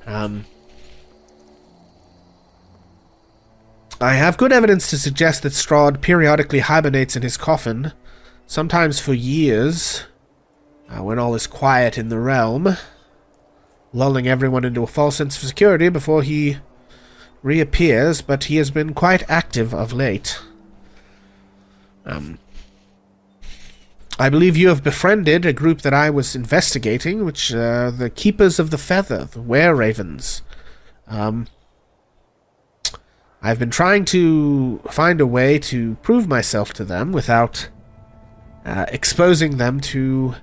I have good evidence to suggest that Strahd periodically hibernates in his coffin, sometimes for years, when all is quiet in the realm, lulling everyone into a false sense of security before he reappears, but he has been quite active of late. I believe you have befriended a group that I was investigating, which the Keepers of the Feather, the Were-Ravens. I've been trying to find a way to prove myself to them without exposing them to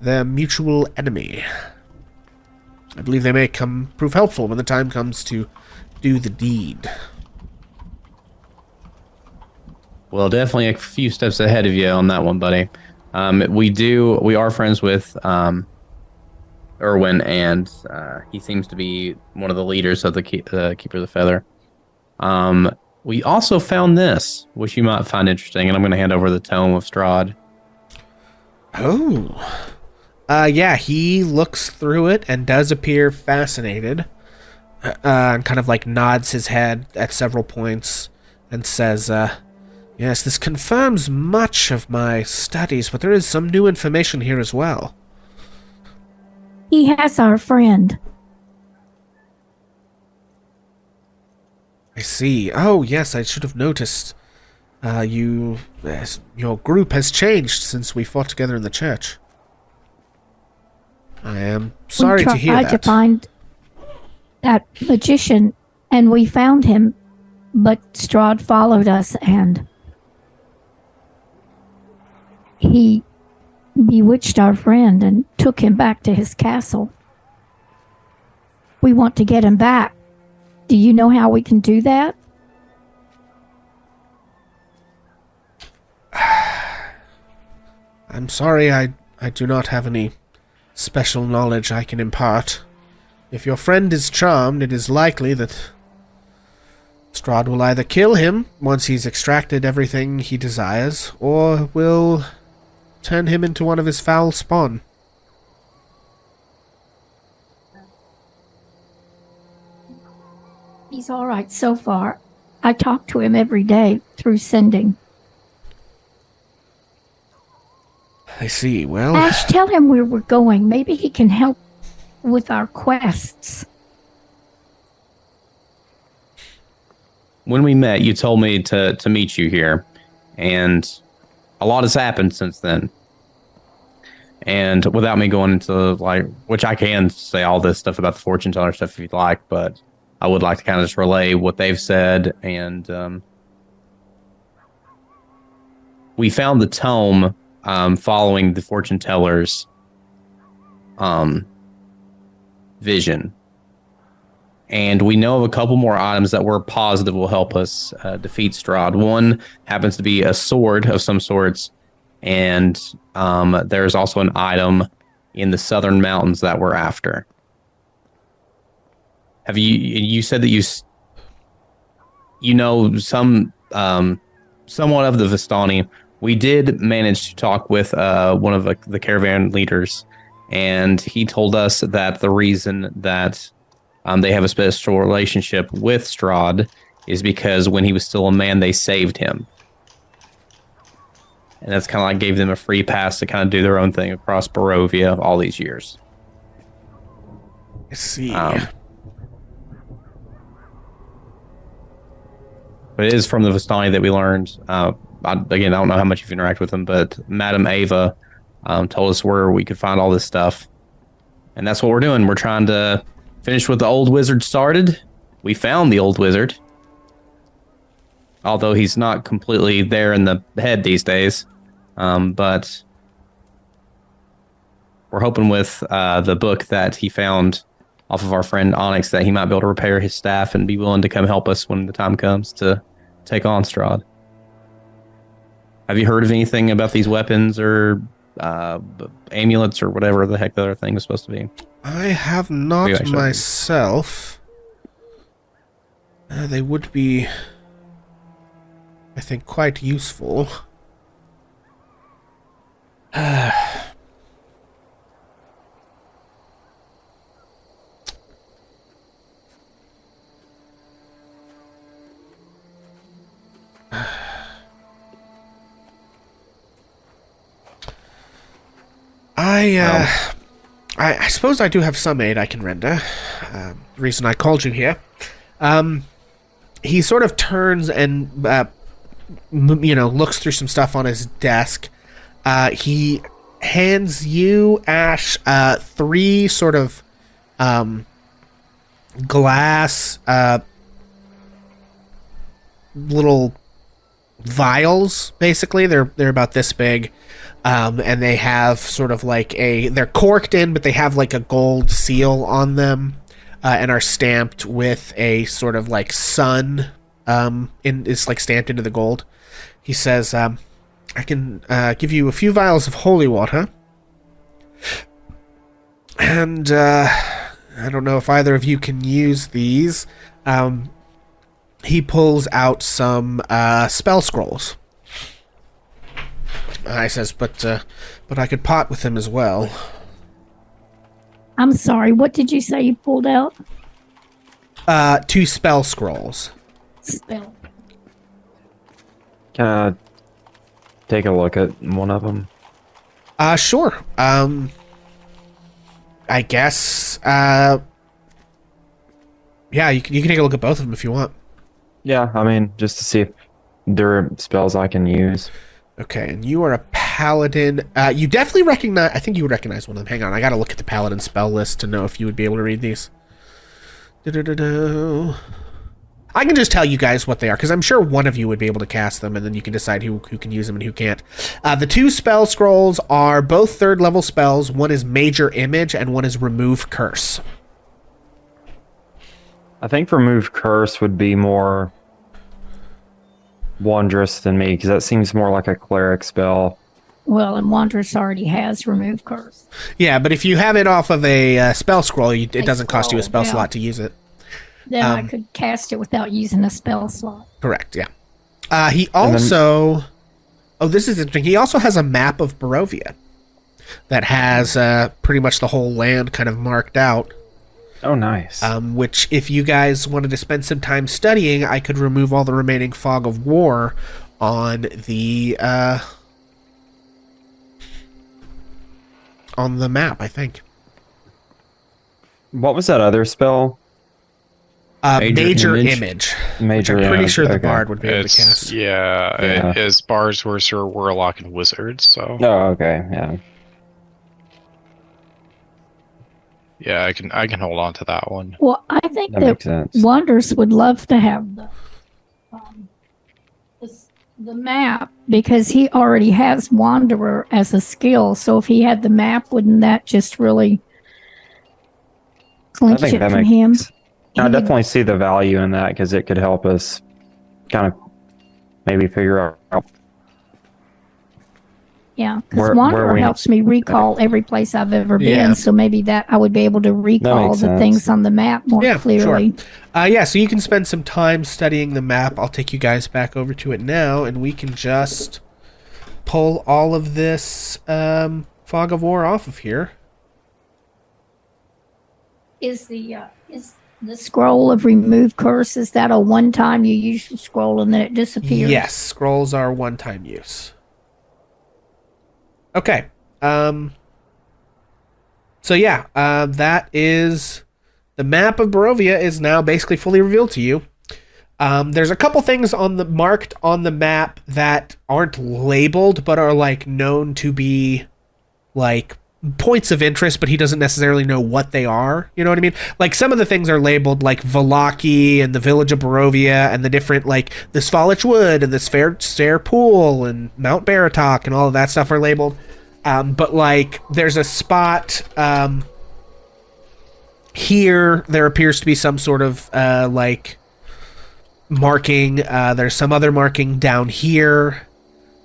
their mutual enemy. I believe they may prove helpful when the time comes to do the deed. Well, definitely a few steps ahead of you on that one, buddy. We are friends with Erwin, and he seems to be one of the leaders of the Keeper of the Feather. We also found this, which you might find interesting, and I'm going to hand over the tome of Strahd. Oh. Yeah, he looks through it and does appear fascinated, and kind of like nods his head at several points and says, yes, this confirms much of my studies, but there is some new information here as well. He has our friend. I see. Oh, yes, I should have noticed. Your group has changed since we fought together in the church. I am sorry to hear that. We tried to find that magician, and we found him, but Strahd followed us, and he bewitched our friend and took him back to his castle. We want to get him back. Do you know how we can do that? I'm sorry, I do not have any special knowledge I can impart. If your friend is charmed, it is likely that Strahd will either kill him once he's extracted everything he desires, or will turn him into one of his foul spawn. He's all right so far. I talk to him every day through sending. I see. Well, Ash, tell him where we're going. Maybe he can help with our quests. When we met, you told me to meet you here, and a lot has happened since then. And without me going into, which I can say all this stuff about the fortune teller stuff if you'd like, but I would like to kind of just relay what they've said. And we found the tome following the fortune teller's vision. And we know of a couple more items that we're positive will help us defeat Strahd. One happens to be a sword of some sorts, and there's also an item in the southern mountains that we're after. Have you said that you know some somewhat of the Vistani? We did manage to talk with one of the caravan leaders, and he told us that the reason that they have a special relationship with Strahd is because when he was still a man, they saved him. And that's kind of like gave them a free pass to kind of do their own thing across Barovia all these years. I see. But it is from the Vistani that we learned. Again, I don't know how much you've interacted with them, but Madame Ava told us where we could find all this stuff. And that's what we're doing. We're trying to finish what the old wizard started. We found the old wizard. Although he's not completely there in the head these days. But we're hoping with the book that he found off of our friend Onyx that he might be able to repair his staff and be willing to come help us when the time comes to take on Strahd. Have you heard of anything about these weapons or amulets or whatever the heck the other thing was supposed to be? I have not myself. They would be, I think, quite useful. I suppose I do have some aid I can render. The reason I called you here. He sort of turns and, looks through some stuff on his desk. He hands you, Ash, 3 sort of glass little vials, basically. They're about this big. And they have sort of like they're corked in, but they have like a gold seal on them, and are stamped with a sort of like sun, it's like stamped into the gold. He says, I can give you a few vials of holy water, and I don't know if either of you can use these. He pulls out some spell scrolls. I says, but I could pot with him as well. I'm sorry, what did you say you pulled out? 2 spell scrolls. Spell. Can I take a look at one of them? Sure. I guess, yeah, you can take a look at both of them if you want. Yeah, I mean, just to see if there are spells I can use. Okay, and you are a paladin. You definitely recognize... I think you would recognize one of them. Hang on, I gotta look at the paladin spell list to know if you would be able to read these. I can just tell you guys what they are, because I'm sure one of you would be able to cast them, and then you can decide who can use them and who can't. The 2 spell scrolls are both 3rd level spells. One is Major Image, and one is Remove Curse. I think Remove Curse would be more wondrous than me, because that seems more like a cleric spell. Well, and Wanderous already has Remove Curse. Yeah, but if you have it off of a spell scroll, it doesn't cost you a spell slot to use it. Then I could cast it without using a spell slot. Correct, yeah. He also... this is interesting. He also has a map of Barovia that has pretty much the whole land kind of marked out. Oh, nice. Which, if you guys wanted to spend some time studying, I could remove all the remaining fog of war on the map, I think. What was that other spell? Major Image. Major I'm pretty Image, sure the okay. bard would be able to cast. Yeah, Yeah. it is bard, sorcerer, warlock, and wizard. So Oh, okay, yeah. yeah, I can hold on to that one. Well, I think That that makes sense. Wanderous would love to have the the map because he already has Wanderer as a skill. So if he had the map, wouldn't that just really I clinch think it that for makes. him? I definitely see the value in that because it could help us kind of maybe figure out. Yeah, because Where Wanderer we- helps me recall every place I've ever been. Yeah. So maybe that I would be able to recall makes the sense. things on the map more Yeah, clearly. sure. Yeah, so you can spend some time studying the map. I'll take you guys back over to it now, and we can just pull all of this fog of war off of here. Is the scroll of remove curse, is that a one time you use the scroll and then it disappears? Yes, scrolls are one-time use. Okay. So yeah, that is the map of Barovia is now basically fully revealed to you. There's a couple things marked on the map that aren't labeled but are like known to be like points of interest, but he doesn't necessarily know what they are. You know what I mean? Like some of the things are labeled like Valaki and the village of Barovia and the different like the Svalich Wood and the Stair Pool and Mount Baratok and all of that stuff are labeled. But like there's a spot here there appears to be some sort of like marking. There's some other marking down here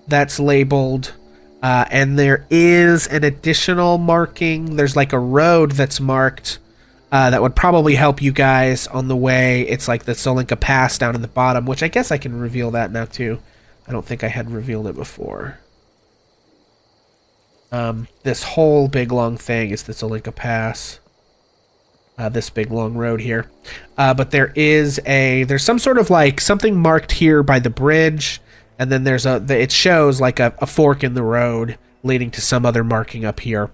that's labeled. And there is an additional marking. There's like a road that's marked that would probably help you guys on the way. It's like the Solinka Pass down in the bottom, which I guess I can reveal that now too. I don't think I had revealed it before. This whole big long thing is the Solinka Pass. This big long road here. But there's some sort of like something marked here by the bridge. And then it shows like a fork in the road leading to some other marking up here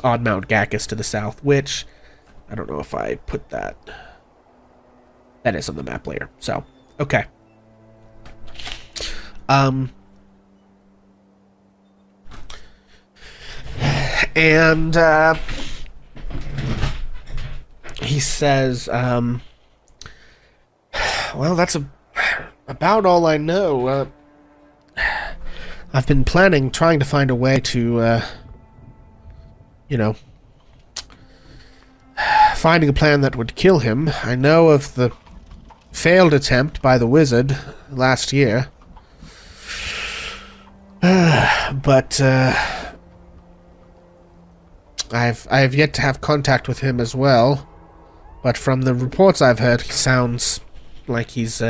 on Mount Gacchus to the south, which I don't know if I put that. That is on the map later. So, okay. And he says, well, that's about all I know. I've been trying to find a way to, finding a plan that would kill him. I know of the failed attempt by the wizard last year. But I've yet to have contact with him as well. But from the reports I've heard, he sounds like he's,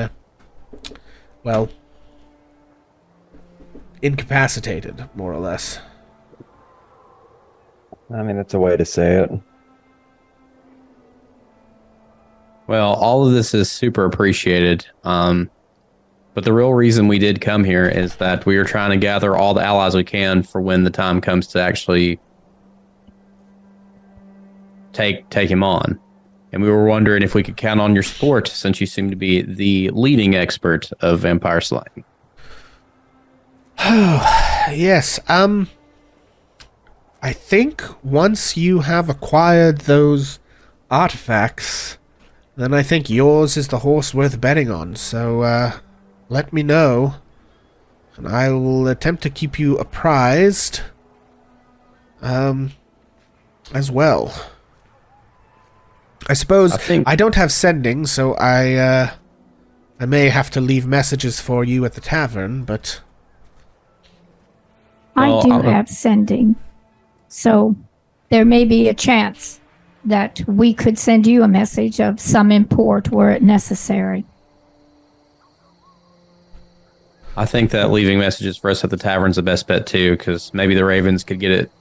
incapacitated, more or less. I mean, that's a way to say it. Well, all of this is super appreciated. But the real reason we did come here is that we are trying to gather all the allies we can for when the time comes to actually take him on. And we were wondering if we could count on your support, since you seem to be the leading expert of vampire slaying. Yes, I think once you have acquired those artifacts, then I think yours is the horse worth betting on. So, let me know, and I will attempt to keep you apprised, as well. I suppose I don't have sending, so I may have to leave messages for you at the tavern, but... I do have sending, so there may be a chance that we could send you a message of some import were it necessary. I think that leaving messages for us at the tavern's the best bet too, because maybe the Ravens could get it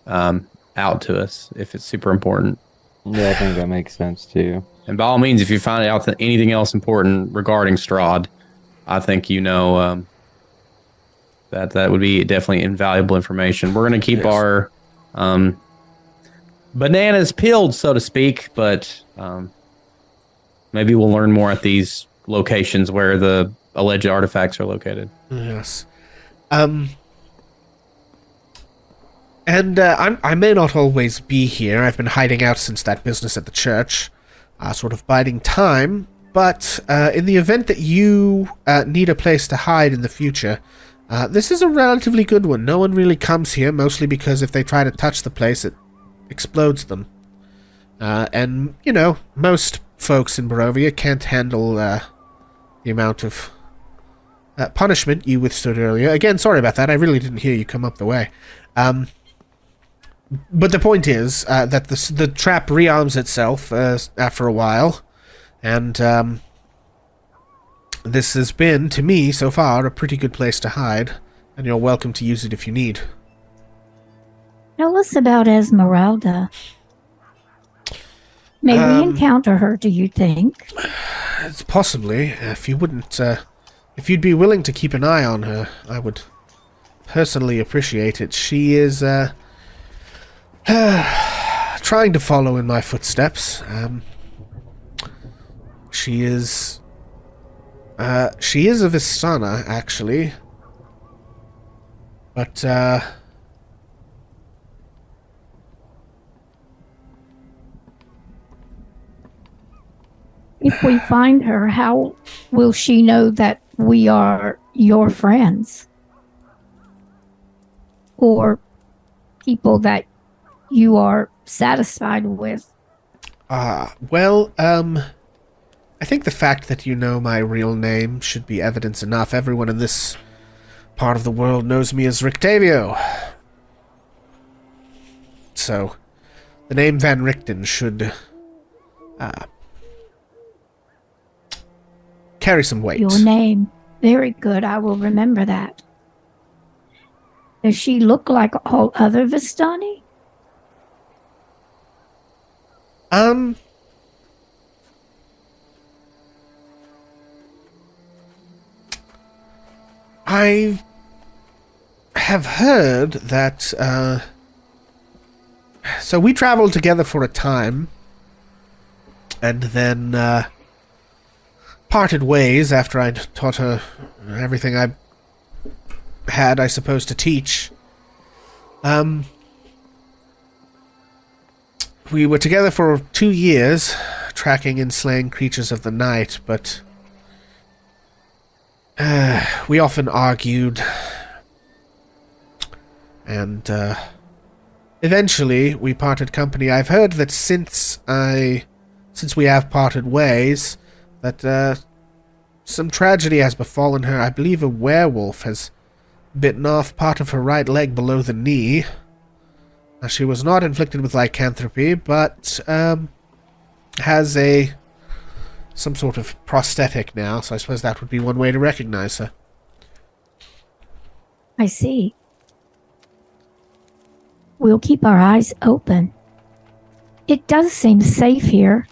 out to us if it's super important. Yeah, I think that makes sense too. And by all means, if you find out anything else important regarding Strahd, I think that would be definitely invaluable information. We're going to keep our bananas peeled, so to speak, but maybe we'll learn more at these locations where the alleged artifacts are located. Yes. And I may not always be here. I've been hiding out since that business at the church, sort of biding time. but in the event that you need a place to hide in the future, this is a relatively good one. No one really comes here, mostly because if they try to touch the place, it explodes them. And, you know, most folks in Barovia can't handle the amount of punishment you withstood earlier. Again, sorry about that. I really didn't hear you come up the way. But the point is that the trap rearms itself after a while, and this has been, to me, so far, a pretty good place to hide, and you're welcome to use it if you need. Tell us about Esmeralda. May we encounter her, do you think? It's possibly. If you wouldn't, if you'd be willing to keep an eye on her, I would personally appreciate it. She is, trying to follow in my footsteps. She is a Vistana, actually. But, if we find her, how will she know that we are your friends? Or people that you are satisfied with? Well, I think the fact that you know my real name should be evidence enough. Everyone in this part of the world knows me as Rictavio. So, the name Van Richten should carry some weight. Your name. Very good. I will remember that. Does she look like all other Vistani? I have heard that, so we traveled together for a time, and then, parted ways after I'd taught her everything I had, I suppose, to teach. We were together for 2 years, tracking and slaying creatures of the night, but we often argued, and eventually we parted company. I've heard that since we have parted ways, that some tragedy has befallen her. I believe a werewolf has bitten off part of her right leg below the knee. Now, she was not inflicted with lycanthropy, but has some sort of prosthetic now, so I suppose that would be one way to recognize her. I see. We'll keep our eyes open. It does seem safe here.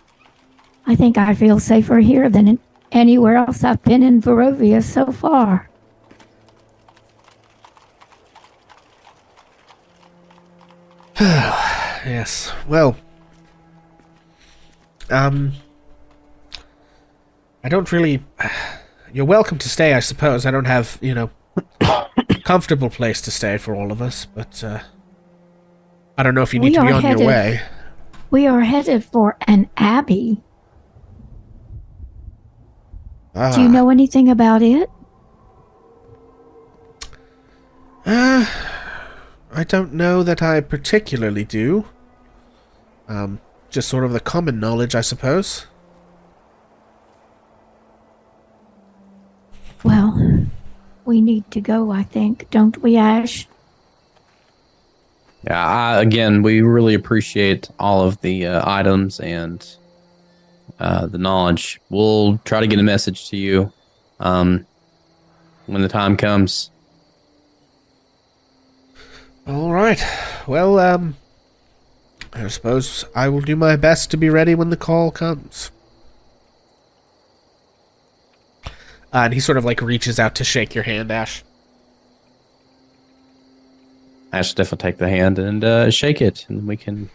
I think I feel safer here than anywhere else I've been in Barovia so far. Yes, well, I don't really... You're welcome to stay, I suppose. I don't have, comfortable place to stay for all of us, but, I don't know if you need to be on your way. We are headed for an abbey. Do you know anything about it? I don't know that I particularly do. Just sort of the common knowledge, I suppose. Well, we need to go, I think, don't we, Ash? Yeah, again, we really appreciate all of the items and the knowledge. We'll try to get a message to you when the time comes. All right. Well, I suppose I will do my best to be ready when the call comes. And he sort of reaches out to shake your hand, Ash. Ash definitely take the hand and shake it, and we can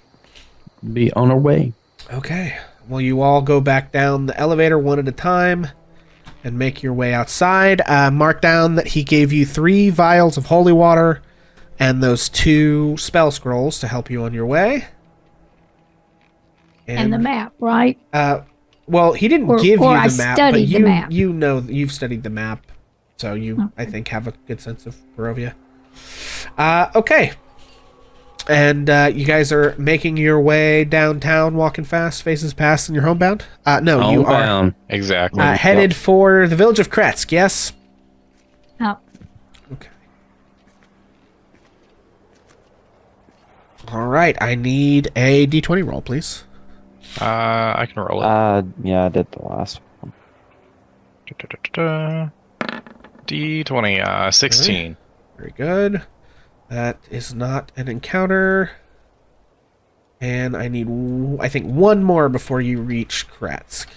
be on our way. Okay. Well, you all go back down the elevator one at a time and make your way outside. Mark down that he gave you 3 vials of holy water and those 2 spell scrolls to help you on your way. And the map, right? Well, he didn't Or- give you or I the map, but studied the map. you know you've studied the map, so you Okay. I think have a good sense of Barovia. Okay. And you guys are making your way downtown, walking fast, faces past, and you're homebound? No, you are Homebound. Exactly. headed for the village of Kretsk, yes? Oh, Okay. All right, I need a d20 roll, please. I can roll it. Yeah, I did the last one. D20, 16. Very good. That is not an encounter. And I need, I think, one more before you reach Kretsk.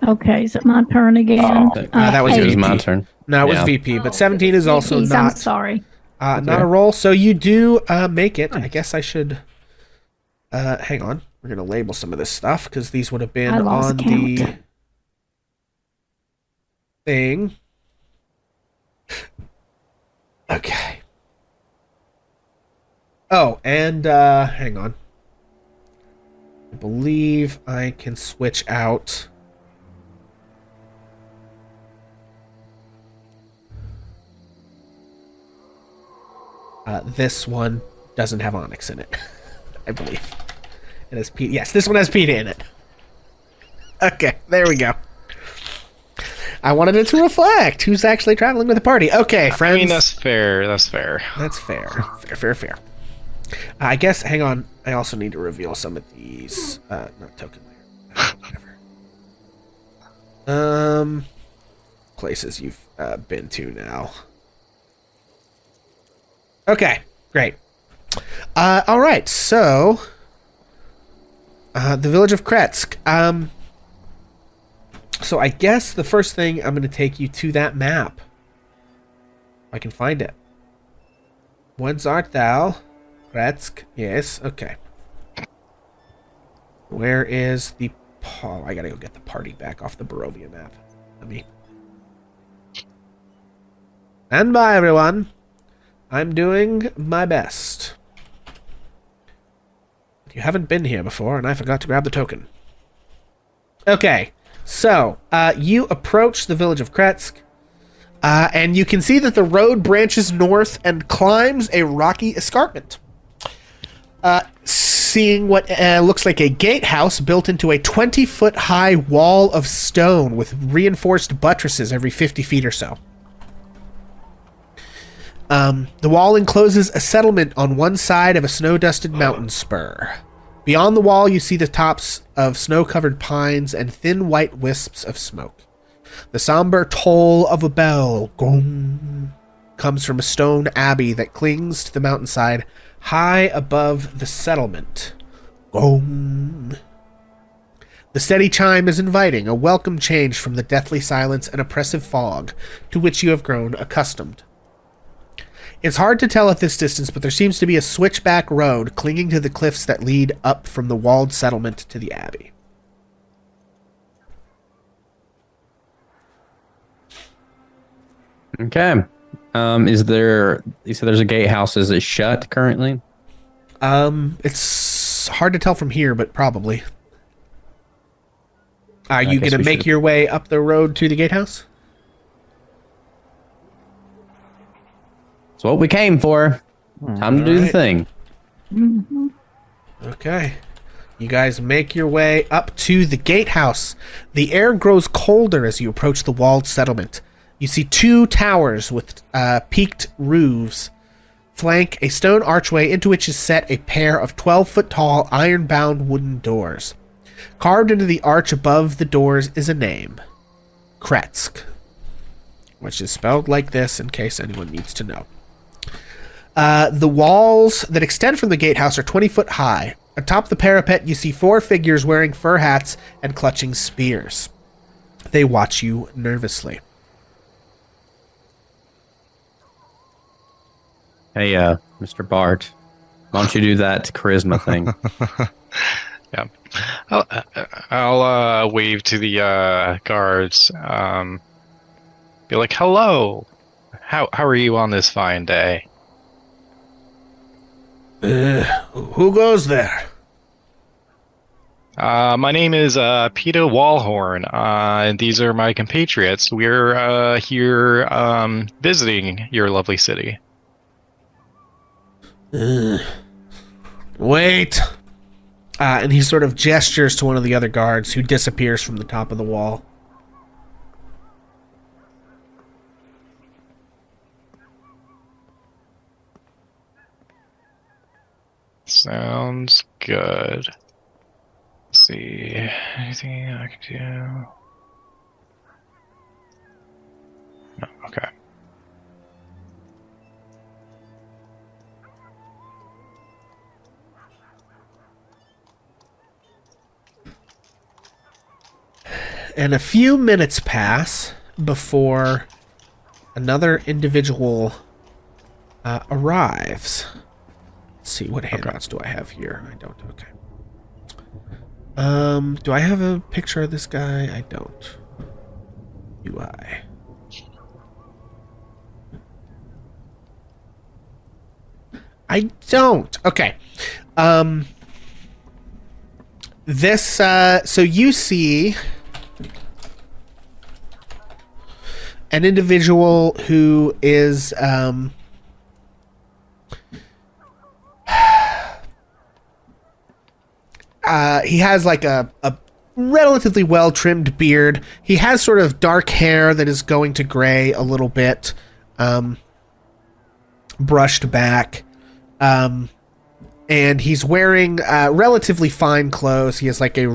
okay. Is it my turn again? that was It VP. was my turn. No, it was Yeah. VP, but 17 is also VPs, I'm not sorry. not a roll. So you do make it. I guess I should. Hang on. We're gonna label some of this stuff because these would have been I lost on count. the thing. Okay. Oh, and hang on. I believe I can switch out. This one doesn't have onyx in it, I believe. It has P. Yes, this one has Peter in it. Okay, there we go. I wanted it to reflect who's actually traveling with the party. Okay, friends. I mean, that's fair. That's fair. That's fair. Fair. I guess, hang on. I also need to reveal some of these. Not token layer. Whatever. Places you've been to now. Okay, great. All right, so the village of Kretsk. So I guess the first thing I'm going to take you to that map. If I can find it. Whence art thou? Kretsk. Yes. Okay. Where is the? Oh, I gotta go get the party back off the Barovia map. Let me. Stand by, everyone. I'm doing my best. You haven't been here before, and I forgot to grab the token. Okay, so you approach the village of Kretsk, and you can see that the road branches north and climbs a rocky escarpment. Seeing what looks like a gatehouse built into a 20-foot high wall of stone with reinforced buttresses every 50 feet or so. The wall encloses a settlement on one side of a snow-dusted mountain spur. Beyond the wall, you see the tops of snow-covered pines and thin white wisps of smoke. The somber toll of a bell comes from a stone abbey that clings to the mountainside high above the settlement. The steady chime is inviting, a welcome change from the deathly silence and oppressive fog to which you have grown accustomed. It's hard to tell at this distance, but there seems to be a switchback road clinging to the cliffs that lead up from the walled settlement to the abbey. Okay. Is there? You said there's a gatehouse. Is it shut currently? It's hard to tell from here, but probably. Are you guess going to we make should- your way up the road to the gatehouse? It's what we came for. Time to do the Alright. thing. Okay. You guys make your way up to the gatehouse. The air grows colder as you approach the walled settlement. You see two towers with peaked roofs flank a stone archway into which is set a pair of 12-foot tall iron-bound wooden doors. Carved into the arch above the doors is a name. Kretsk. Which is spelled like this in case anyone needs to know. The walls that extend from the gatehouse are 20 foot high. Atop the parapet, you see four figures wearing fur hats and clutching spears. They watch you nervously. Hey, Mr. Bart, why don't you do that charisma thing? Yeah. I'll wave to the guards. Be like, hello. How are you on this fine day? Who goes there? My name is Peter Walhorn. These are my compatriots. We're here visiting your lovely city. Wait. And he sort of gestures to one of the other guards who disappears from the top of the wall. Sounds good. Let's see. Anything I can do? No, okay. And a few minutes pass before another individual arrives. Let's see, what handouts do I have here? I don't. Okay. Do I have a picture of this guy? I don't. UI. I don't. Okay. This, so you see an individual who is, he has like a relatively well-trimmed beard. He has sort of dark hair that is going to gray a little bit, brushed back. And he's wearing relatively fine clothes. He has like a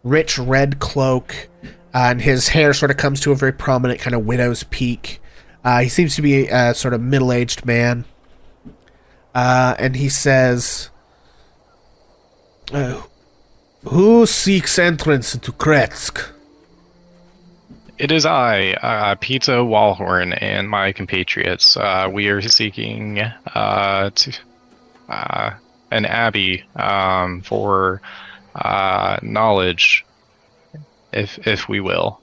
rich red cloak, and his hair sort of comes to a very prominent kind of widow's peak. He seems to be a sort of middle-aged man. And he says, who seeks entrance into Kretsk? It is I, Peter Walhorn, and my compatriots. We are seeking an abbey for knowledge, if we will.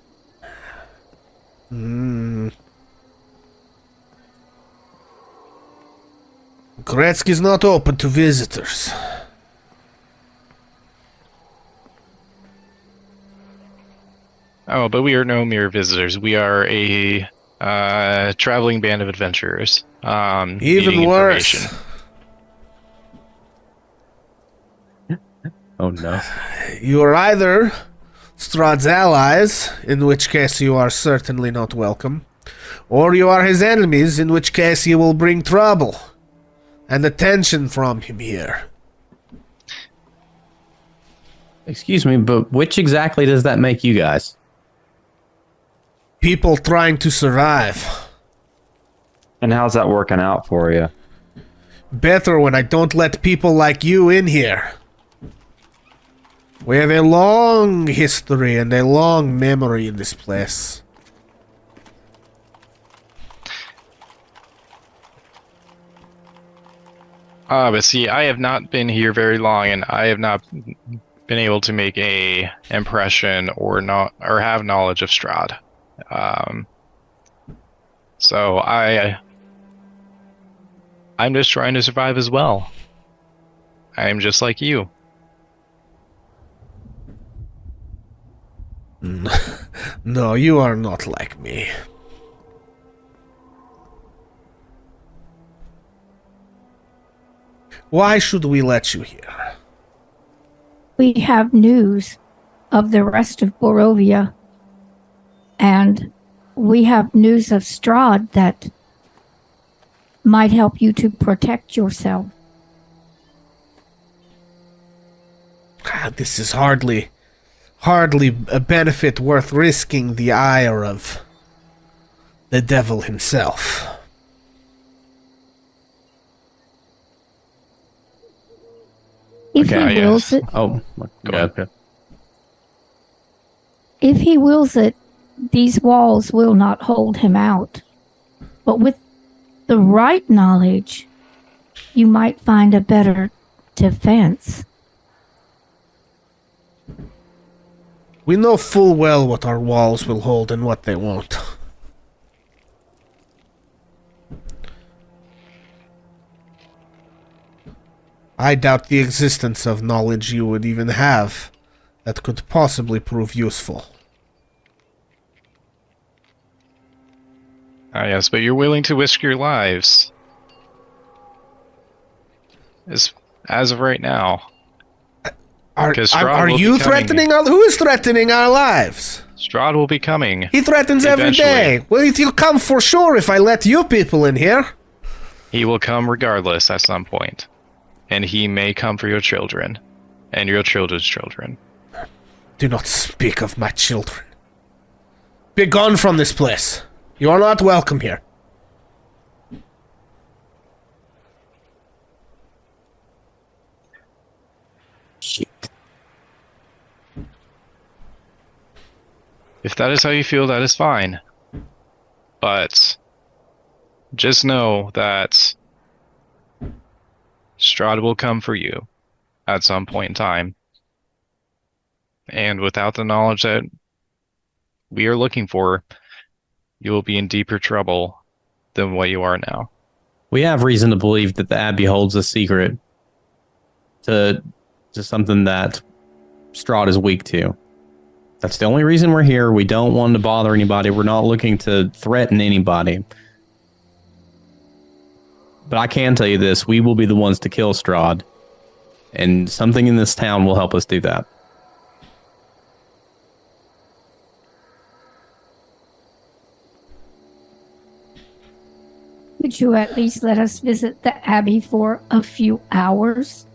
Kretsk is not open to visitors. Oh, but we are no mere visitors. We are a traveling band of adventurers. Even needing worse. information. Oh no. You are either Strahd's allies, in which case you are certainly not welcome, or you are his enemies, in which case you will bring trouble and attention from him here. Excuse me, but which exactly does that make you guys? People trying to survive. And how's that working out for you? Better when I don't let people like you in here. We have a long history and a long memory in this place. But see, I have not been here very long, and I have not been able to make a impression or have knowledge of Strahd. So I'm just trying to survive as well. I am just like you. No, you are not like me. Why should we let you here? We have news of the rest of Borovia, and we have news of Strahd that might help you to protect yourself. This is hardly a benefit worth risking the ire of the devil himself. If Okay, he wills it, Oh, Go ahead. okay. if he wills it, these walls will not hold him out. But with the right knowledge, you might find a better defense. We know full well what our walls will hold and what they won't. I doubt the existence of knowledge you would even have that could possibly prove useful. Ah, yes, but you're willing to risk your lives. As of right now. Are Strahd will be you coming. threatening who is threatening our lives? Strahd will be coming. He threatens every Eventually. day. Well, he'll come for sure if I let you people in here. He will come regardless at some point. And he may come for your children. And your children's children. Do not speak of my children. Be gone from this place. You are not welcome here. If that is how you feel, that is fine. But just know that Strahd will come for you at some point in time. And without the knowledge that we are looking for, you will be in deeper trouble than what you are now. We have reason to believe that the Abbey holds a secret to something that Strahd is weak to. That's the only reason we're here. We don't want to bother anybody. We're not looking to threaten anybody. But I can tell you this, we will be the ones to kill Strahd. And something in this town will help us do that. Could you at least let us visit the Abbey for a few hours?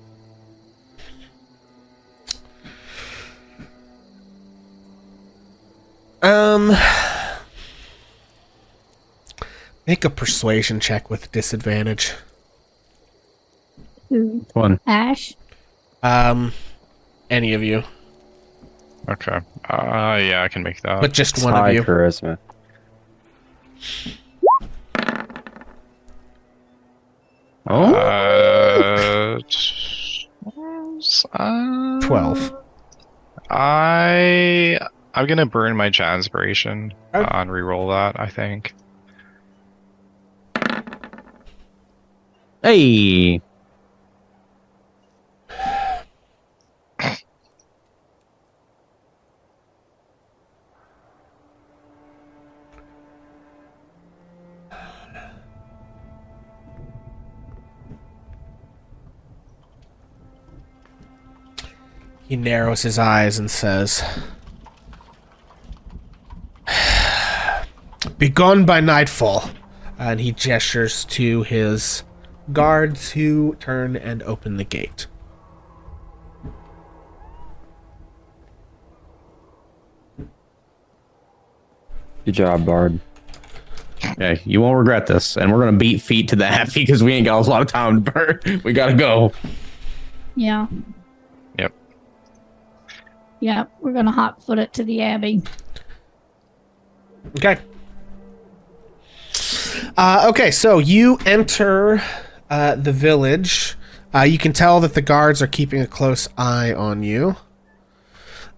Make a persuasion check with disadvantage. Who? One. Ash? Any of you. Okay. Yeah, I can make that. But just one High of you. charisma. Oh, 12. I'm gonna burn my Janspiration and reroll that, I think. hey. He narrows his eyes and says, "Be gone by nightfall." And he gestures to his guards who turn and open the gate. Good job, Bard. Okay, you won't regret this. And we're going to beat feet to the Abbey because we ain't got a lot of time to burn. We got to go. Yeah. Yep. Yeah, we're going to hot foot it to the Abbey. Okay. Okay, so you enter the village. You can tell that the guards are keeping a close eye on you.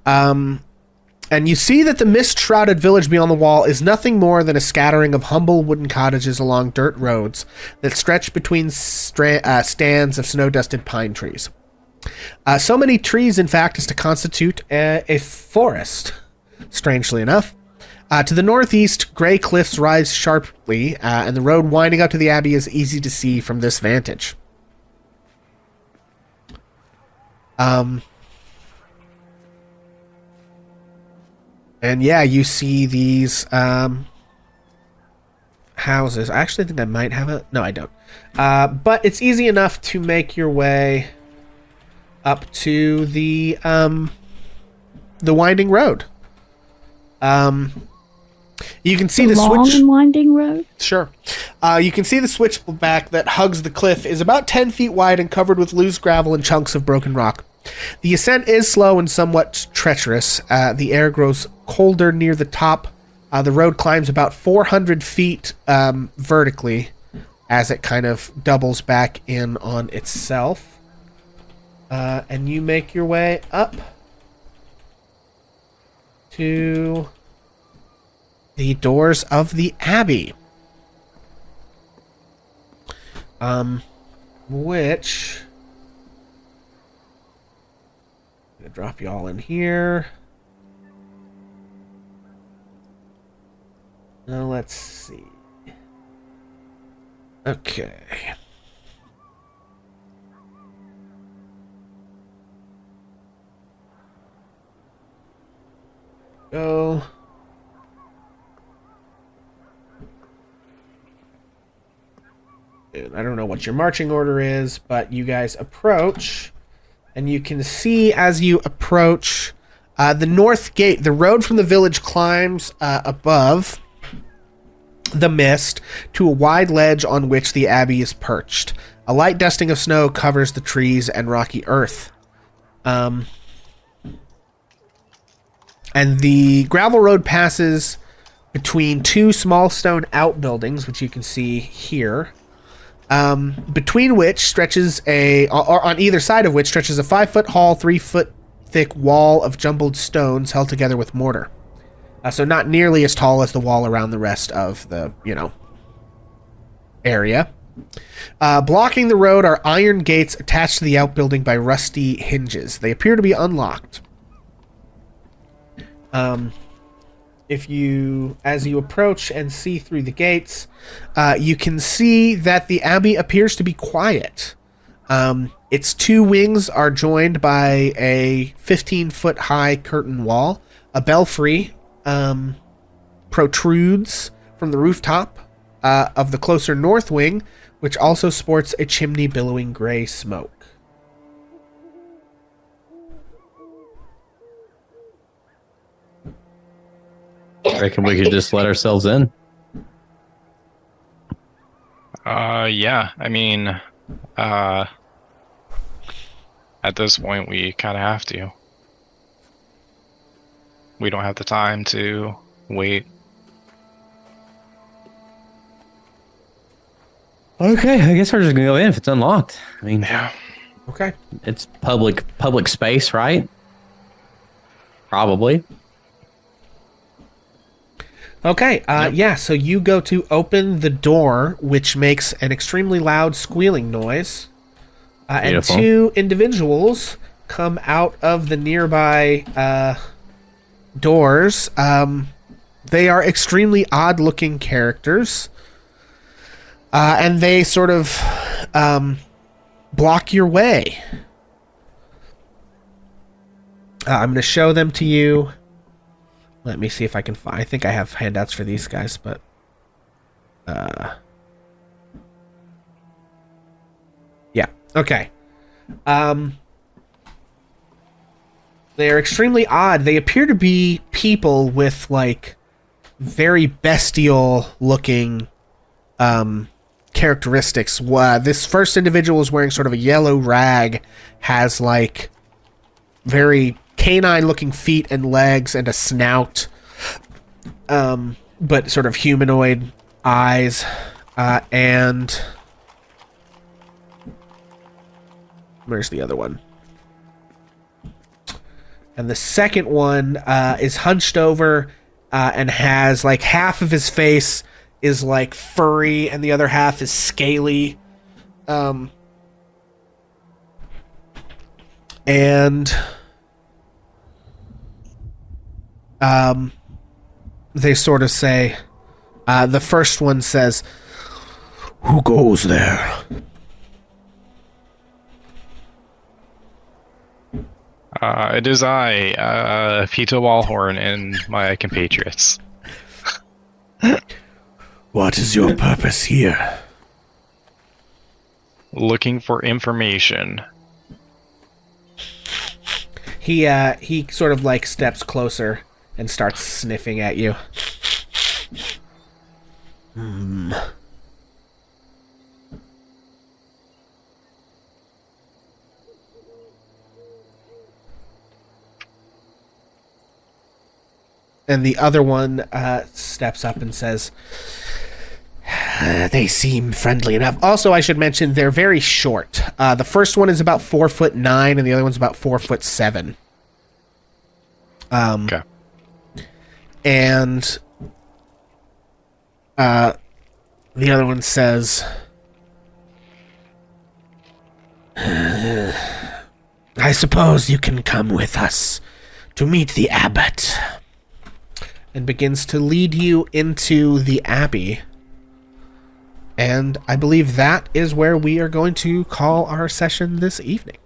And you see that the mist-shrouded village beyond the wall is nothing more than a scattering of humble wooden cottages along dirt roads that stretch between stands of snow-dusted pine trees. So many trees, in fact, as to constitute a forest, strangely enough. To the northeast, gray cliffs rise sharply, and the road winding up to the abbey is easy to see from this vantage. And yeah, you see these houses. I actually think I might have a... No, I don't. But it's easy enough to make your way up to the winding road. You can see the long switch... and winding road? Sure. You can see the switchback that hugs the cliff is about 10 feet wide and covered with loose gravel and chunks of broken rock. The ascent is slow and somewhat treacherous. The air grows colder near the top. The road climbs about 400 feet vertically as it kind of doubles back in on itself. And you make your way up to the doors of the Abbey. Which... Gonna drop you all in here. Now let's see. Okay. Go. I don't know what your marching order is, but you guys approach, and you can see as you approach the north gate. The road from the village climbs above the mist to a wide ledge on which the abbey is perched. A light dusting of snow covers the trees and rocky earth. And the gravel road passes between two small stone outbuildings, which you can see here, between which stretches or on either side of which stretches a 5-foot tall, 3-foot thick wall of jumbled stones held together with mortar. So not nearly as tall as the wall around the rest of the, area. Blocking the road are iron gates attached to the outbuilding by rusty hinges. They appear to be unlocked. As you approach and see through the gates, you can see that the abbey appears to be quiet. Its two wings are joined by a 15-foot high curtain wall. A belfry protrudes from the rooftop of the closer north wing, which also sports a chimney billowing gray smoke. I reckon we could just let ourselves in. Yeah. I mean, at this point, we kind of have to. We don't have the time to wait. Okay, I guess we're just gonna go in if it's unlocked. I mean, Yeah. Okay. it's public space, right? Probably. Okay, yeah, so you go to open the door, which makes an extremely loud squealing noise. And Beautiful. two individuals come out of the nearby doors. They are extremely odd-looking characters. And they sort of block your way. I'm going to show them to you. Let me see if I can find... I think I have handouts for these guys, but... yeah, okay. They are extremely odd. They appear to be people with, like, very bestial-looking characteristics. This first individual is wearing sort of a yellow rag, has, like, very canine-looking feet and legs and a snout, but sort of humanoid eyes, and where's the other one? And the second one is hunched over and has, like, half of his face is, like, furry and the other half is scaly. And they sort of say, the first one says, "Who goes there?" It is I, Peter Walhorn, and my compatriots. What is your purpose here? Looking for information. He sort of, like, steps closer and starts sniffing at you. And the other one steps up and says, "They seem friendly enough." Also, I should mention they're very short. The first one is about 4'9", and the other one's about 4'7". Okay. And the other one says, I suppose you can come with us to meet the abbot. And begins to lead you into the abbey. And I believe that is where we are going to call our session this evening.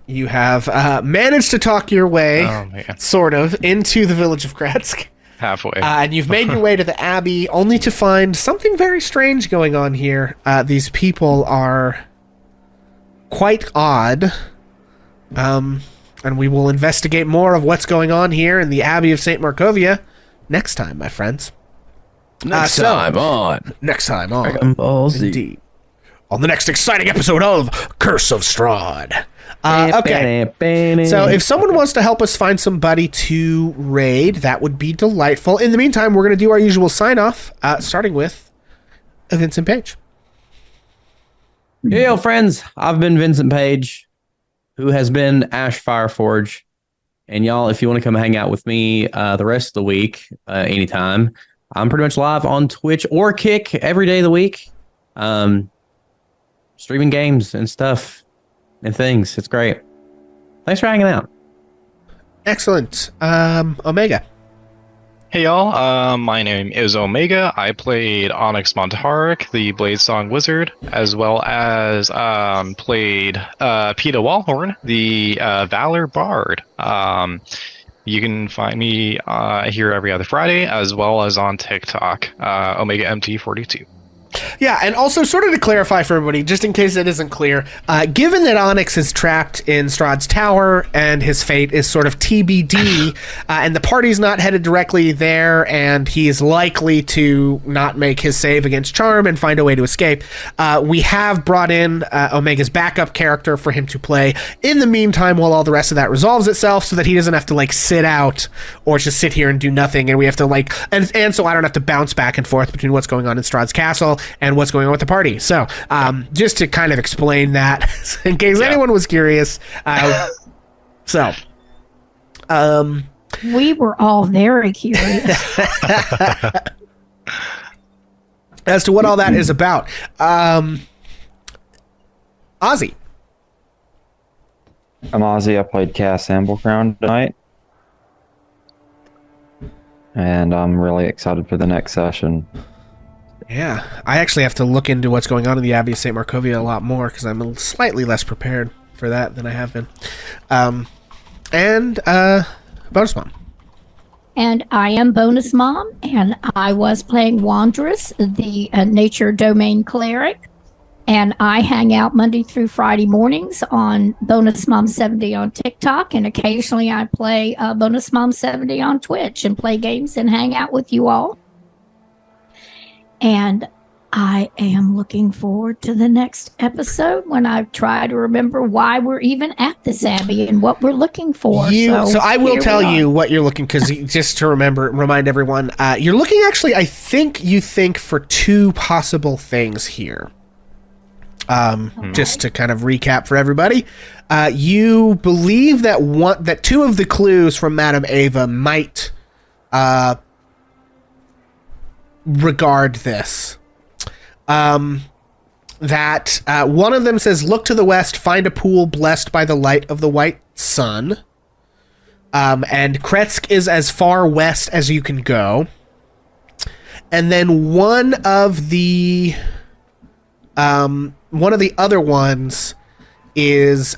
You have managed to talk your way, sort of, into the village of Kretsk. Halfway. And you've made your way to the abbey, only to find something very strange going on here. These people are quite odd. And we will investigate more of what's going on here in the Abbey of St. Markovia next time, my friends. Next time on Dragon Ball Z. Indeed. On the next exciting episode of Curse of Strahd. Okay. So if someone wants to help us find somebody to raid, that would be delightful. In the meantime, we're going to do our usual sign-off, starting with Vincent Page. Yo, friends. I've been Vincent Page, who has been Ash Fireforge. And y'all, if you want to come hang out with me the rest of the week, anytime, I'm pretty much live on Twitch or Kick every day of the week. Streaming games and stuff and things. It's great. Thanks for hanging out. Excellent. Omega. Hey y'all, my name is Omega. I played Onyx Montarik, the Bladesong Wizard, as well as played Peeta Wallhorn, the Valor Bard. You can find me here every other Friday, as well as on TikTok, Omega MT42. Yeah, and also sort of to clarify for everybody, just in case it isn't clear, given that Onyx is trapped in Strahd's tower and his fate is sort of TBD, and the party's not headed directly there, and he is likely to not make his save against Charm and find a way to escape, we have brought in Omega's backup character for him to play in the meantime while all the rest of that resolves itself, so that he doesn't have to like sit out or just sit here and do nothing, and we have to like, and so I don't have to bounce back and forth between what's going on in Strahd's castle and what's going on with the party. So just to kind of explain that in case anyone was curious. We were all very curious. As to what all that is about. Ozzy. I'm Ozzy. I played Cass Amblecrown tonight. And I'm really excited for the next session. Yeah, I actually have to look into what's going on in the Abbey of St. Markovia a lot more, because I'm slightly less prepared for that than I have been. Bonus Mom. And I am Bonus Mom, and I was playing Wanderess, the Nature Domain Cleric. And I hang out Monday through Friday mornings on Bonus Mom 70 on TikTok, and occasionally I play Bonus Mom 70 on Twitch and play games and hang out with you all. And I am looking forward to the next episode when I try to remember why we're even at this abbey and what we're looking for. So I will tell you what you're looking, because just to remind everyone, you're looking actually, I think you think for two possible things here. Just to kind of recap for everybody, you believe that two of the clues from Madame Ava might regard this. That one of them says, look to the west, find a pool blessed by the light of the white sun. And Kretsk is as far west as you can go. And then one of the other ones is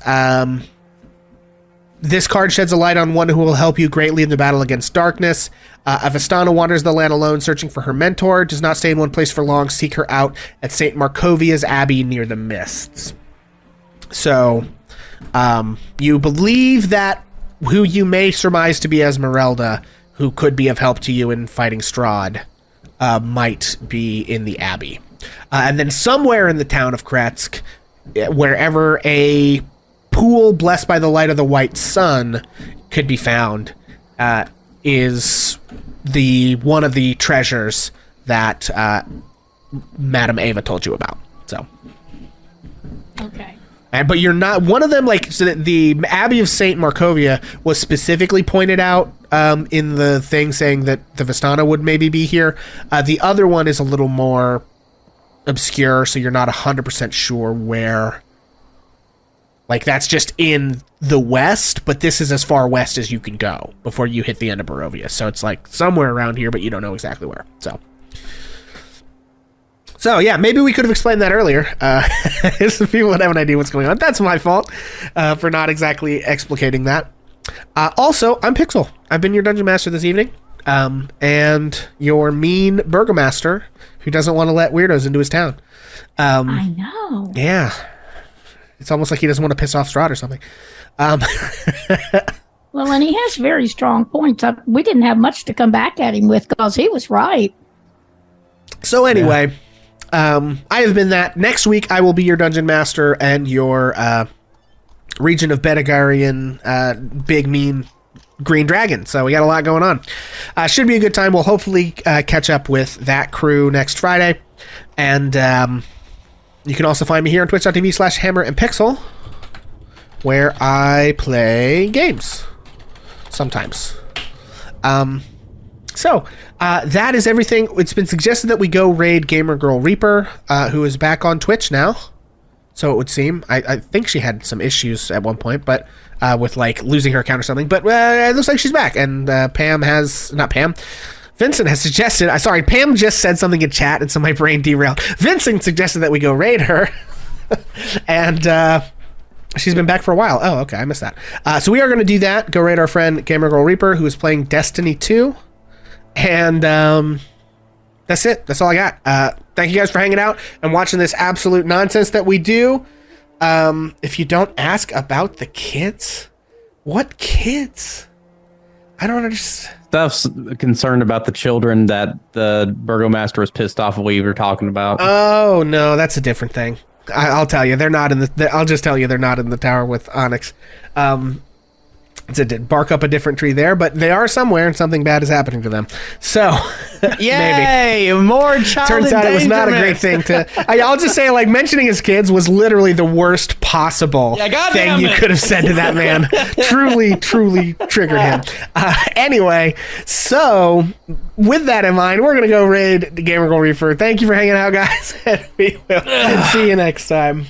this card sheds a light on one who will help you greatly in the battle against darkness. Avistana wanders the land alone, searching for her mentor. Does not stay in one place for long. Seek her out at St. Markovia's Abbey near the Mists. So, you believe that who you may surmise to be Esmeralda, who could be of help to you in fighting Strahd, might be in the Abbey. And then somewhere in the town of Kretsk, wherever a pool blessed by the light of the white sun could be found, is one of the treasures that Madame Ava told you about. So, Okay. but you're not one of them. Like, so that the Abbey of Saint Markovia was specifically pointed out in the thing saying that the Vistana would maybe be here. The other one is a little more obscure, so you're not 100% sure where Like, that's just in the west, but this is as far west as you can go before you hit the end of Barovia. So it's like somewhere around here, but you don't know exactly where. So yeah, maybe we could have explained that earlier. If people would have an idea what's going on. That's my fault for not exactly explicating that. Also, I'm Pixel. I've been your Dungeon Master this evening. And your mean Burgomaster who doesn't want to let weirdos into his town. I know. Yeah. It's almost like he doesn't want to piss off Strahd or something. Well, and he has very strong points. We didn't have much to come back at him with because he was right. So anyway, I have been that. Next week, I will be your Dungeon Master and your region of Bedagarian big mean green dragon. So we got a lot going on. Should be a good time. We'll hopefully catch up with that crew next Friday. And you can also find me here on twitch.tv/hammer and pixel, where I play games sometimes. So that is everything. It's been suggested that we go raid Gamer Girl Reaper, who is back on Twitch now. So it would seem. I think she had some issues at one point, but with like losing her account or something. But it looks like she's back. And Vincent has suggested. Pam just said something in chat, and so my brain derailed. Vincent suggested that we go raid her, and she's been back for a while. Oh, okay, I missed that. So we are going to do that. Go raid our friend Gamer Girl Reaper, who is playing Destiny 2, and that's it. That's all I got. Thank you guys for hanging out and watching this absolute nonsense that we do. If you don't ask about the kids, what kids? I don't understand. Stuff's concerned about the children that the Burgomaster was pissed off we were talking about. Oh no, that's a different thing. I'll tell you, they're not in the. I'll just tell you, they're not in the tower with Onyx. It bark up a different tree there, but they are somewhere, and something bad is happening to them. So, yay, maybe more child turns out it was not a great thing to. I'll just say, like, mentioning his kids was literally the worst possible thing you could have said to that man. truly triggered him. Anyway, so with that in mind, we're gonna go raid the Gamer Girl Reaper. Thank you for hanging out, guys, and we will see you next time.